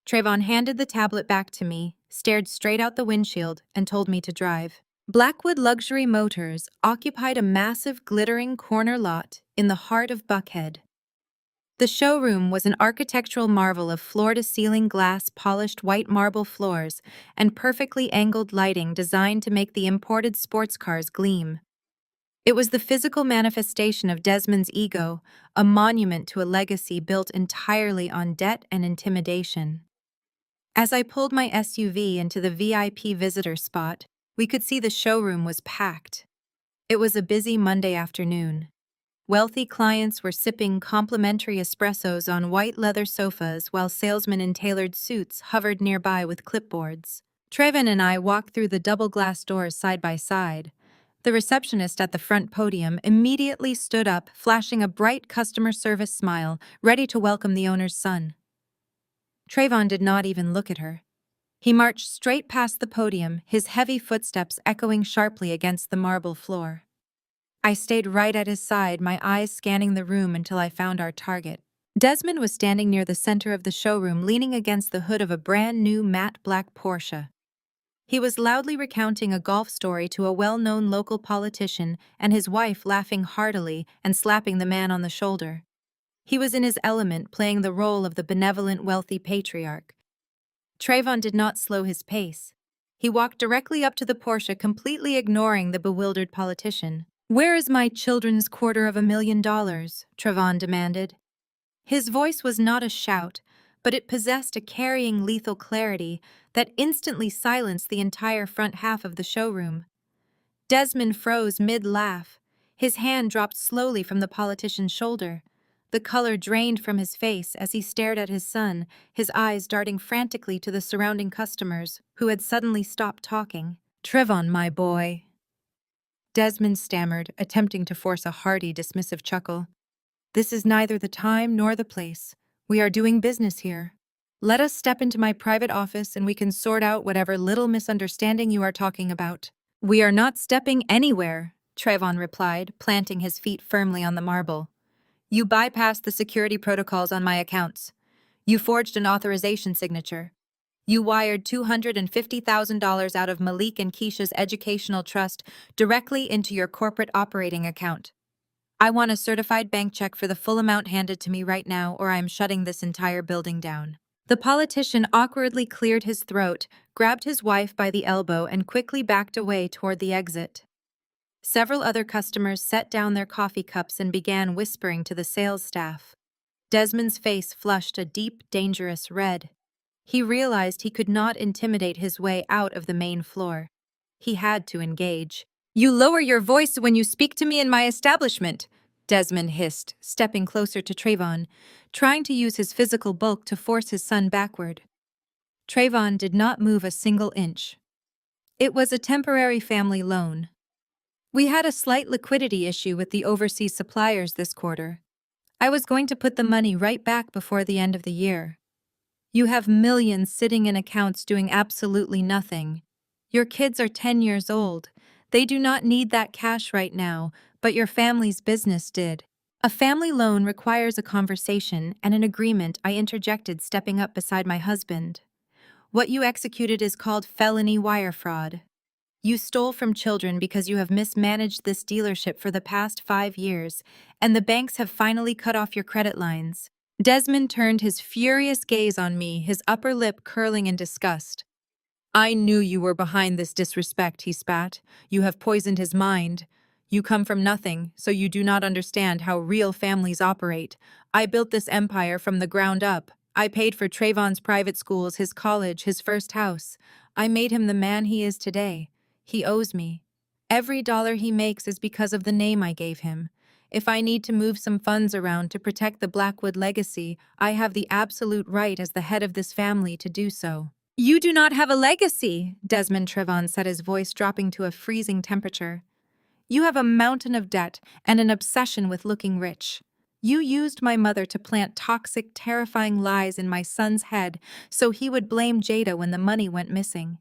Trayvon handed the tablet back to me, stared straight out the windshield, and told me to drive. Blackwood Luxury Motors occupied a massive, glittering corner lot in the heart of Buckhead. The showroom was an architectural marvel of floor-to-ceiling glass, polished white marble floors, and perfectly angled lighting designed to make the imported sports cars gleam. It was the physical manifestation of Desmond's ego, a monument to a legacy built entirely on debt and intimidation. As I pulled my SUV into the VIP visitor spot, we could see the showroom was packed. It was a busy Monday afternoon. Wealthy clients were sipping complimentary espressos on white leather sofas while salesmen in tailored suits hovered nearby with clipboards. Trayvon and I walked through the double glass doors side by side. The receptionist at the front podium immediately stood up, flashing a bright customer service smile, ready to welcome the owner's son. Trayvon did not even look at her. He marched straight past the podium, his heavy footsteps echoing sharply against the marble floor. I stayed right at his side, my eyes scanning the room until I found our target. Desmond was standing near the center of the showroom, leaning against the hood of a brand-new matte black Porsche. He was loudly recounting a golf story to a well-known local politician and his wife, laughing heartily and slapping the man on the shoulder. He was in his element, playing the role of the benevolent, wealthy patriarch. Trayvon did not slow his pace. He walked directly up to the Porsche, completely ignoring the bewildered politician. "Where is my children's $250,000? Trayvon demanded. His voice was not a shout, but it possessed a carrying, lethal clarity that instantly silenced the entire front half of the showroom. Desmond froze mid-laugh. His hand dropped slowly from the politician's shoulder. The color drained from his face as he stared at his son, his eyes darting frantically to the surrounding customers, who had suddenly stopped talking. "Trayvon, my boy," Desmond stammered, attempting to force a hearty, dismissive chuckle. "This is neither the time nor the place. We are doing business here. Let us step into my private office and we can sort out whatever little misunderstanding you are talking about." "We are not stepping anywhere," Trayvon replied, planting his feet firmly on the marble. "You bypassed the security protocols on my accounts. You forged an authorization signature. You wired $250,000 out of Malik and Keisha's educational trust directly into your corporate operating account. I want a certified bank check for the full amount handed to me right now, or I am shutting this entire building down." The politician awkwardly cleared his throat, grabbed his wife by the elbow, and quickly backed away toward the exit. Several other customers set down their coffee cups and began whispering to the sales staff. Desmond's face flushed a deep, dangerous red. He realized he could not intimidate his way out of the main floor. He had to engage. "You lower your voice when you speak to me in my establishment," Desmond hissed, stepping closer to Trayvon, trying to use his physical bulk to force his son backward. Trayvon did not move a single inch. It was a temporary family loan. We had a slight liquidity issue with the overseas suppliers this quarter. I was going to put the money right back before the end of the year. You have millions sitting in accounts doing absolutely nothing. Your kids are 10 years old. They do not need that cash right now, but your family's business did. "A family loan requires a conversation and an agreement," I interjected, stepping up beside my husband. "What you executed is called felony wire fraud. You stole from children because you have mismanaged this dealership for the past 5 years, and the banks have finally cut off your credit lines. Desmond turned his furious gaze on me, his upper lip curling in disgust. I knew you were behind this disrespect, he spat. You have poisoned his mind. You come from nothing, so you do not understand how real families operate. I built this empire from the ground up. I paid for Trayvon's private schools, his college, his first house. I made him the man he is today. He owes me. Every dollar he makes is because of the name I gave him. If I need to move some funds around to protect the Blackwood legacy, I have the absolute right as the head of this family to do so. You do not have a legacy, Desmond Trevon said, his voice dropping to a freezing temperature. You have a mountain of debt and an obsession with looking rich. You used my mother to plant toxic, terrifying lies in my son's head so he would blame Jada when the money went missing.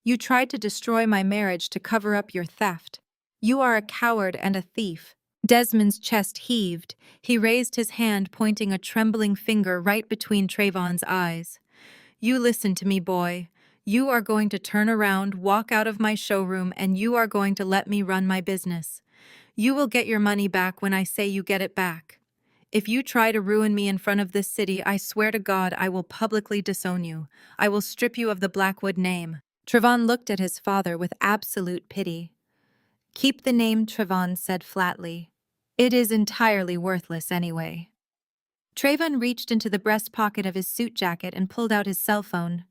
You tried to destroy my marriage to cover up your theft. You are a coward and a thief. Desmond's chest heaved. He raised his hand, pointing a trembling finger right between Trayvon's eyes. You listen to me, boy. You are going to turn around, walk out of my showroom, and you are going to let me run my business. You will get your money back when I say you get it back. If you try to ruin me in front of this city, I swear to God I will publicly disown you. I will strip you of the Blackwood name. Trevon looked at his father with absolute pity. Keep the name, Trevon said flatly. It is entirely worthless anyway. Trayvon reached into the breast pocket of his suit jacket and pulled out his cell phone.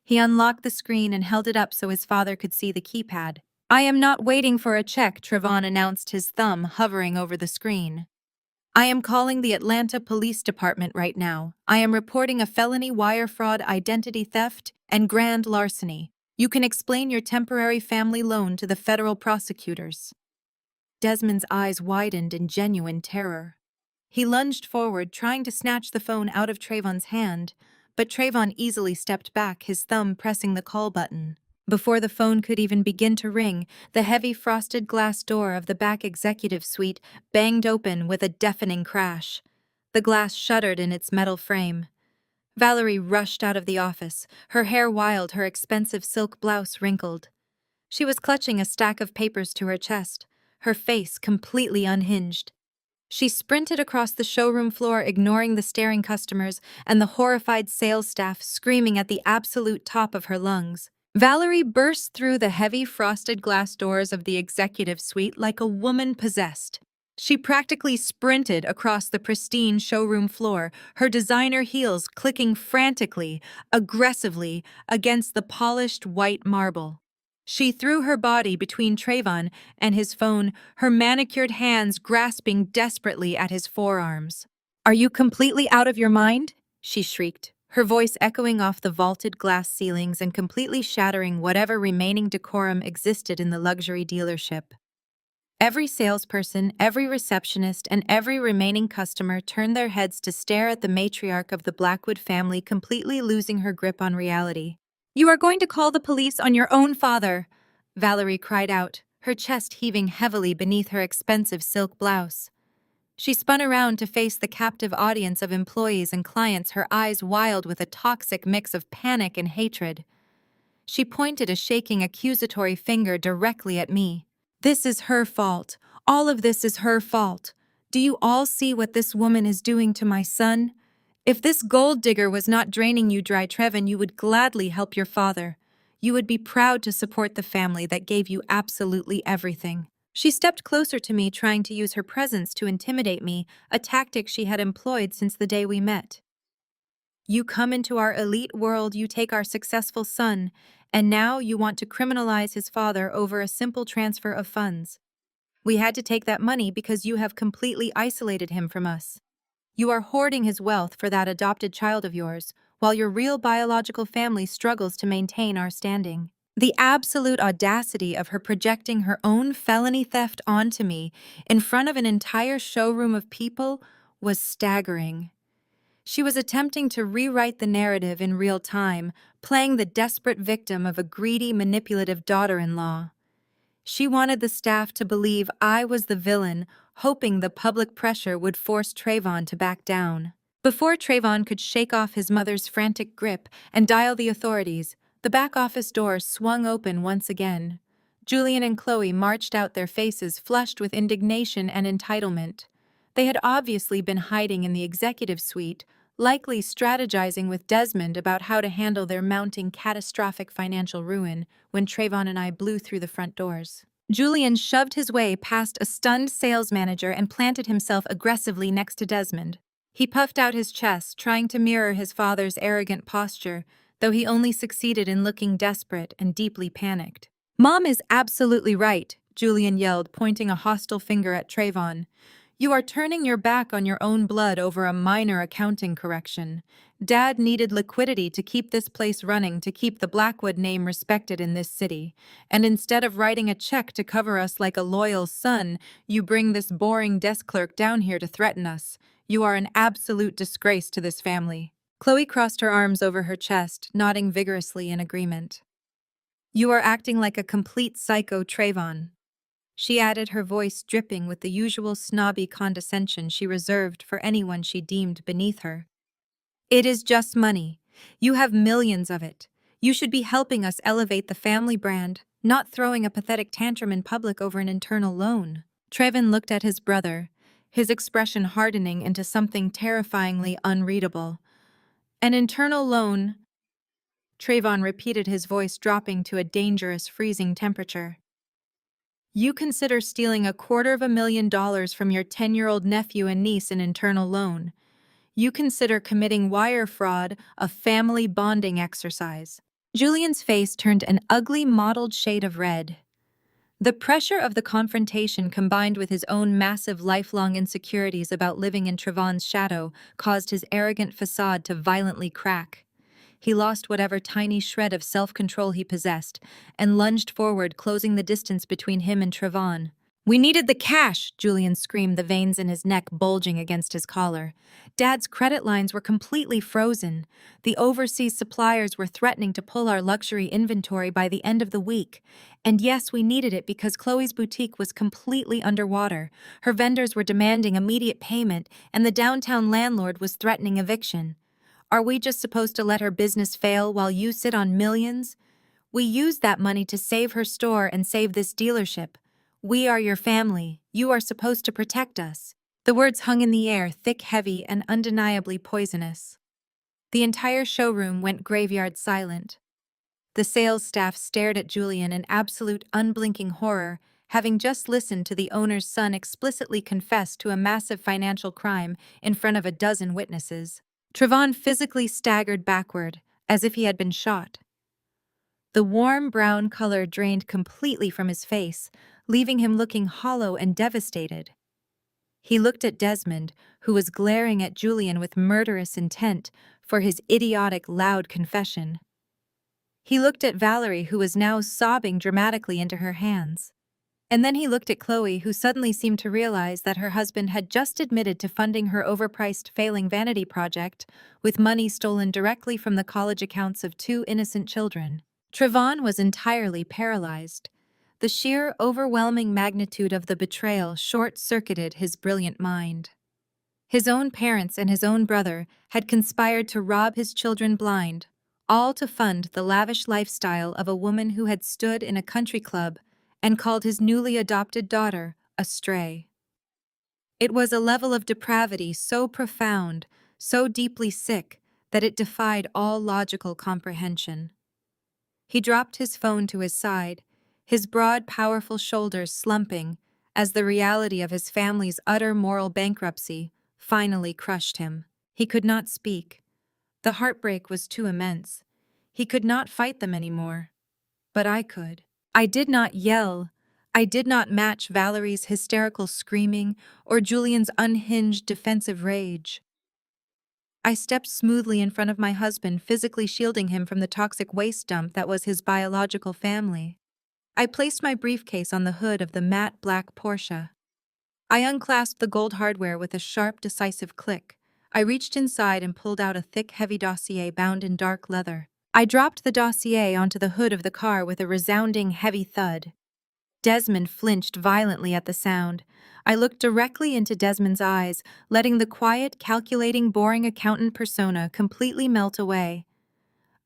He unlocked the screen and held it up so his father could see the keypad. I am not waiting for a check, Trayvon announced, his thumb hovering over the screen. I am calling the Atlanta Police Department right now. I am reporting a felony wire fraud, identity theft, and grand larceny. You can explain your temporary family loan to the federal prosecutors. Desmond's eyes widened in genuine terror. He lunged forward, trying to snatch the phone out of Trayvon's hand, but Trayvon easily stepped back, his thumb pressing the call button. Before the phone could even begin to ring, the heavy frosted glass door of the back executive suite banged open with a deafening crash. The glass shuddered in its metal frame. Valerie rushed out of the office, her hair wild, her expensive silk blouse wrinkled. She was clutching a stack of papers to her chest, her face completely unhinged. She sprinted across the showroom floor, ignoring the staring customers and the horrified sales staff screaming at the absolute top of her lungs. Valerie burst through the heavy frosted glass doors of the executive suite like a woman possessed. She practically sprinted across the pristine showroom floor, her designer heels clicking frantically, aggressively against the polished white marble. She threw her body between Trayvon and his phone, her manicured hands grasping desperately at his forearms. Are you completely out of your mind? She shrieked, her voice echoing off the vaulted glass ceilings and completely shattering whatever remaining decorum existed in the luxury dealership. Every salesperson, every receptionist, and every remaining customer turned their heads to stare at the matriarch of the Blackwood family, completely losing her grip on reality. You are going to call the police on your own father, Valerie cried out, her chest heaving heavily beneath her expensive silk blouse. She spun around to face the captive audience of employees and clients, her eyes wild with a toxic mix of panic and hatred. She pointed a shaking, accusatory finger directly at me. This is her fault. All of this is her fault. Do you all see what this woman is doing to my son? If this gold digger was not draining you dry, Trevon, you would gladly help your father. You would be proud to support the family that gave you absolutely everything. She stepped closer to me, trying to use her presence to intimidate me, a tactic she had employed since the day we met. You come into our elite world, you take our successful son, and now you want to criminalize his father over a simple transfer of funds. We had to take that money because you have completely isolated him from us. You are hoarding his wealth for that adopted child of yours, while your real biological family struggles to maintain our standing. The absolute audacity of her projecting her own felony theft onto me in front of an entire showroom of people was staggering. She was attempting to rewrite the narrative in real time, playing the desperate victim of a greedy, manipulative daughter-in-law. She wanted the staff to believe I was the villain, hoping the public pressure would force Trayvon to back down. Before Trayvon could shake off his mother's frantic grip and dial the authorities, the back office door swung open once again. Julian and Chloe marched out, their faces flushed with indignation and entitlement. They had obviously been hiding in the executive suite, likely strategizing with Desmond about how to handle their mounting catastrophic financial ruin when Trayvon and I blew through the front doors. Julian shoved his way past a stunned sales manager and planted himself aggressively next to Desmond. He puffed out his chest, trying to mirror his father's arrogant posture, though he only succeeded in looking desperate and deeply panicked. "Mom is absolutely right," Julian yelled, pointing a hostile finger at Trayvon. "You are turning your back on your own blood over a minor accounting correction. Dad needed liquidity to keep this place running, to keep the Blackwood name respected in this city. And instead of writing a check to cover us like a loyal son, you bring this boring desk clerk down here to threaten us. You are an absolute disgrace to this family." Chloe crossed her arms over her chest, nodding vigorously in agreement. "You are acting like a complete psycho, Trayvon," she added, her voice dripping with the usual snobby condescension she reserved for anyone she deemed beneath her. "It is just money. You have millions of it. You should be helping us elevate the family brand, not throwing a pathetic tantrum in public over an internal loan." Trayvon looked at his brother, his expression hardening into something terrifyingly unreadable. "An internal loan," Trayvon repeated, his voice dropping to a dangerous freezing temperature. "You consider stealing $250,000 from your 10-year-old nephew and niece an internal loan. You consider committing wire fraud a family bonding exercise." Julian's face turned an ugly mottled shade of red. The pressure of the confrontation, combined with his own massive lifelong insecurities about living in Trayvon's shadow, caused his arrogant facade to violently crack. He lost whatever tiny shred of self-control he possessed and lunged forward, closing the distance between him and Trayvon. "We needed the cash," Julian screamed, the veins in his neck bulging against his collar. "Dad's credit lines were completely frozen. The overseas suppliers were threatening to pull our luxury inventory by the end of the week. And yes, we needed it because Chloe's boutique was completely underwater. Her vendors were demanding immediate payment, and the downtown landlord was threatening eviction. Are we just supposed to let her business fail while you sit on millions? We used that money to save her store and save this dealership. We are your family. You are supposed to protect us." The words hung in the air, thick, heavy, and undeniably poisonous. The entire showroom went graveyard silent. The sales staff stared at Julian in absolute unblinking horror, having just listened to the owner's son explicitly confess to a massive financial crime in front of a dozen witnesses. Trayvon physically staggered backward, as if he had been shot. The warm brown color drained completely from his face, leaving him looking hollow and devastated. He looked at Desmond, who was glaring at Julian with murderous intent for his idiotic, loud confession. He looked at Valerie, who was now sobbing dramatically into her hands. And then he looked at Chloe, who suddenly seemed to realize that her husband had just admitted to funding her overpriced failing vanity project with money stolen directly from the college accounts of two innocent children. Trayvon was entirely paralyzed. The sheer, overwhelming magnitude of the betrayal short-circuited his brilliant mind. His own parents and his own brother had conspired to rob his children blind, all to fund the lavish lifestyle of a woman who had stood in a country club and called his newly adopted daughter a stray. It was a level of depravity so profound, so deeply sick, that it defied all logical comprehension. He dropped his phone to his side, his broad, powerful shoulders slumping as the reality of his family's utter moral bankruptcy finally crushed him. He could not speak. The heartbreak was too immense. He could not fight them anymore. But I could. I did not yell. I did not match Valerie's hysterical screaming or Julian's unhinged defensive rage. I stepped smoothly in front of my husband, physically shielding him from the toxic waste dump that was his biological family. I placed my briefcase on the hood of the matte black Porsche. I unclasped the gold hardware with a sharp, decisive click. I reached inside and pulled out a thick, heavy dossier bound in dark leather. I dropped the dossier onto the hood of the car with a resounding, heavy thud. Desmond flinched violently at the sound. I looked directly into Desmond's eyes, letting the quiet, calculating, boring accountant persona completely melt away.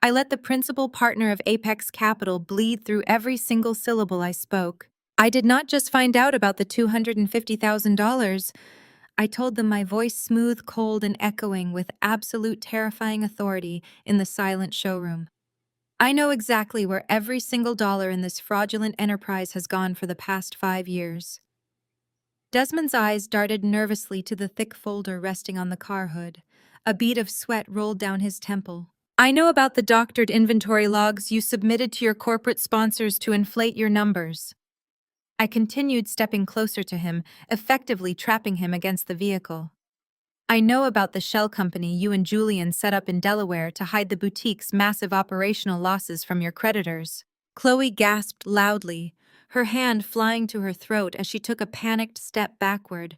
I let the principal partner of Apex Capital bleed through every single syllable I spoke. I did not just find out about the $250,000. I told them, my voice smooth, cold, and echoing with absolute terrifying authority in the silent showroom. I know exactly where every single dollar in this fraudulent enterprise has gone for the past 5 years. Desmond's eyes darted nervously to the thick folder resting on the car hood. A bead of sweat rolled down his temple. I know about the doctored inventory logs you submitted to your corporate sponsors to inflate your numbers. I continued stepping closer to him, effectively trapping him against the vehicle. I know about the shell company you and Julian set up in Delaware to hide the boutique's massive operational losses from your creditors. Chloe gasped loudly, her hand flying to her throat as she took a panicked step backward.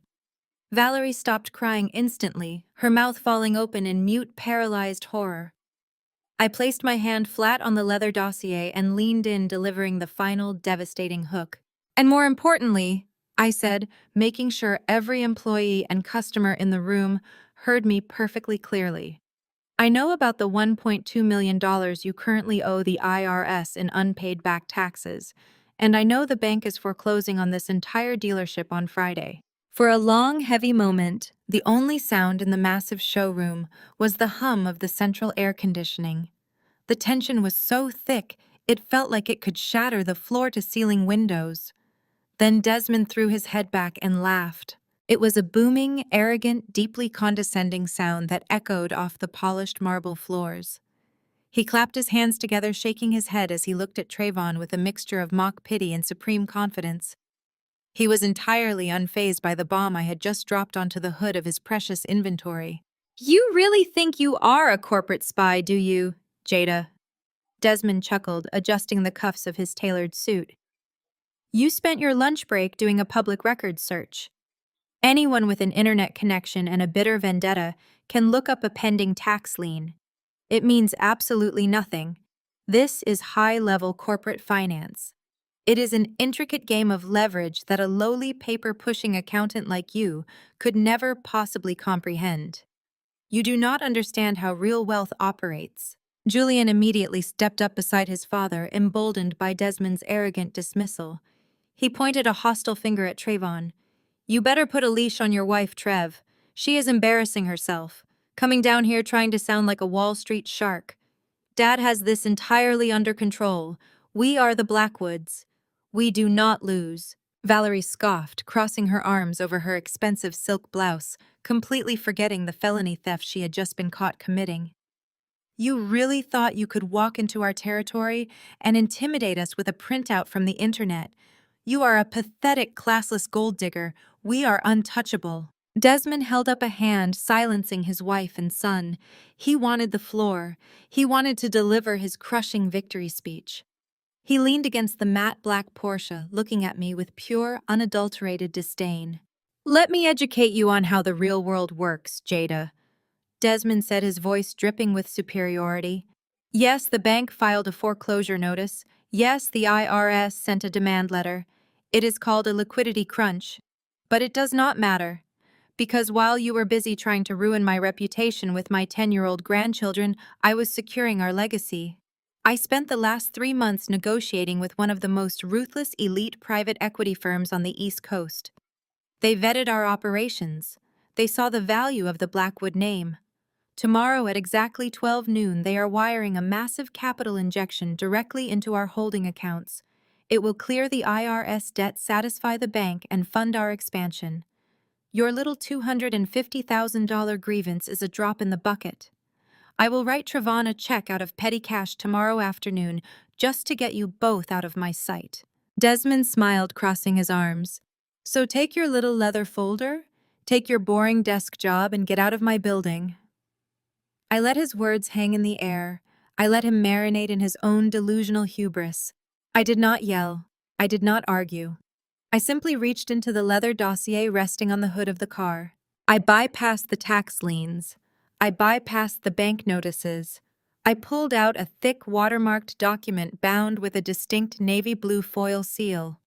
Valerie stopped crying instantly, her mouth falling open in mute, paralyzed horror. I placed my hand flat on the leather dossier and leaned in, delivering the final devastating hook. And more importantly, I said, making sure every employee and customer in the room heard me perfectly clearly. I know about the $1.2 million you currently owe the IRS in unpaid back taxes, and I know the bank is foreclosing on this entire dealership on Friday. For a long, heavy moment, the only sound in the massive showroom was the hum of the central air conditioning. The tension was so thick, it felt like it could shatter the floor-to-ceiling windows. Then Desmond threw his head back and laughed. It was a booming, arrogant, deeply condescending sound that echoed off the polished marble floors. He clapped his hands together, shaking his head as he looked at Trayvon with a mixture of mock pity and supreme confidence. He was entirely unfazed by the bomb I had just dropped onto the hood of his precious inventory. "You really think you are a corporate spy, do you, Jada?" Desmond chuckled, adjusting the cuffs of his tailored suit. "You spent your lunch break doing a public records search. Anyone with an internet connection and a bitter vendetta can look up a pending tax lien. It means absolutely nothing. This is high-level corporate finance. It is an intricate game of leverage that a lowly paper-pushing accountant like you could never possibly comprehend. You do not understand how real wealth operates." Julian immediately stepped up beside his father, emboldened by Desmond's arrogant dismissal. He pointed a hostile finger at Trayvon. "You better put a leash on your wife, Trev. She is embarrassing herself, coming down here trying to sound like a Wall Street shark. Dad has this entirely under control. We are the Blackwoods. We do not lose." Valerie scoffed, crossing her arms over her expensive silk blouse, completely forgetting the felony theft she had just been caught committing. "You really thought you could walk into our territory and intimidate us with a printout from the internet? You are a pathetic, classless gold digger. We are untouchable." Desmond held up a hand, silencing his wife and son. He wanted the floor. He wanted to deliver his crushing victory speech. He leaned against the matte black Porsche, looking at me with pure, unadulterated disdain. "Let me educate you on how the real world works, Jada," Desmond said, his voice dripping with superiority. "Yes, the bank filed a foreclosure notice. Yes, the IRS sent a demand letter. It is called a liquidity crunch. But it does not matter. Because while you were busy trying to ruin my reputation with my 10-year-old grandchildren, I was securing our legacy. I spent the last 3 months negotiating with one of the most ruthless elite private equity firms on the East Coast. They vetted our operations. They saw the value of the Blackwood name. Tomorrow at exactly 12 noon, they are wiring a massive capital injection directly into our holding accounts. It will clear the IRS debt, satisfy the bank, and fund our expansion. Your little $250,000 grievance is a drop in the bucket. I will write Trayvon a check out of petty cash tomorrow afternoon just to get you both out of my sight." Desmond smiled, crossing his arms. "So take your little leather folder, take your boring desk job, and get out of my building." I let his words hang in the air. I let him marinate in his own delusional hubris. I did not yell. I did not argue. I simply reached into the leather dossier resting on the hood of the car. I bypassed the tax liens. I bypassed the bank notices. I pulled out a thick, watermarked document bound with a distinct navy blue foil seal.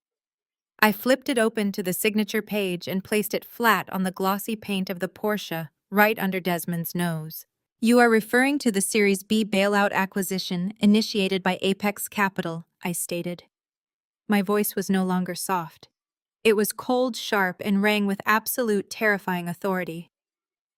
I flipped it open to the signature page and placed it flat on the glossy paint of the Porsche, right under Desmond's nose. "You are referring to the Series B bailout acquisition initiated by Apex Capital," I stated. My voice was no longer soft. It was cold, sharp, and rang with absolute terrifying authority.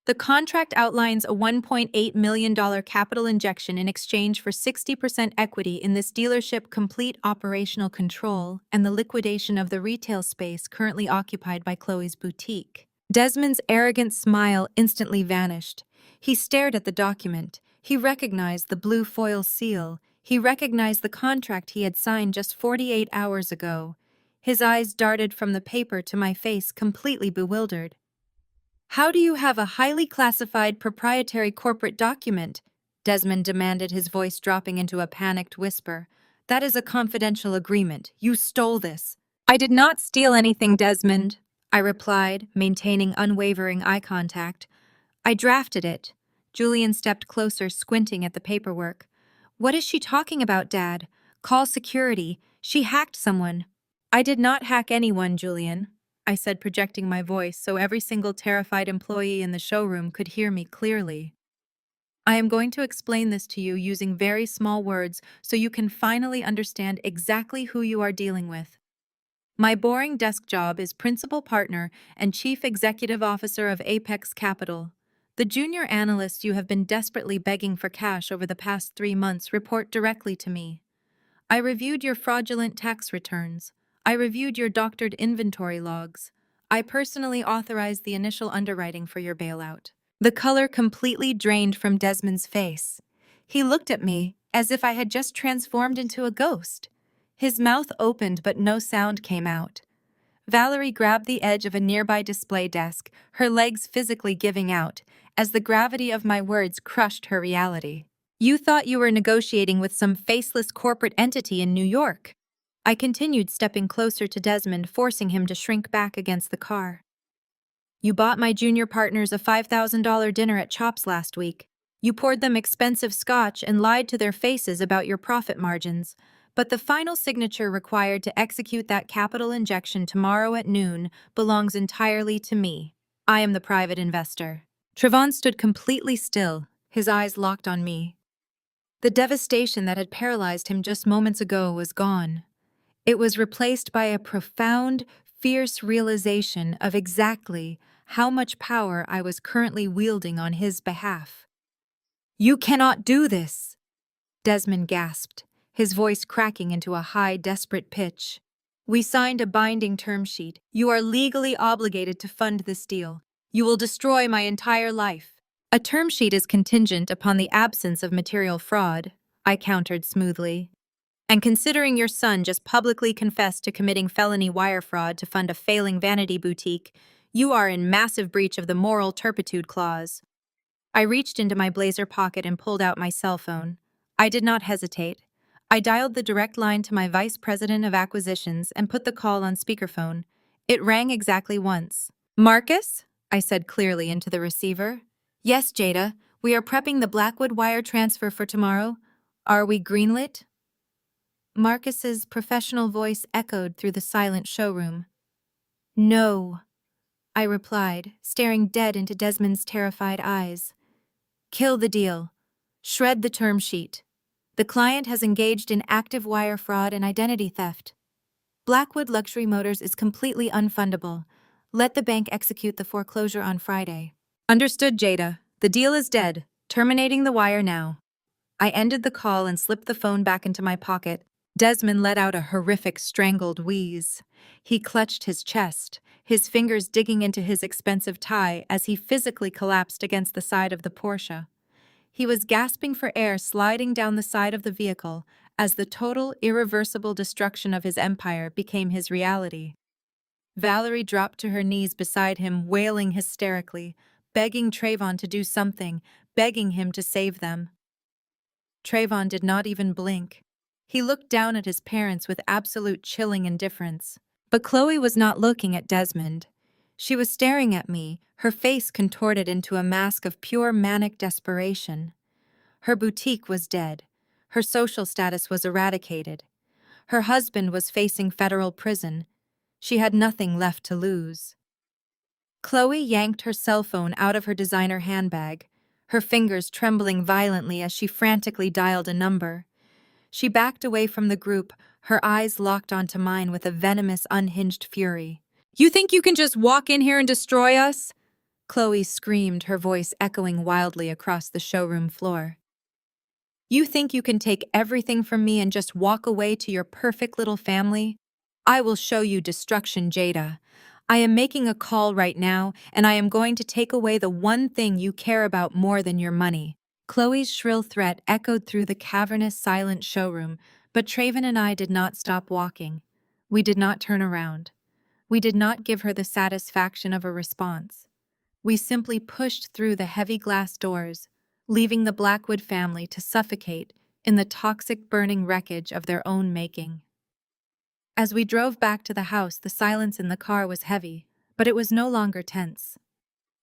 The contract outlines a $1.8 million capital injection in exchange for 60% equity in this dealership, complete operational control, and the liquidation of the retail space currently occupied by Chloe's boutique. Desmond's arrogant smile instantly vanished. He stared at the document. He recognized the blue foil seal. He recognized the contract he had signed just 48 hours ago. His eyes darted from the paper to my face, completely bewildered. "How do you have a highly classified proprietary corporate document?" Desmond demanded, his voice dropping into a panicked whisper. "That is a confidential agreement. You stole this." "I did not steal anything, Desmond," I replied, maintaining unwavering eye contact. "I drafted it." Julian stepped closer, squinting at the paperwork. "What is she talking about, Dad? Call security. She hacked someone." "I did not hack anyone, Julian," I said, projecting my voice so every single terrified employee in the showroom could hear me clearly. "I am going to explain this to you using very small words so you can finally understand exactly who you are dealing with. My boring desk job is principal partner and chief executive officer of Apex Capital. The junior analysts you have been desperately begging for cash over the past 3 months report directly to me. I reviewed your fraudulent tax returns. I reviewed your doctored inventory logs. I personally authorized the initial underwriting for your bailout." The color completely drained from Desmond's face. He looked at me as if I had just transformed into a ghost. His mouth opened, but no sound came out. Valerie grabbed the edge of a nearby display desk, her legs physically giving out, as the gravity of my words crushed her reality. "You thought you were negotiating with some faceless corporate entity in New York." I continued, stepping closer to Desmond, forcing him to shrink back against the car. "You bought my junior partners a $5,000 dinner at Chops last week. You poured them expensive scotch and lied to their faces about your profit margins. But the final signature required to execute that capital injection tomorrow at noon belongs entirely to me. I am the private investor." Trevon stood completely still, his eyes locked on me. The devastation that had paralyzed him just moments ago was gone. It was replaced by a profound, fierce realization of exactly how much power I was currently wielding on his behalf. "You cannot do this!" Desmond gasped, his voice cracking into a high, desperate pitch. "We signed a binding term sheet. You are legally obligated to fund this deal. You will destroy my entire life." "A term sheet is contingent upon the absence of material fraud," I countered smoothly. "And considering your son just publicly confessed to committing felony wire fraud to fund a failing vanity boutique, you are in massive breach of the moral turpitude clause." I reached into my blazer pocket and pulled out my cell phone. I did not hesitate. I dialed the direct line to my vice president of acquisitions and put the call on speakerphone. It rang exactly once. "Marcus?" I said clearly into the receiver. "Yes, Jada. We are prepping the Blackwood wire transfer for tomorrow. Are we greenlit?" Marcus's professional voice echoed through the silent showroom. "No," I replied, staring dead into Desmond's terrified eyes. "Kill the deal. Shred the term sheet. The client has engaged in active wire fraud and identity theft. Blackwood Luxury Motors is completely unfundable. Let the bank execute the foreclosure on Friday." "Understood, Jada. The deal is dead. Terminating the wire now." I ended the call and slipped the phone back into my pocket. Desmond let out a horrific, strangled wheeze. He clutched his chest, his fingers digging into his expensive tie as he physically collapsed against the side of the Porsche. He was gasping for air, sliding down the side of the vehicle as the total, irreversible destruction of his empire became his reality. Valerie dropped to her knees beside him, wailing hysterically, begging Trayvon to do something, begging him to save them. Trayvon did not even blink. He looked down at his parents with absolute chilling indifference. But Chloe was not looking at Desmond. She was staring at me, her face contorted into a mask of pure manic desperation. Her boutique was dead. Her social status was eradicated. Her husband was facing federal prison. She had nothing left to lose. Chloe yanked her cell phone out of her designer handbag, her fingers trembling violently as she frantically dialed a number. She backed away from the group, her eyes locked onto mine with a venomous, unhinged fury. You think you can just walk in here and destroy us? Chloe screamed, her voice echoing wildly across the showroom floor. You think you can take everything from me and just walk away to your perfect little family? I will show you destruction, Jada. I am making a call right now, and I am going to take away the one thing you care about more than your money. Chloe's shrill threat echoed through the cavernous, silent showroom, but Traven and I did not stop walking. We did not turn around. We did not give her the satisfaction of a response. We simply pushed through the heavy glass doors, leaving the Blackwood family to suffocate in the toxic burning wreckage of their own making. As we drove back to the house, the silence in the car was heavy, but it was no longer tense.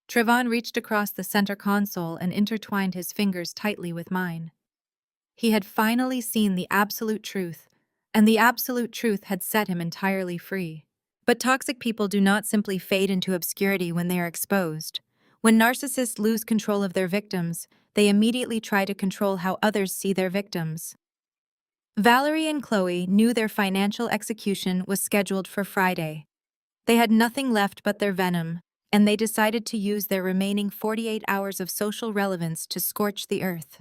Trevon reached across the center console and intertwined his fingers tightly with mine. He had finally seen the absolute truth, and the absolute truth had set him entirely free. But toxic people do not simply fade into obscurity when they are exposed. When narcissists lose control of their victims, they immediately try to control how others see their victims. Valerie and Chloe knew their financial execution was scheduled for Friday. They had nothing left but their venom, and they decided to use their remaining 48 hours of social relevance to scorch the earth.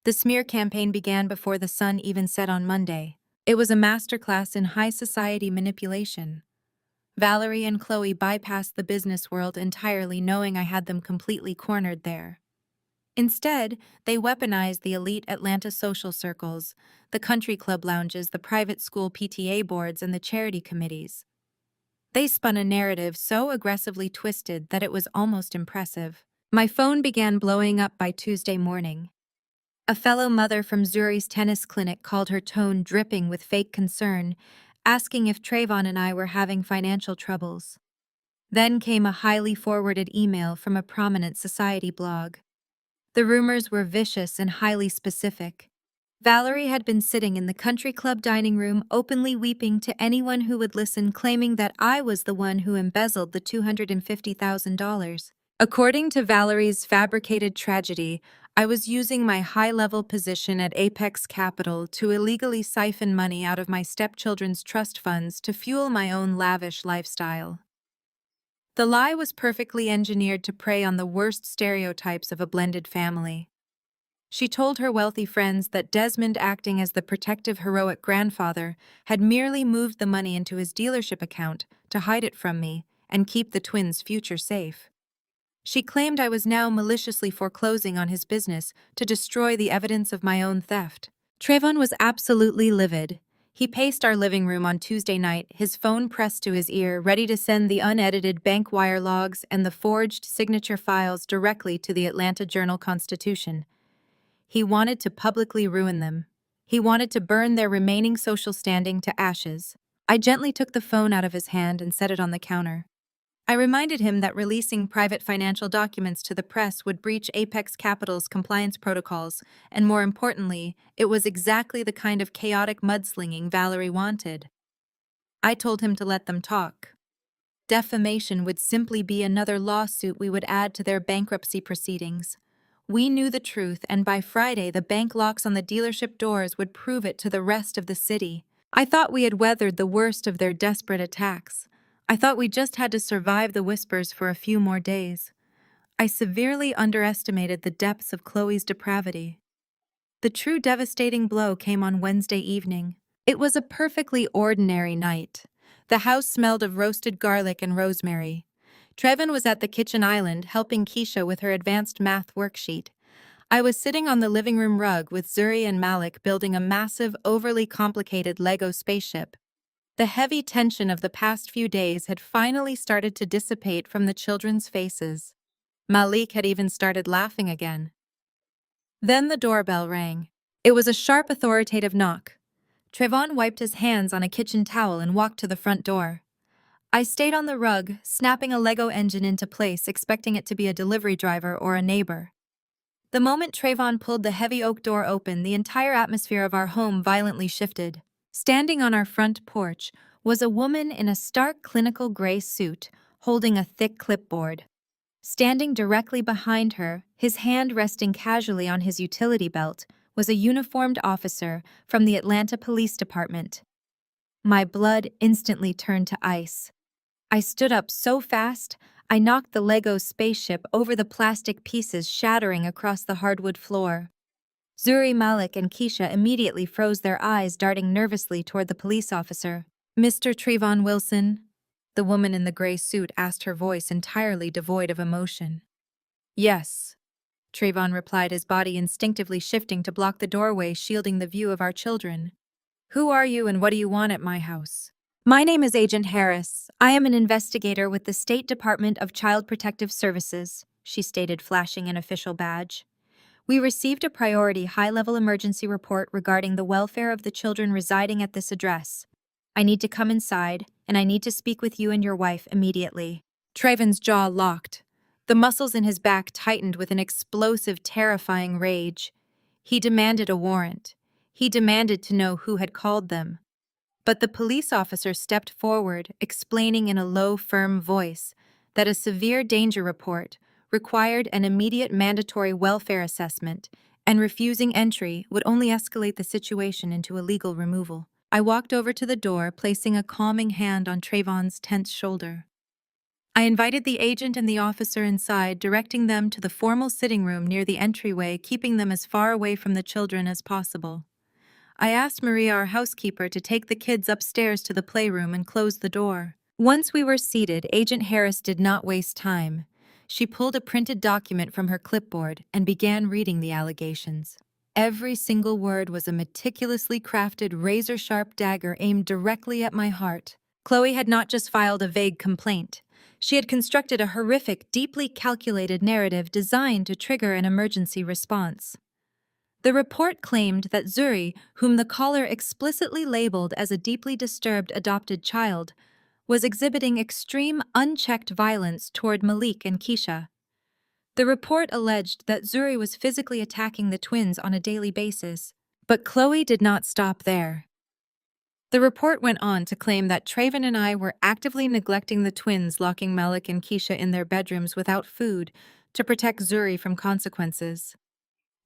The smear campaign began before the sun even set on Monday. It was a masterclass in high society manipulation. Valerie and Chloe bypassed the business world entirely, knowing I had them completely cornered there. Instead, they weaponized the elite Atlanta social circles, the country club lounges, the private school PTA boards, and the charity committees. They spun a narrative so aggressively twisted that it was almost impressive. My phone began blowing up by Tuesday morning. A fellow mother from Zuri's tennis clinic called, her tone dripping with fake concern, asking if Trayvon and I were having financial troubles. Then came a highly forwarded email from a prominent society blog. The rumors were vicious and highly specific. Valerie had been sitting in the country club dining room openly weeping to anyone who would listen, claiming that I was the one who embezzled the $250,000. According to Valerie's fabricated tragedy, I was using my high-level position at Apex Capital to illegally siphon money out of my stepchildren's trust funds to fuel my own lavish lifestyle. The lie was perfectly engineered to prey on the worst stereotypes of a blended family. She told her wealthy friends that Desmond, acting as the protective, heroic grandfather, had merely moved the money into his dealership account to hide it from me and keep the twins' future safe. She claimed I was now maliciously foreclosing on his business to destroy the evidence of my own theft. Trayvon was absolutely livid. He paced our living room on Tuesday night, his phone pressed to his ear, ready to send the unedited bank wire logs and the forged signature files directly to the Atlanta Journal-Constitution. He wanted to publicly ruin them. He wanted to burn their remaining social standing to ashes. I gently took the phone out of his hand and set it on the counter. I reminded him that releasing private financial documents to the press would breach Apex Capital's compliance protocols, and more importantly, it was exactly the kind of chaotic mudslinging Valerie wanted. I told him to let them talk. Defamation would simply be another lawsuit we would add to their bankruptcy proceedings. We knew the truth, and by Friday the bank locks on the dealership doors would prove it to the rest of the city. I thought we had weathered the worst of their desperate attacks. I thought we just had to survive the whispers for a few more days. I severely underestimated the depths of Chloe's depravity. The true devastating blow came on Wednesday evening. It was a perfectly ordinary night. The house smelled of roasted garlic and rosemary. Trevin was at the kitchen island helping Keisha with her advanced math worksheet. I was sitting on the living room rug with Zuri and Malik building a massive, overly complicated Lego spaceship. The heavy tension of the past few days had finally started to dissipate from the children's faces. Malik had even started laughing again. Then the doorbell rang. It was a sharp, authoritative knock. Trayvon wiped his hands on a kitchen towel and walked to the front door. I stayed on the rug, snapping a Lego engine into place, expecting it to be a delivery driver or a neighbor. The moment Trayvon pulled the heavy oak door open, the entire atmosphere of our home violently shifted. Standing on our front porch was a woman in a stark clinical gray suit, holding a thick clipboard. Standing directly behind her, his hand resting casually on his utility belt, was a uniformed officer from the Atlanta Police Department. My blood instantly turned to ice. I stood up so fast, I knocked the Lego spaceship over the plastic pieces, shattering across the hardwood floor. Zuri, Malik, and Keisha immediately froze their eyes, darting nervously toward the police officer. "Mr. Trevon Wilson?" The woman in the gray suit asked, her voice entirely devoid of emotion. "Yes," Trayvon replied, his body instinctively shifting to block the doorway, shielding the view of our children. "Who are you and what do you want at my house?" "My name is Agent Harris. I am an investigator with the State Department of Child Protective Services," she stated, flashing an official badge. "We received a priority high-level emergency report regarding the welfare of the children residing at this address. I need to come inside, and I need to speak with you and your wife immediately." Trayvon's jaw locked. The muscles in his back tightened with an explosive, terrifying rage. He demanded a warrant. He demanded to know who had called them. But the police officer stepped forward, explaining in a low, firm voice that a severe danger report required an immediate mandatory welfare assessment, and refusing entry would only escalate the situation into a legal removal. I walked over to the door, placing a calming hand on Trayvon's tense shoulder. I invited the agent and the officer inside, directing them to the formal sitting room near the entryway, keeping them as far away from the children as possible. I asked Maria, our housekeeper, to take the kids upstairs to the playroom and close the door. Once we were seated, Agent Harris did not waste time. She pulled a printed document from her clipboard and began reading the allegations. Every single word was a meticulously crafted, razor-sharp dagger aimed directly at my heart. Chloe had not just filed a vague complaint. She had constructed a horrific, deeply calculated narrative designed to trigger an emergency response. The report claimed that Zuri, whom the caller explicitly labeled as a deeply disturbed adopted child, was exhibiting extreme, unchecked violence toward Malik and Keisha. The report alleged that Zuri was physically attacking the twins on a daily basis, but Chloe did not stop there. The report went on to claim that Trayvon and I were actively neglecting the twins, locking Malik and Keisha in their bedrooms without food to protect Zuri from consequences.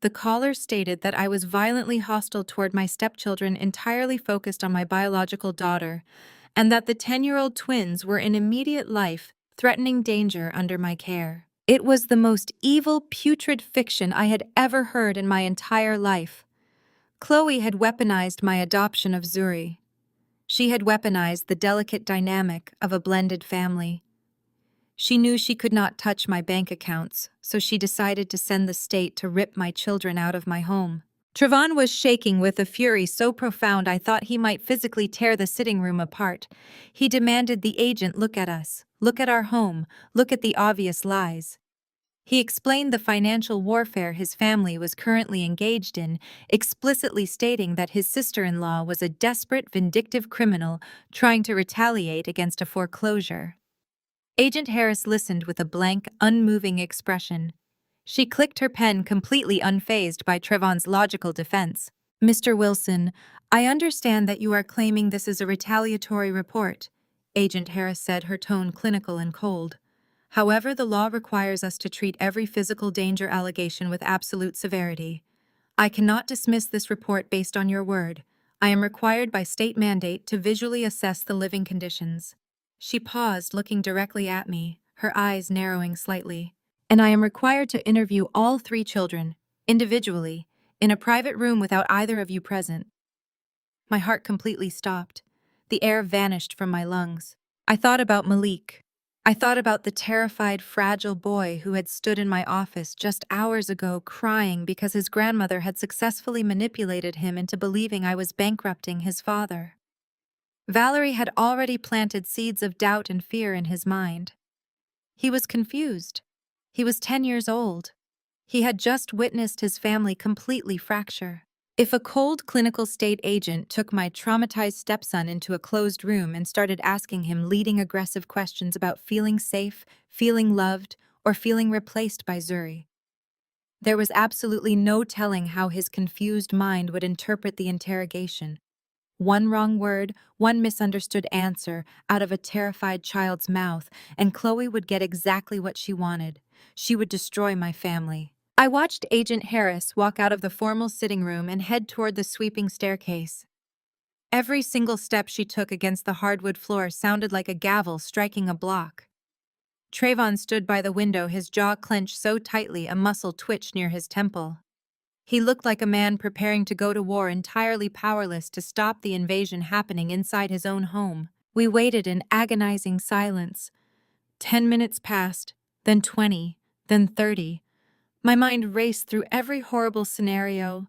The caller stated that I was violently hostile toward my stepchildren, entirely focused on my biological daughter, and that the 10-year-old twins were in immediate life-threatening danger under my care. It was the most evil, putrid fiction I had ever heard in my entire life. Chloe had weaponized my adoption of Zuri. She had weaponized the delicate dynamic of a blended family. She knew she could not touch my bank accounts, so she decided to send the state to rip my children out of my home. Trayvon was shaking with a fury so profound I thought he might physically tear the sitting room apart. He demanded the agent look at us, look at our home, look at the obvious lies. He explained the financial warfare his family was currently engaged in, explicitly stating that his sister-in-law was a desperate, vindictive criminal trying to retaliate against a foreclosure. Agent Harris listened with a blank, unmoving expression. She clicked her pen, completely unfazed by Trayvon's logical defense. "Mr. Wilson, I understand that you are claiming this is a retaliatory report," Agent Harris said, her tone clinical and cold. "However, the law requires us to treat every physical danger allegation with absolute severity. I cannot dismiss this report based on your word. I am required by state mandate to visually assess the living conditions." She paused, looking directly at me, her eyes narrowing slightly. "And I am required to interview all 3 children, individually, in a private room without either of you present." My heart completely stopped. The air vanished from my lungs. I thought about Malik. I thought about the terrified, fragile boy who had stood in my office just hours ago crying because his grandmother had successfully manipulated him into believing I was bankrupting his father. Valerie had already planted seeds of doubt and fear in his mind. He was confused. He was 10 years old. He had just witnessed his family completely fracture. If a cold clinical state agent took my traumatized stepson into a closed room and started asking him leading aggressive questions about feeling safe, feeling loved, or feeling replaced by Zuri, there was absolutely no telling how his confused mind would interpret the interrogation. One wrong word, one misunderstood answer out of a terrified child's mouth, and Chloe would get exactly what she wanted. She would destroy my family. I watched Agent Harris walk out of the formal sitting room and head toward the sweeping staircase. Every single step she took against the hardwood floor sounded like a gavel striking a block. Trayvon stood by the window, his jaw clenched so tightly a muscle twitched near his temple. He looked like a man preparing to go to war, entirely powerless to stop the invasion happening inside his own home. We waited in agonizing silence. 10 minutes passed, then 20, then 30. My mind raced through every horrible scenario.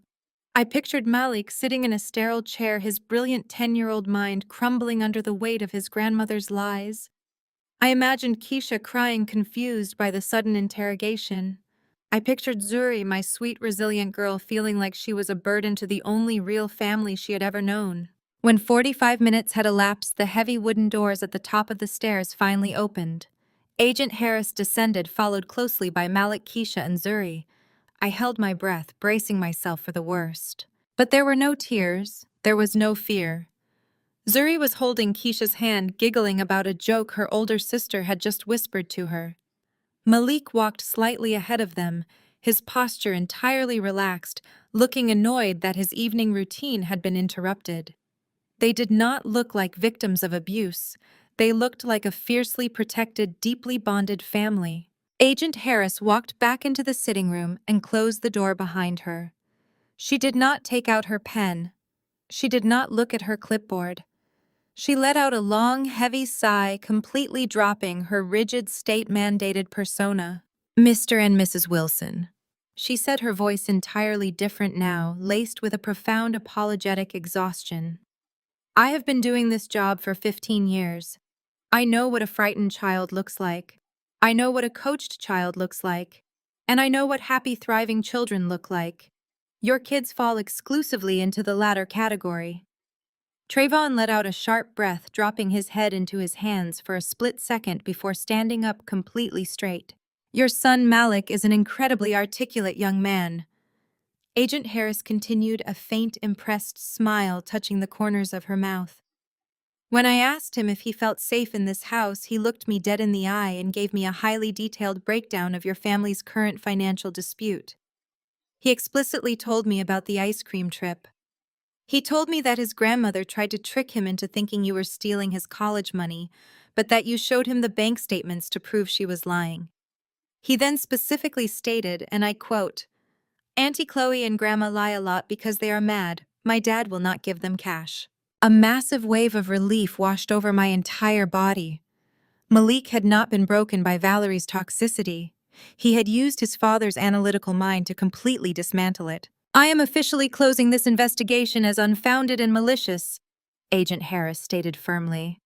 I pictured Malik sitting in a sterile chair, his brilliant 10-year-old mind crumbling under the weight of his grandmother's lies. I imagined Keisha crying, confused by the sudden interrogation. I pictured Zuri, my sweet, resilient girl, feeling like she was a burden to the only real family she had ever known. When 45 minutes had elapsed, the heavy wooden doors at the top of the stairs finally opened. Agent Harris descended, followed closely by Malik, Keisha, and Zuri. I held my breath, bracing myself for the worst. But there were no tears, there was no fear. Zuri was holding Keisha's hand, giggling about a joke her older sister had just whispered to her. Malik walked slightly ahead of them, his posture entirely relaxed, looking annoyed that his evening routine had been interrupted. They did not look like victims of abuse. They looked like a fiercely protected, deeply bonded family. Agent Harris walked back into the sitting room and closed the door behind her. She did not take out her pen. She did not look at her clipboard. She let out a long, heavy sigh, completely dropping her rigid, state-mandated persona. "Mr. and Mrs. Wilson," she said, her voice entirely different now, laced with a profound apologetic exhaustion. "I have been doing this job for 15 years. I know what a frightened child looks like. I know what a coached child looks like. And I know what happy, thriving children look like. Your kids fall exclusively into the latter category." Trayvon let out a sharp breath, dropping his head into his hands for a split second before standing up completely straight. "Your son Malik is an incredibly articulate young man." Agent Harris continued, a faint, impressed smile touching the corners of her mouth. "When I asked him if he felt safe in this house, he looked me dead in the eye and gave me a highly detailed breakdown of your family's current financial dispute. He explicitly told me about the ice cream trip. He told me that his grandmother tried to trick him into thinking you were stealing his college money, but that you showed him the bank statements to prove she was lying. He then specifically stated, and I quote, 'Auntie Chloe and Grandma lie a lot because they are mad. My dad will not give them cash.'" A massive wave of relief washed over my entire body. Malik had not been broken by Valerie's toxicity. He had used his father's analytical mind to completely dismantle it. "I am officially closing this investigation as unfounded and malicious," Agent Harris stated firmly.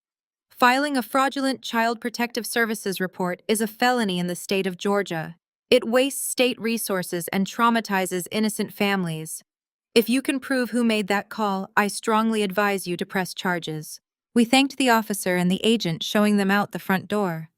"Filing a fraudulent Child Protective Services report is a felony in the state of Georgia. It wastes state resources and traumatizes innocent families. If you can prove who made that call, I strongly advise you to press charges." We thanked the officer and the agent, showing them out the front door.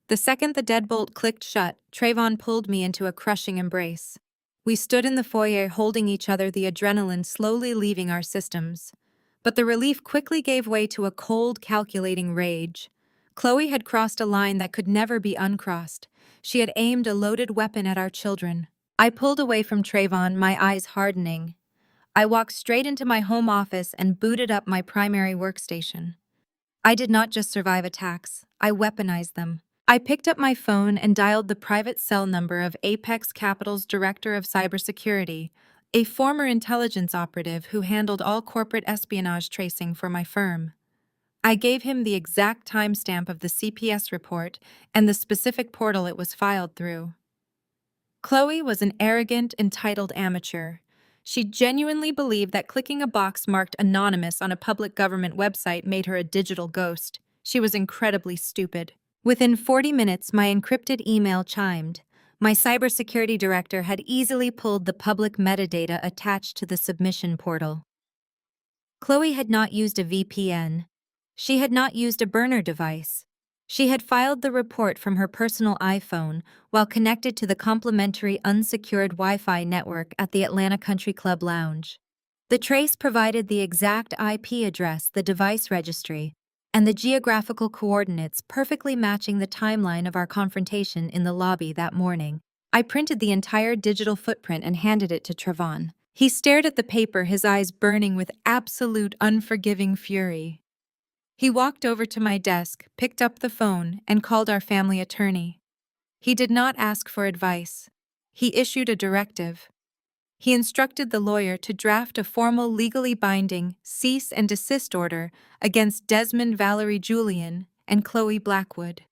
The second the deadbolt clicked shut, Trayvon pulled me into a crushing embrace. We stood in the foyer holding each other, the adrenaline slowly leaving our systems. But the relief quickly gave way to a cold, calculating rage. Chloe had crossed a line that could never be uncrossed. She had aimed a loaded weapon at our children. I pulled away from Trayvon, my eyes hardening. I walked straight into my home office and booted up my primary workstation. I did not just survive attacks, I weaponized them. I picked up my phone and dialed the private cell number of Apex Capital's Director of Cybersecurity, a former intelligence operative who handled all corporate espionage tracing for my firm. I gave him the exact timestamp of the CPS report and the specific portal it was filed through. Chloe was an arrogant, entitled amateur. She genuinely believed that clicking a box marked anonymous on a public government website made her a digital ghost. She was incredibly stupid. Within 40 minutes, my encrypted email chimed. My cybersecurity director had easily pulled the public metadata attached to the submission portal. Chloe had not used a VPN. She had not used a burner device. She had filed the report from her personal iPhone while connected to the complimentary unsecured Wi-Fi network at the Atlanta Country Club Lounge. The trace provided the exact IP address, the device registry, and the geographical coordinates perfectly matching the timeline of our confrontation in the lobby that morning. I printed the entire digital footprint and handed it to Trayvon. He stared at the paper, his eyes burning with absolute unforgiving fury. He walked over to my desk, picked up the phone, and called our family attorney. He did not ask for advice. He issued a directive. He instructed the lawyer to draft a formal legally binding cease and desist order against Desmond Valerie Julian and Chloe Blackwood.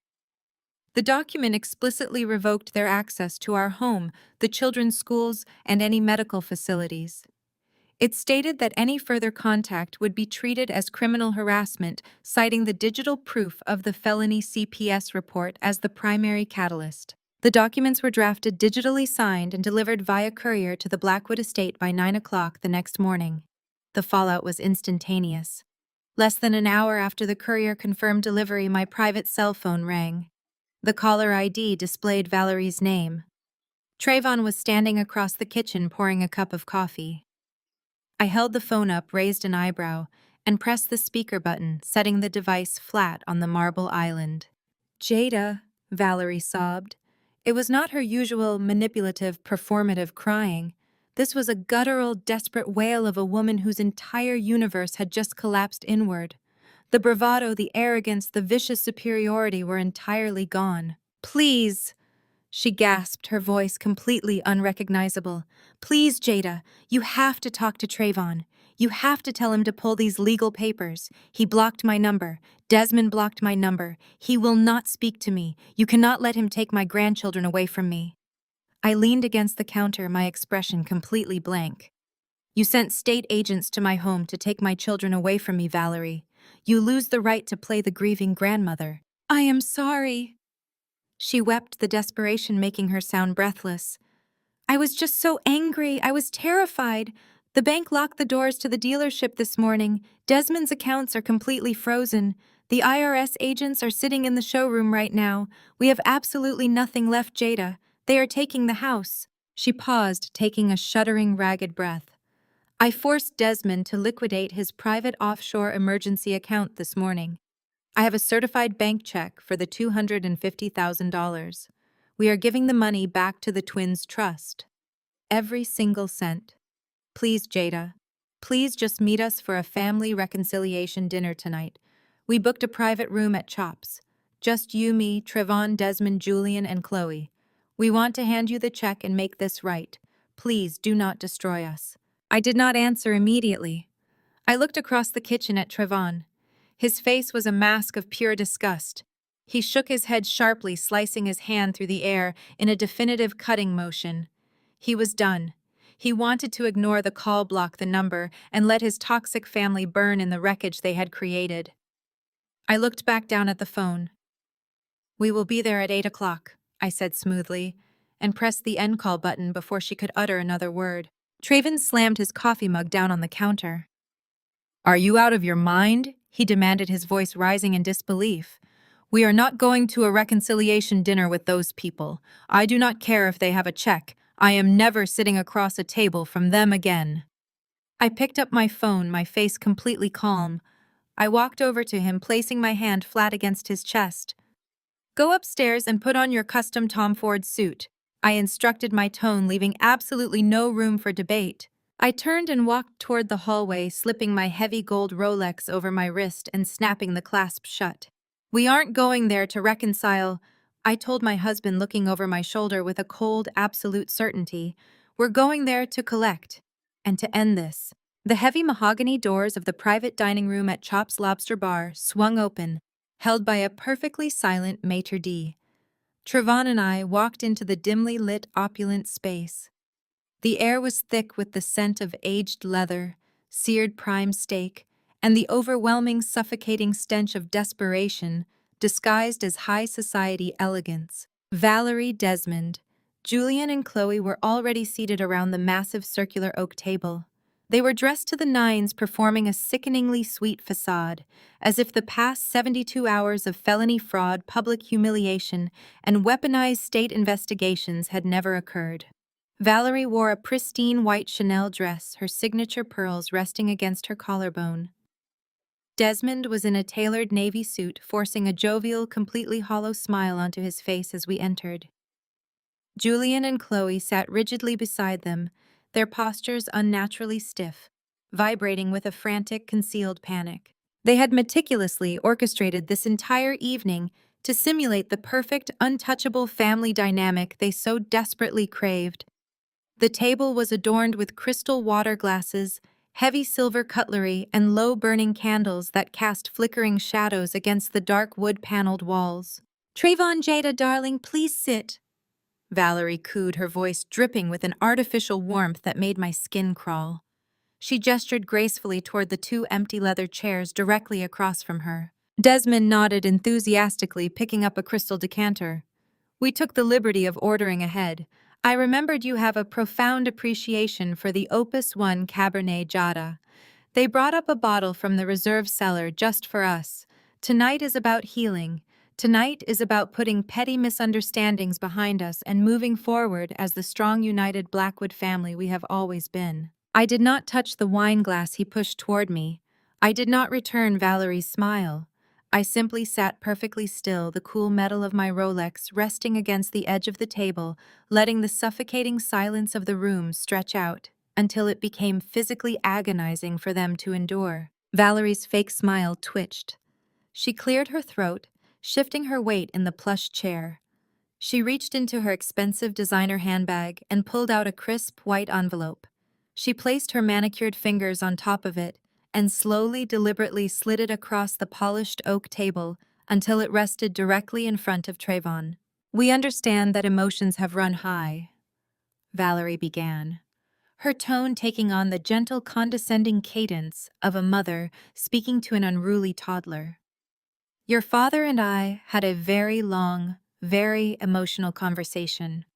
The document explicitly revoked their access to our home, the children's schools, and any medical facilities. It stated that any further contact would be treated as criminal harassment, citing the digital proof of the felony CPS report as the primary catalyst. The documents were drafted, digitally signed, and delivered via courier to the Blackwood estate by 9 o'clock the next morning. The fallout was instantaneous. Less than an hour after the courier confirmed delivery, my private cell phone rang. The caller ID displayed Valerie's name. Trayvon was standing across the kitchen pouring a cup of coffee. I held the phone up, raised an eyebrow, and pressed the speaker button, setting the device flat on the marble island. "Jada," Valerie sobbed. It was not her usual manipulative, performative crying. This was a guttural, desperate wail of a woman whose entire universe had just collapsed inward. The bravado, the arrogance, the vicious superiority were entirely gone. "Please," she gasped, her voice completely unrecognizable. "Please, Jada, you have to talk to Trayvon. You have to tell him to pull these legal papers. He blocked my number. Desmond blocked my number. He will not speak to me. You cannot let him take my grandchildren away from me." I leaned against the counter, my expression completely blank. "You sent state agents to my home to take my children away from me, Valerie. You lose the right to play the grieving grandmother." "I am sorry." She wept, the desperation making her sound breathless. "I was just so angry. I was terrified. The bank locked the doors to the dealership this morning. Desmond's accounts are completely frozen. The IRS agents are sitting in the showroom right now. We have absolutely nothing left, Jada. They are taking the house." She paused, taking a shuddering, ragged breath. "I forced Desmond to liquidate his private offshore emergency account this morning. I have a certified bank check for the $250,000. We are giving the money back to the twins' trust. Every single cent. Please, Jada. Please just meet us for a family reconciliation dinner tonight. We booked a private room at Chops. Just you, me, Trayvon, Desmond, Julian, and Chloe. We want to hand you the check and make this right. Please do not destroy us." I did not answer immediately. I looked across the kitchen at Trayvon. His face was a mask of pure disgust. He shook his head sharply, slicing his hand through the air in a definitive cutting motion. He was done. He wanted to ignore the call, block the number, and let his toxic family burn in the wreckage they had created. I looked back down at the phone. "We will be there at 8 o'clock, I said smoothly, and pressed the end call button before she could utter another word. Trayvon slammed his coffee mug down on the counter. "Are you out of your mind?" he demanded, his voice rising in disbelief. "We are not going to a reconciliation dinner with those people. I do not care if they have a check. I am never sitting across a table from them again." I picked up my phone, my face completely calm. I walked over to him, placing my hand flat against his chest. "Go upstairs and put on your custom Tom Ford suit," I instructed, my tone leaving absolutely no room for debate. I turned and walked toward the hallway, slipping my heavy gold Rolex over my wrist and snapping the clasp shut. "We aren't going there to reconcile," I told my husband, looking over my shoulder with a cold, absolute certainty. "We're going there to collect. And to end this." The heavy mahogany doors of the private dining room at Chop's Lobster Bar swung open, held by a perfectly silent maitre d'. Trayvon and I walked into the dimly lit, opulent space. The air was thick with the scent of aged leather, seared prime steak, and the overwhelming, suffocating stench of desperation, disguised as high society elegance. Valerie, Desmond, Julian, and Chloe were already seated around the massive circular oak table. They were dressed to the nines, performing a sickeningly sweet facade, as if the past 72 hours of felony fraud, public humiliation, and weaponized state investigations had never occurred. Valerie wore a pristine white Chanel dress, her signature pearls resting against her collarbone. Desmond was in a tailored navy suit, forcing a jovial, completely hollow smile onto his face as we entered. Julian and Chloe sat rigidly beside them, their postures unnaturally stiff, vibrating with a frantic, concealed panic. They had meticulously orchestrated this entire evening to simulate the perfect, untouchable family dynamic they so desperately craved. The table was adorned with crystal water glasses, heavy silver cutlery, and low-burning candles that cast flickering shadows against the dark wood-paneled walls. "Trayvon, Jada, darling, please sit," Valerie cooed, her voice dripping with an artificial warmth that made my skin crawl. She gestured gracefully toward the two empty leather chairs directly across from her. Desmond nodded enthusiastically, picking up a crystal decanter. We took the liberty of ordering ahead. I remembered you have a profound appreciation for the Opus 1 Cabernet Jada. They brought up a bottle from the reserve cellar just for us. Tonight is about healing. Tonight is about putting petty misunderstandings behind us and moving forward as the strong, united Blackwood family we have always been. I did not touch the wine glass he pushed toward me. I did not return Valerie's smile. I simply sat perfectly still, the cool metal of my Rolex resting against the edge of the table, letting the suffocating silence of the room stretch out until it became physically agonizing for them to endure. Valerie's fake smile twitched. She cleared her throat, shifting her weight in the plush chair. She reached into her expensive designer handbag and pulled out a crisp white envelope. She placed her manicured fingers on top of it and slowly, deliberately slid it across the polished oak table until it rested directly in front of Trayvon. "We understand that emotions have run high," Valerie began, her tone taking on the gentle, condescending cadence of a mother speaking to an unruly toddler. "Your father and I had a very long, very emotional conversation.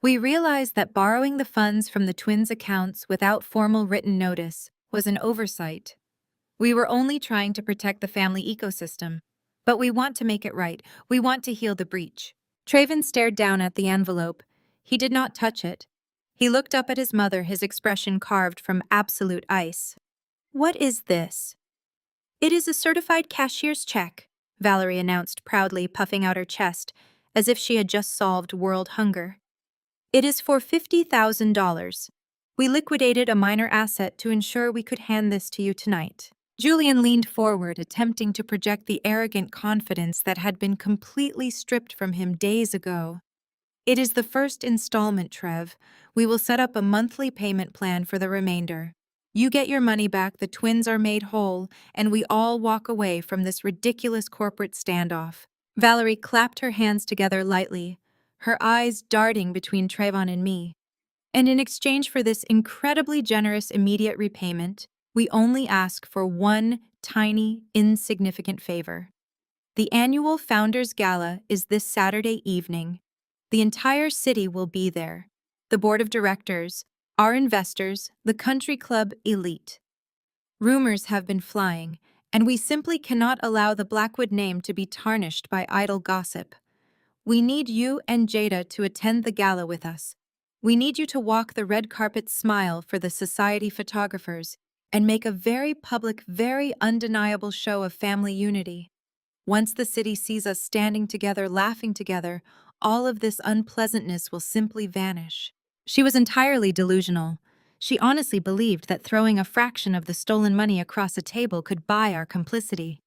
We realized that borrowing the funds from the twins' accounts without formal written notice was an oversight. We were only trying to protect the family ecosystem, but we want to make it right. We want to heal the breach." Trayvon stared down at the envelope. He did not touch it. He looked up at his mother, his expression carved from absolute ice. "What is this?" "It is a certified cashier's check," Valerie announced proudly, puffing out her chest, as if she had just solved world hunger. "It is for $50,000. We liquidated a minor asset to ensure we could hand this to you tonight." Julian leaned forward, attempting to project the arrogant confidence that had been completely stripped from him days ago. "It is the first installment, Trev. We will set up a monthly payment plan for the remainder. You get your money back, the twins are made whole, and we all walk away from this ridiculous corporate standoff." Valerie clapped her hands together lightly, her eyes darting between Trayvon and me. "And in exchange for this incredibly generous immediate repayment, we only ask for one tiny, insignificant favor. The annual Founders Gala is this Saturday evening. The entire city will be there. The board of directors, our investors, the country club elite. Rumors have been flying, and we simply cannot allow the Blackwood name to be tarnished by idle gossip. We need you and Jada to attend the gala with us. We need you to walk the red carpet smile for the society photographers and make a very public, very undeniable show of family unity. Once the city sees us standing together, laughing together, all of this unpleasantness will simply vanish." She was entirely delusional. She honestly believed that throwing a fraction of the stolen money across a table could buy our complicity.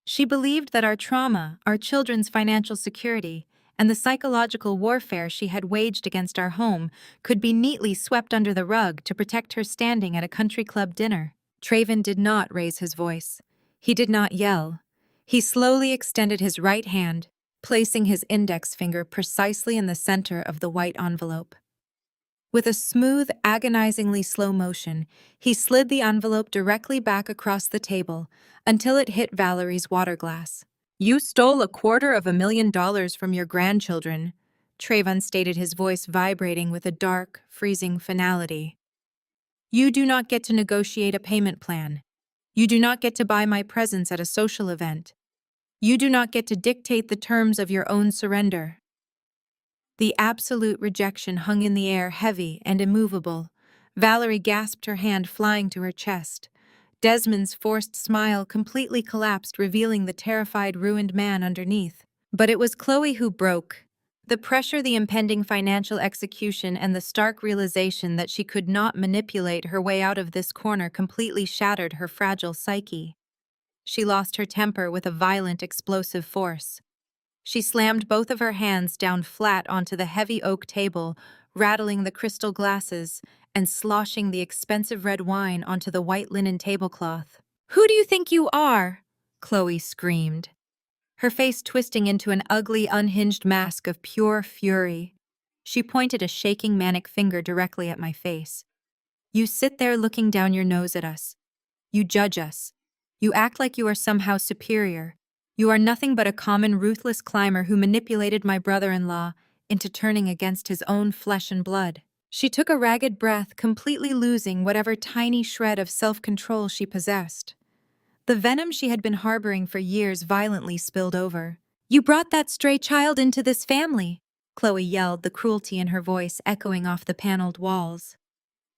She believed that our trauma, our children's financial security, and the psychological warfare she had waged against our home could be neatly swept under the rug to protect her standing at a country club dinner. Trayvon did not raise his voice. He did not yell. He slowly extended his right hand, placing his index finger precisely in the center of the white envelope. With a smooth, agonizingly slow motion, he slid the envelope directly back across the table until it hit Valerie's water glass. "You stole $250,000 from your grandchildren," Trayvon stated, his voice vibrating with a dark, freezing finality. "You do not get to negotiate a payment plan. You do not get to buy my presence at a social event. You do not get to dictate the terms of your own surrender." The absolute rejection hung in the air, heavy and immovable. Valerie gasped, her hand flying to her chest. Desmond's forced smile completely collapsed, revealing the terrified, ruined man underneath. But it was Chloe who broke. The pressure, the impending financial execution, and the stark realization that she could not manipulate her way out of this corner completely shattered her fragile psyche. She lost her temper with a violent, explosive force. She slammed both of her hands down flat onto the heavy oak table, rattling the crystal glasses and sloshing the expensive red wine onto the white linen tablecloth. "Who do you think you are?" Chloe screamed, her face twisting into an ugly, unhinged mask of pure fury. She pointed a shaking, manic finger directly at my face. "You sit there looking down your nose at us. You judge us. You act like you are somehow superior. You are nothing but a common, ruthless climber who manipulated my brother-in-law into turning against his own flesh and blood." She took a ragged breath, completely losing whatever tiny shred of self-control she possessed. The venom she had been harboring for years violently spilled over. "You brought that stray child into this family," Chloe yelled, the cruelty in her voice echoing off the paneled walls.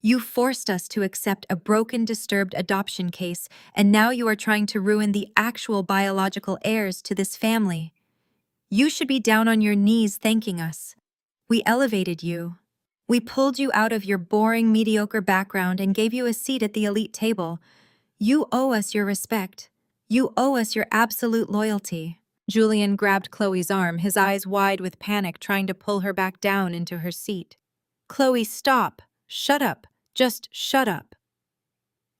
"You forced us to accept a broken, disturbed adoption case, and now you are trying to ruin the actual biological heirs to this family. You should be down on your knees thanking us. We elevated you. We pulled you out of your boring, mediocre background and gave you a seat at the elite table. You owe us your respect. You owe us your absolute loyalty." Julian grabbed Chloe's arm, his eyes wide with panic, trying to pull her back down into her seat. "Chloe, stop. Shut up. Just shut up."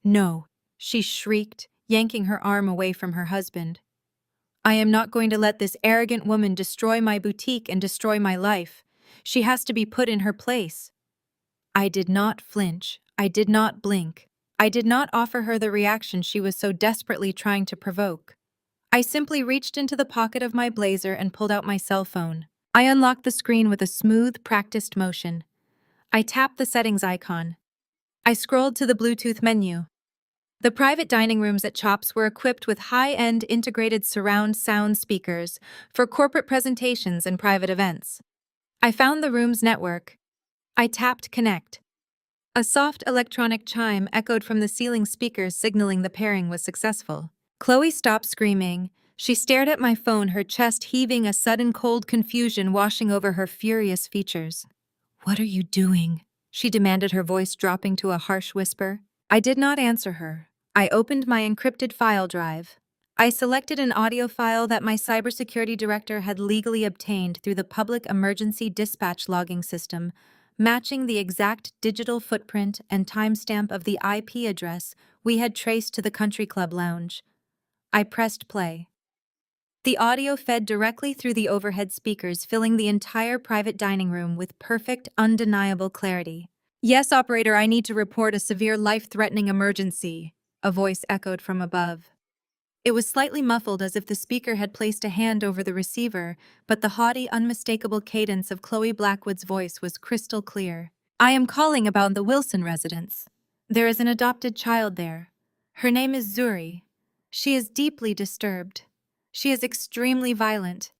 "No," she shrieked, yanking her arm away from her husband. "I am not going to let this arrogant woman destroy my boutique and destroy my life. She has to be put in her place." I did not flinch. I did not blink. I did not offer her the reaction she was so desperately trying to provoke. I simply reached into the pocket of my blazer and pulled out my cell phone. I unlocked the screen with a smooth, practiced motion. I tapped the settings icon. I scrolled to the Bluetooth menu. The private dining rooms at Chops were equipped with high-end integrated surround sound speakers for corporate presentations and private events. I found the room's network. I tapped Connect. A soft electronic chime echoed from the ceiling speakers, signaling the pairing was successful. Chloe stopped screaming. She stared at my phone, her chest heaving, a sudden cold confusion washing over her furious features. "What are you doing?" she demanded, her voice dropping to a harsh whisper. I did not answer her. I opened my encrypted file drive. I selected an audio file that my cybersecurity director had legally obtained through the public emergency dispatch logging system, matching the exact digital footprint and timestamp of the IP address we had traced to the country club lounge. I pressed play. The audio fed directly through the overhead speakers, filling the entire private dining room with perfect, undeniable clarity. "Yes, operator, I need to report a severe life-threatening emergency," a voice echoed from above. It was slightly muffled, as if the speaker had placed a hand over the receiver, but the haughty, unmistakable cadence of Chloe Blackwood's voice was crystal clear. "I am calling about the Wilson residence. There is an adopted child there. Her name is Zuri. She is deeply disturbed. She is extremely violent.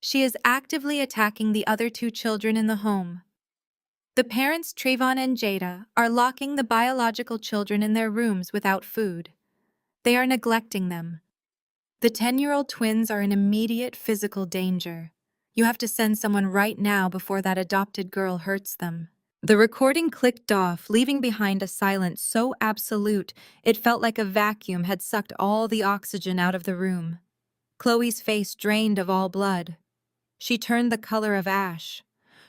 She is actively attacking the other two children in the home. The parents, Trayvon and Jada, are locking the biological children in their rooms without food. They are neglecting them. The 10-year-old twins are in immediate physical danger. You have to send someone right now before that adopted girl hurts them." The recording clicked off, leaving behind a silence so absolute it felt like a vacuum had sucked all the oxygen out of the room. Chloe's face drained of all blood. She turned the color of ash.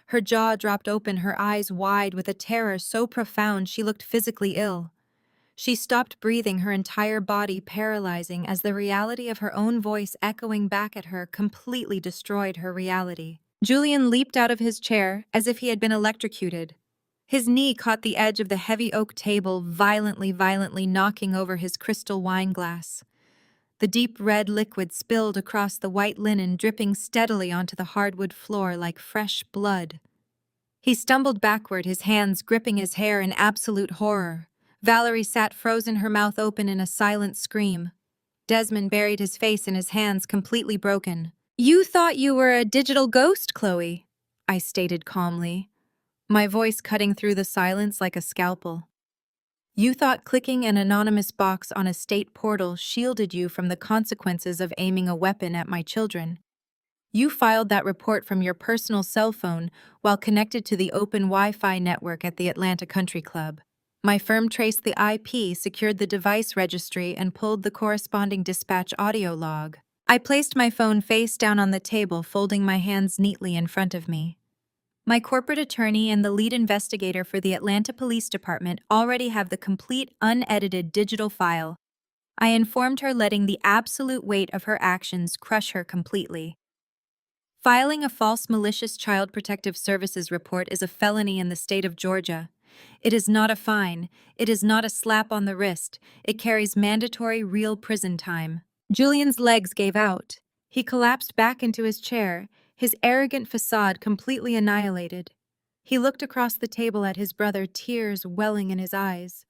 Her jaw dropped open, her eyes wide with a terror so profound she looked physically ill. She stopped breathing, her entire body paralyzing, as the reality of her own voice echoing back at her completely destroyed her reality. Julian leaped out of his chair as if he had been electrocuted. His knee caught the edge of the heavy oak table, violently knocking over his crystal wine glass. The deep red liquid spilled across the white linen, dripping steadily onto the hardwood floor like fresh blood. He stumbled backward, his hands gripping his hair in absolute horror. Valerie sat frozen, her mouth open in a silent scream. Desmond buried his face in his hands, completely broken. "You thought you were a digital ghost, Chloe," I stated calmly, my voice cutting through the silence like a scalpel. "You thought clicking an anonymous box on a state portal shielded you from the consequences of aiming a weapon at my children. You filed that report from your personal cell phone while connected to the open Wi-Fi network at the Atlanta Country Club. My firm traced the IP, secured the device registry, and pulled the corresponding dispatch audio log. I placed my phone face down on the table, folding my hands neatly in front of me. My corporate attorney and the lead investigator for the Atlanta Police Department already have the complete, unedited digital file. I informed her, letting the absolute weight of her actions crush her completely. Filing a false malicious Child Protective Services report is a felony in the state of Georgia. It is not a fine. It is not a slap on the wrist. It carries mandatory real prison time. Julian's legs gave out. He collapsed back into his chair, his arrogant facade completely annihilated. He looked across the table at his brother, tears welling in his eyes.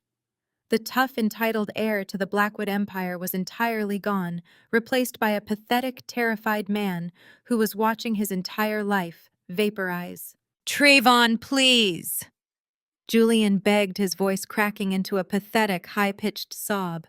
The tough, entitled heir to the Blackwood Empire was entirely gone, replaced by a pathetic, terrified man who was watching his entire life vaporize. "Trayvon, please!" Julian begged, his voice cracking into a pathetic, high-pitched sob.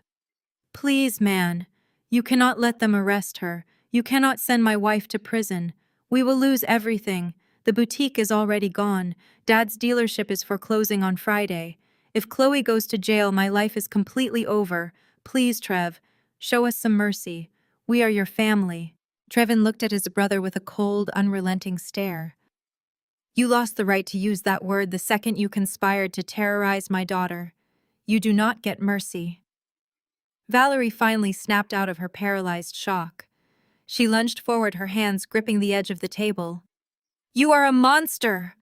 "Please, man. You cannot let them arrest her. You cannot send my wife to prison. We will lose everything. The boutique is already gone. Dad's dealership is foreclosing on Friday. If Chloe goes to jail, my life is completely over. Please, Trev, show us some mercy. We are your family." Trevin looked at his brother with a cold, unrelenting stare. "You lost the right to use that word the second you conspired to terrorize my daughter. You do not get mercy." Valerie finally snapped out of her paralyzed shock. She lunged forward, her hands gripping the edge of the table. "You are a monster!"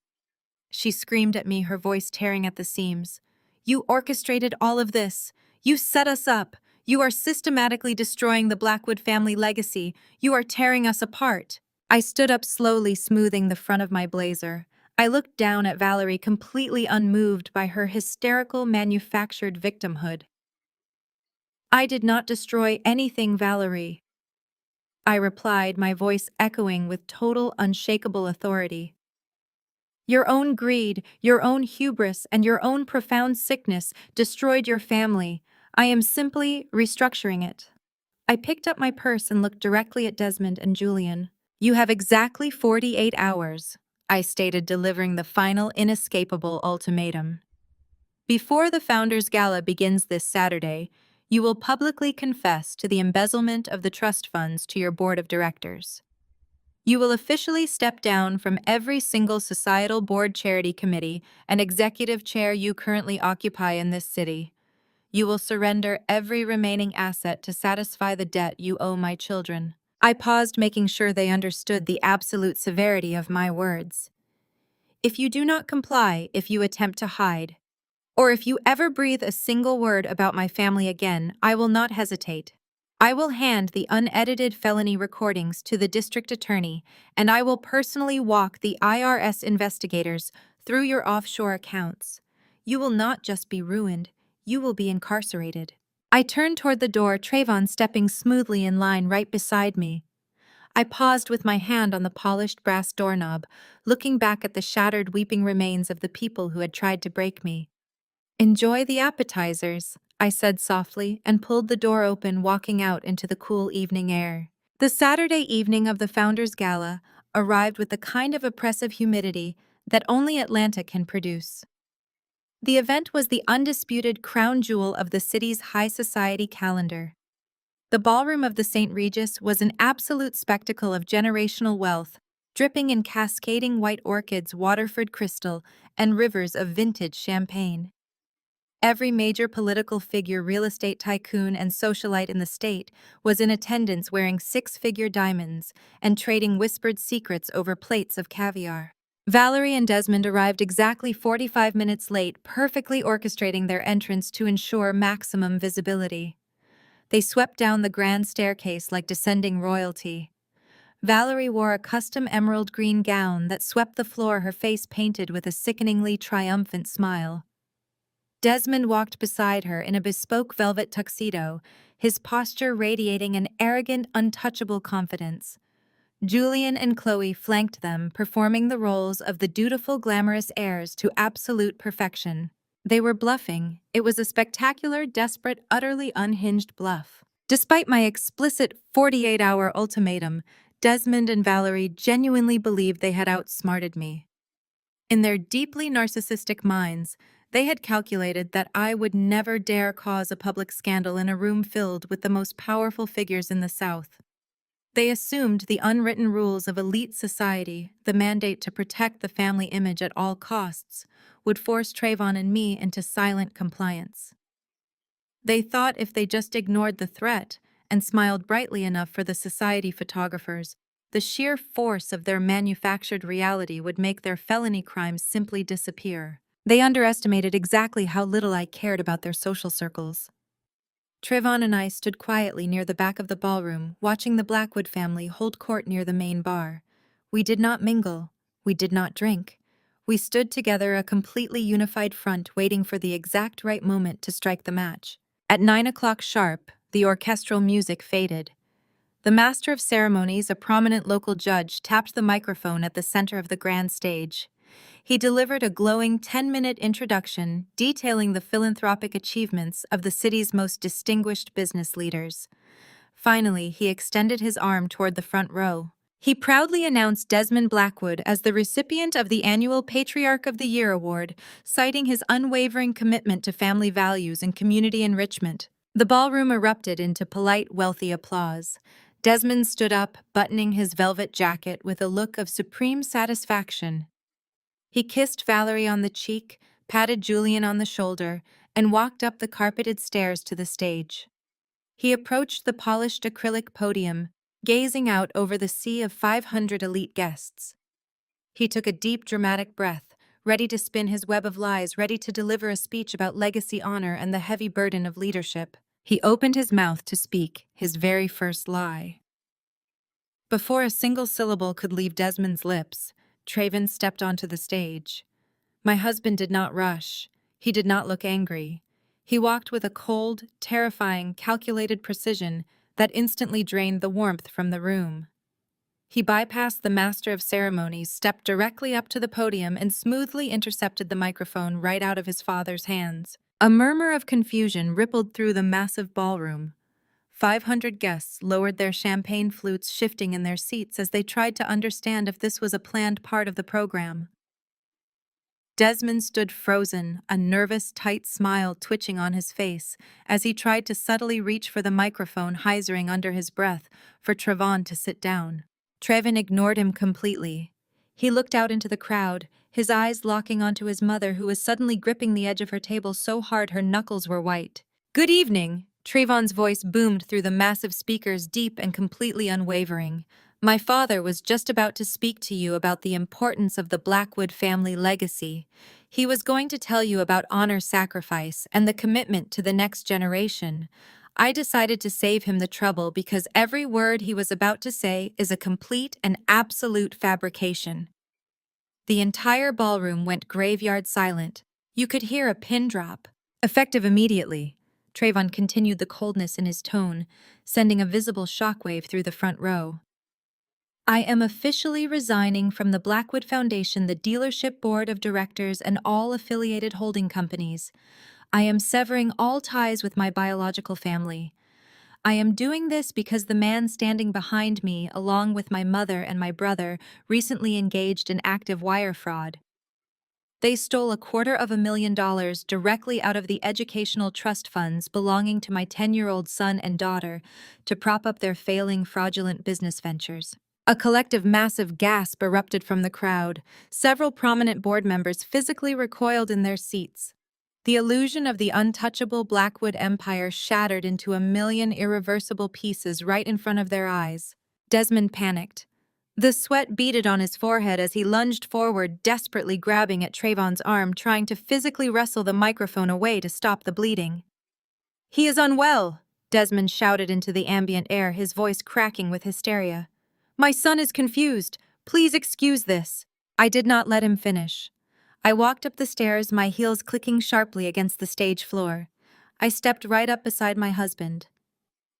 she screamed at me, her voice tearing at the seams. "You orchestrated all of this. You set us up. You are systematically destroying the Blackwood family legacy. You are tearing us apart." I stood up slowly, smoothing the front of my blazer. I looked down at Valerie, completely unmoved by her hysterical, manufactured victimhood. "I did not destroy anything, Valerie," I replied, my voice echoing with total, unshakable authority. "Your own greed, your own hubris, and your own profound sickness destroyed your family. I am simply restructuring it." I picked up my purse and looked directly at Desmond and Julian. "You have exactly 48 hours, I stated, delivering the final, inescapable ultimatum. "Before the Founders Gala begins this Saturday, you will publicly confess to the embezzlement of the trust funds to your board of directors. You will officially step down from every single societal board, charity committee, and executive chair you currently occupy in this city. You will surrender every remaining asset to satisfy the debt you owe my children." I paused, making sure they understood the absolute severity of my words. "If you do not comply, if you attempt to hide, or if you ever breathe a single word about my family again, I will not hesitate. I will hand the unedited felony recordings to the district attorney, and I will personally walk the IRS investigators through your offshore accounts. You will not just be ruined, you will be incarcerated." I turned toward the door, Trayvon stepping smoothly in line right beside me. I paused with my hand on the polished brass doorknob, looking back at the shattered, weeping remains of the people who had tried to break me. "Enjoy the appetizers," I said softly, and pulled the door open, walking out into the cool evening air. The Saturday evening of the Founders Gala arrived with the kind of oppressive humidity that only Atlanta can produce. The event was the undisputed crown jewel of the city's high society calendar. The ballroom of the St. Regis was an absolute spectacle of generational wealth, dripping in cascading white orchids, Waterford crystal, and rivers of vintage champagne. Every major political figure, real estate tycoon, and socialite in the state was in attendance, wearing six-figure diamonds and trading whispered secrets over plates of caviar. Valerie and Desmond arrived exactly 45 minutes late, perfectly orchestrating their entrance to ensure maximum visibility. They swept down the grand staircase like descending royalty. Valerie wore a custom emerald green gown that swept the floor, her face painted with a sickeningly triumphant smile. Desmond walked beside her in a bespoke velvet tuxedo, his posture radiating an arrogant, untouchable confidence. Julian and Chloe flanked them, performing the roles of the dutiful, glamorous heirs to absolute perfection. They were bluffing. It was a spectacular, desperate, utterly unhinged bluff. Despite my explicit 48-hour ultimatum, Desmond and Valerie genuinely believed they had outsmarted me. In their deeply narcissistic minds, they had calculated that I would never dare cause a public scandal in a room filled with the most powerful figures in the South. They assumed the unwritten rules of elite society, the mandate to protect the family image at all costs, would force Trayvon and me into silent compliance. They thought if they just ignored the threat and smiled brightly enough for the society photographers, the sheer force of their manufactured reality would make their felony crimes simply disappear. They underestimated exactly how little I cared about their social circles. Trayvon and I stood quietly near the back of the ballroom, watching the Blackwood family hold court near the main bar. We did not mingle. We did not drink. We stood together, a completely unified front, waiting for the exact right moment to strike the match. At 9 o'clock sharp, the orchestral music faded. The master of ceremonies, a prominent local judge, tapped the microphone at the center of the grand stage. He delivered a glowing 10-minute introduction detailing the philanthropic achievements of the city's most distinguished business leaders. Finally, he extended his arm toward the front row. He proudly announced Desmond Blackwood as the recipient of the annual Patriarch of the Year award, citing his unwavering commitment to family values and community enrichment. The ballroom erupted into polite, wealthy applause. Desmond stood up, buttoning his velvet jacket with a look of supreme satisfaction. He kissed Valerie on the cheek, patted Julian on the shoulder, and walked up the carpeted stairs to the stage. He approached the polished acrylic podium, gazing out over the sea of 500 elite guests. He took a deep, dramatic breath, ready to spin his web of lies, ready to deliver a speech about legacy, honor, and the heavy burden of leadership. He opened his mouth to speak his very first lie. Before a single syllable could leave Desmond's lips, Trayvon stepped onto the stage. My husband did not rush. He did not look angry. He walked with a cold, terrifying, calculated precision that instantly drained the warmth from the room. He bypassed the master of ceremonies, stepped directly up to the podium, and smoothly intercepted the microphone right out of his father's hands. A murmur of confusion rippled through the massive ballroom. 500 guests lowered their champagne flutes, shifting in their seats as they tried to understand if this was a planned part of the program. Desmond stood frozen, a nervous, tight smile twitching on his face, as he tried to subtly reach for the microphone, hyzering under his breath for Trayvon to sit down. Trayvon ignored him completely. He looked out into the crowd, his eyes locking onto his mother, who was suddenly gripping the edge of her table so hard her knuckles were white. "Good evening," Trayvon's voice boomed through the massive speakers, deep and completely unwavering. "My father was just about to speak to you about the importance of the Blackwood family legacy. He was going to tell you about honor, sacrifice, and the commitment to the next generation. I decided to save him the trouble because every word he was about to say is a complete and absolute fabrication." The entire ballroom went graveyard silent. You could hear a pin drop. Effective immediately, Trayvon continued, the coldness in his tone sending a visible shockwave through the front row. "I am officially resigning from the Blackwood Foundation, the dealership board of directors, and all affiliated holding companies. I am severing all ties with my biological family. I am doing this because the man standing behind me, along with my mother and my brother, recently engaged in active wire fraud. They stole $250,000 directly out of the educational trust funds belonging to my 10-year-old son and daughter to prop up their failing fraudulent business ventures." A collective massive gasp erupted from the crowd. Several prominent board members physically recoiled in their seats. The illusion of the untouchable Blackwood empire shattered into a million irreversible pieces right in front of their eyes. Desmond panicked. The sweat beaded on his forehead as he lunged forward, desperately grabbing at Trayvon's arm, trying to physically wrestle the microphone away to stop the bleeding. "He is unwell," Desmond shouted into the ambient air, his voice cracking with hysteria. "My son is confused. Please excuse this." I did not let him finish. I walked up the stairs, my heels clicking sharply against the stage floor. I stepped right up beside my husband.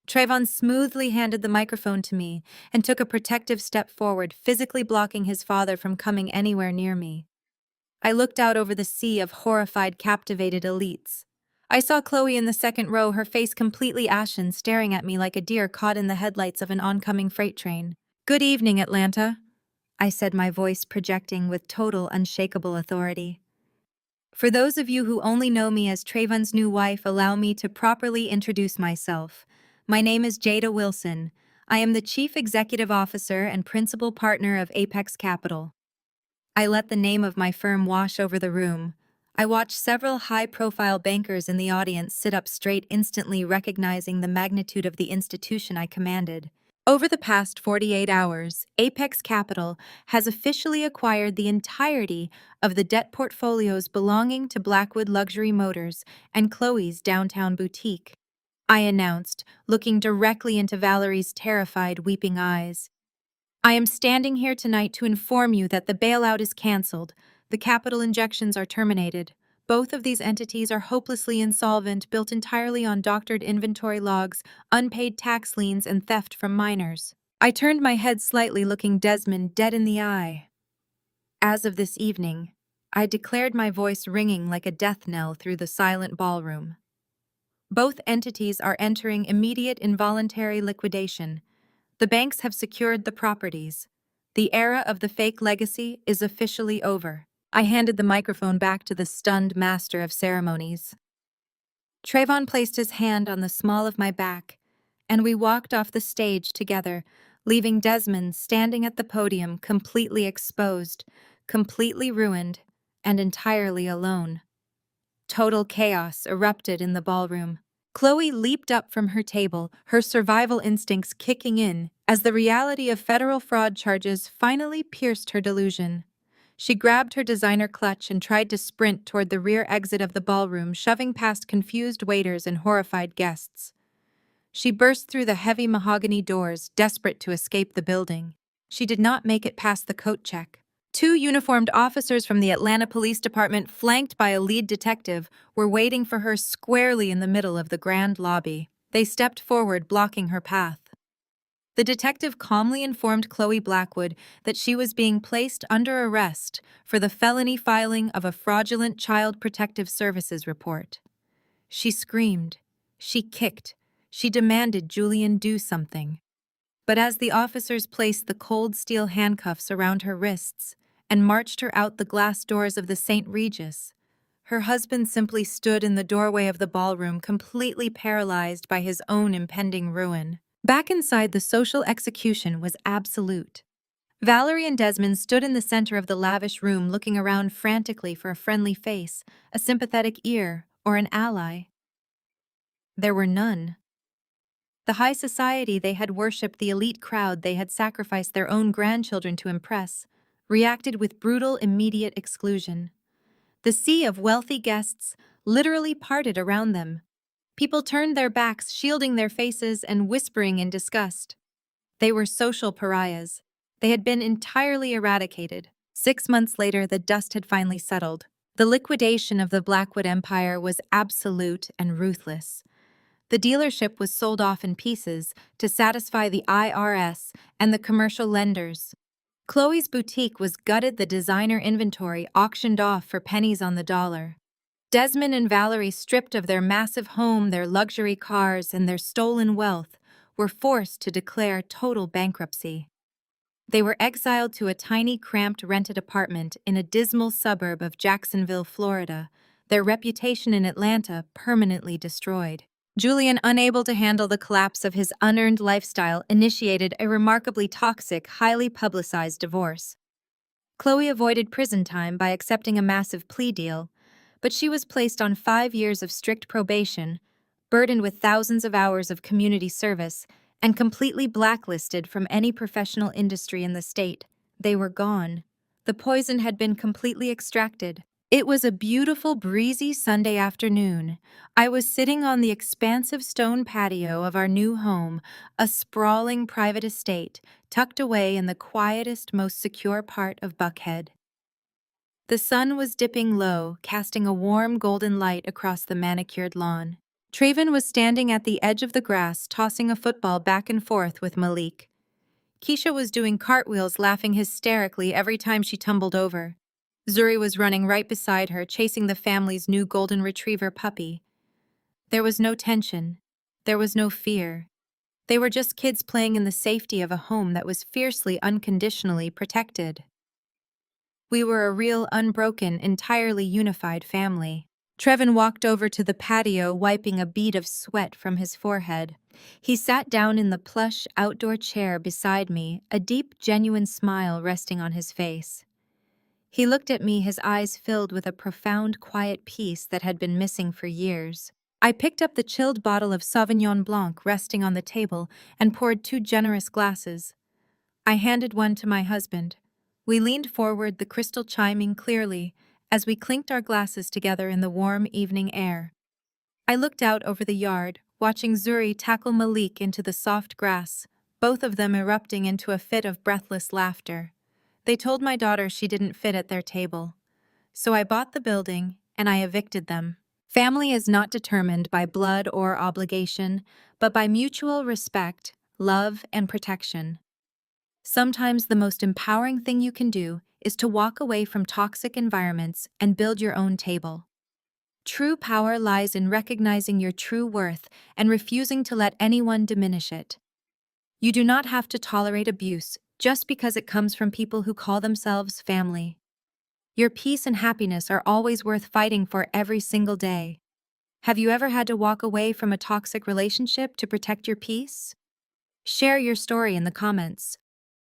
Trayvon smoothly handed the microphone to me and took a protective step forward, physically blocking his father from coming anywhere near me. I looked out over the sea of horrified, captivated elites. I saw Chloe in the second row, her face completely ashen, staring at me like a deer caught in the headlights of an oncoming freight train. Good evening, Atlanta, I said, my voice projecting with total unshakable authority. For those of you who only know me as Trayvon's new wife, allow me to properly introduce myself. My name is Jada Wilson. I am the Chief Executive Officer and Principal Partner of Apex Capital. I let the name of my firm wash over the room. I watched several high-profile bankers in the audience sit up straight, instantly recognizing the magnitude of the institution I commanded. Over the past 48 hours, Apex Capital has officially acquired the entirety of the debt portfolios belonging to Blackwood Luxury Motors and Chloe's downtown boutique, I announced, looking directly into Valerie's terrified, weeping eyes. I am standing here tonight to inform you that the bailout is canceled. The capital injections are terminated. Both of these entities are hopelessly insolvent, built entirely on doctored inventory logs, unpaid tax liens, and theft from minors. I turned my head slightly, looking Desmond dead in the eye. As of this evening, I declared, my voice ringing like a death knell through the silent ballroom. Both entities are entering immediate involuntary liquidation. The banks have secured the properties. The era of the fake legacy is officially over. I handed the microphone back to the stunned master of ceremonies. Trayvon placed his hand on the small of my back, and we walked off the stage together, leaving Desmond standing at the podium, completely exposed, completely ruined, and entirely alone. Total chaos erupted in the ballroom. Chloe leaped up from her table, her survival instincts kicking in, as the reality of federal fraud charges finally pierced her delusion. She grabbed her designer clutch and tried to sprint toward the rear exit of the ballroom, shoving past confused waiters and horrified guests. She burst through the heavy mahogany doors, desperate to escape the building. She did not make it past the coat check. Two uniformed officers from the Atlanta Police Department, flanked by a lead detective, were waiting for her squarely in the middle of the grand lobby. They stepped forward, blocking her path. The detective calmly informed Chloe Blackwood that she was being placed under arrest for the felony filing of a fraudulent Child Protective Services report. She screamed. She kicked. She demanded Julian do something. But as the officers placed the cold steel handcuffs around her wrists and marched her out the glass doors of the St. Regis, her husband simply stood in the doorway of the ballroom, completely paralyzed by his own impending ruin. Back inside, the social execution was absolute. Valerie and Desmond stood in the center of the lavish room, looking around frantically for a friendly face, a sympathetic ear, or an ally. There were none. The high society they had worshipped, the elite crowd they had sacrificed their own grandchildren to impress, reacted with brutal, immediate exclusion. The sea of wealthy guests literally parted around them. People turned their backs, shielding their faces and whispering in disgust. They were social pariahs. They had been entirely eradicated. 6 months later, the dust had finally settled. The liquidation of the Blackwood Empire was absolute and ruthless. The dealership was sold off in pieces to satisfy the IRS and the commercial lenders. Chloe's boutique was gutted, the designer inventory auctioned off for pennies on the dollar. Desmond and Valerie, stripped of their massive home, their luxury cars, and their stolen wealth, were forced to declare total bankruptcy. They were exiled to a tiny, cramped, rented apartment in a dismal suburb of Jacksonville, Florida, their reputation in Atlanta permanently destroyed. Julian, unable to handle the collapse of his unearned lifestyle, initiated a remarkably toxic, highly publicized divorce. Chloe avoided prison time by accepting a massive plea deal, but she was placed on 5 years of strict probation, burdened with thousands of hours of community service, and completely blacklisted from any professional industry in the state. They were gone. The poison had been completely extracted. It was a beautiful, breezy Sunday afternoon. I was sitting on the expansive stone patio of our new home, a sprawling private estate tucked away in the quietest, most secure part of Buckhead. The sun was dipping low, casting a warm golden light across the manicured lawn. Trayvon was standing at the edge of the grass, tossing a football back and forth with Malik. Keisha was doing cartwheels, laughing hysterically every time she tumbled over. Zuri was running right beside her, chasing the family's new golden retriever puppy. There was no tension. There was no fear. They were just kids playing in the safety of a home that was fiercely unconditionally protected. We were a real, unbroken, entirely unified family. Trevin walked over to the patio, wiping a bead of sweat from his forehead. He sat down in the plush outdoor chair beside me, a deep, genuine smile resting on his face. He looked at me, his eyes filled with a profound, quiet peace that had been missing for years. I picked up the chilled bottle of Sauvignon Blanc resting on the table and poured 2 generous glasses. I handed one to my husband. We leaned forward, the crystal chiming clearly, as we clinked our glasses together in the warm evening air. I looked out over the yard, watching Zuri tackle Malik into the soft grass, both of them erupting into a fit of breathless laughter. They told my daughter she didn't fit at their table. So I bought the building, and I evicted them. Family is not determined by blood or obligation, but by mutual respect, love, and protection. Sometimes the most empowering thing you can do is to walk away from toxic environments and build your own table. True power lies in recognizing your true worth and refusing to let anyone diminish it. You do not have to tolerate abuse just because it comes from people who call themselves family. Your peace and happiness are always worth fighting for every single day. Have you ever had to walk away from a toxic relationship to protect your peace? Share your story in the comments.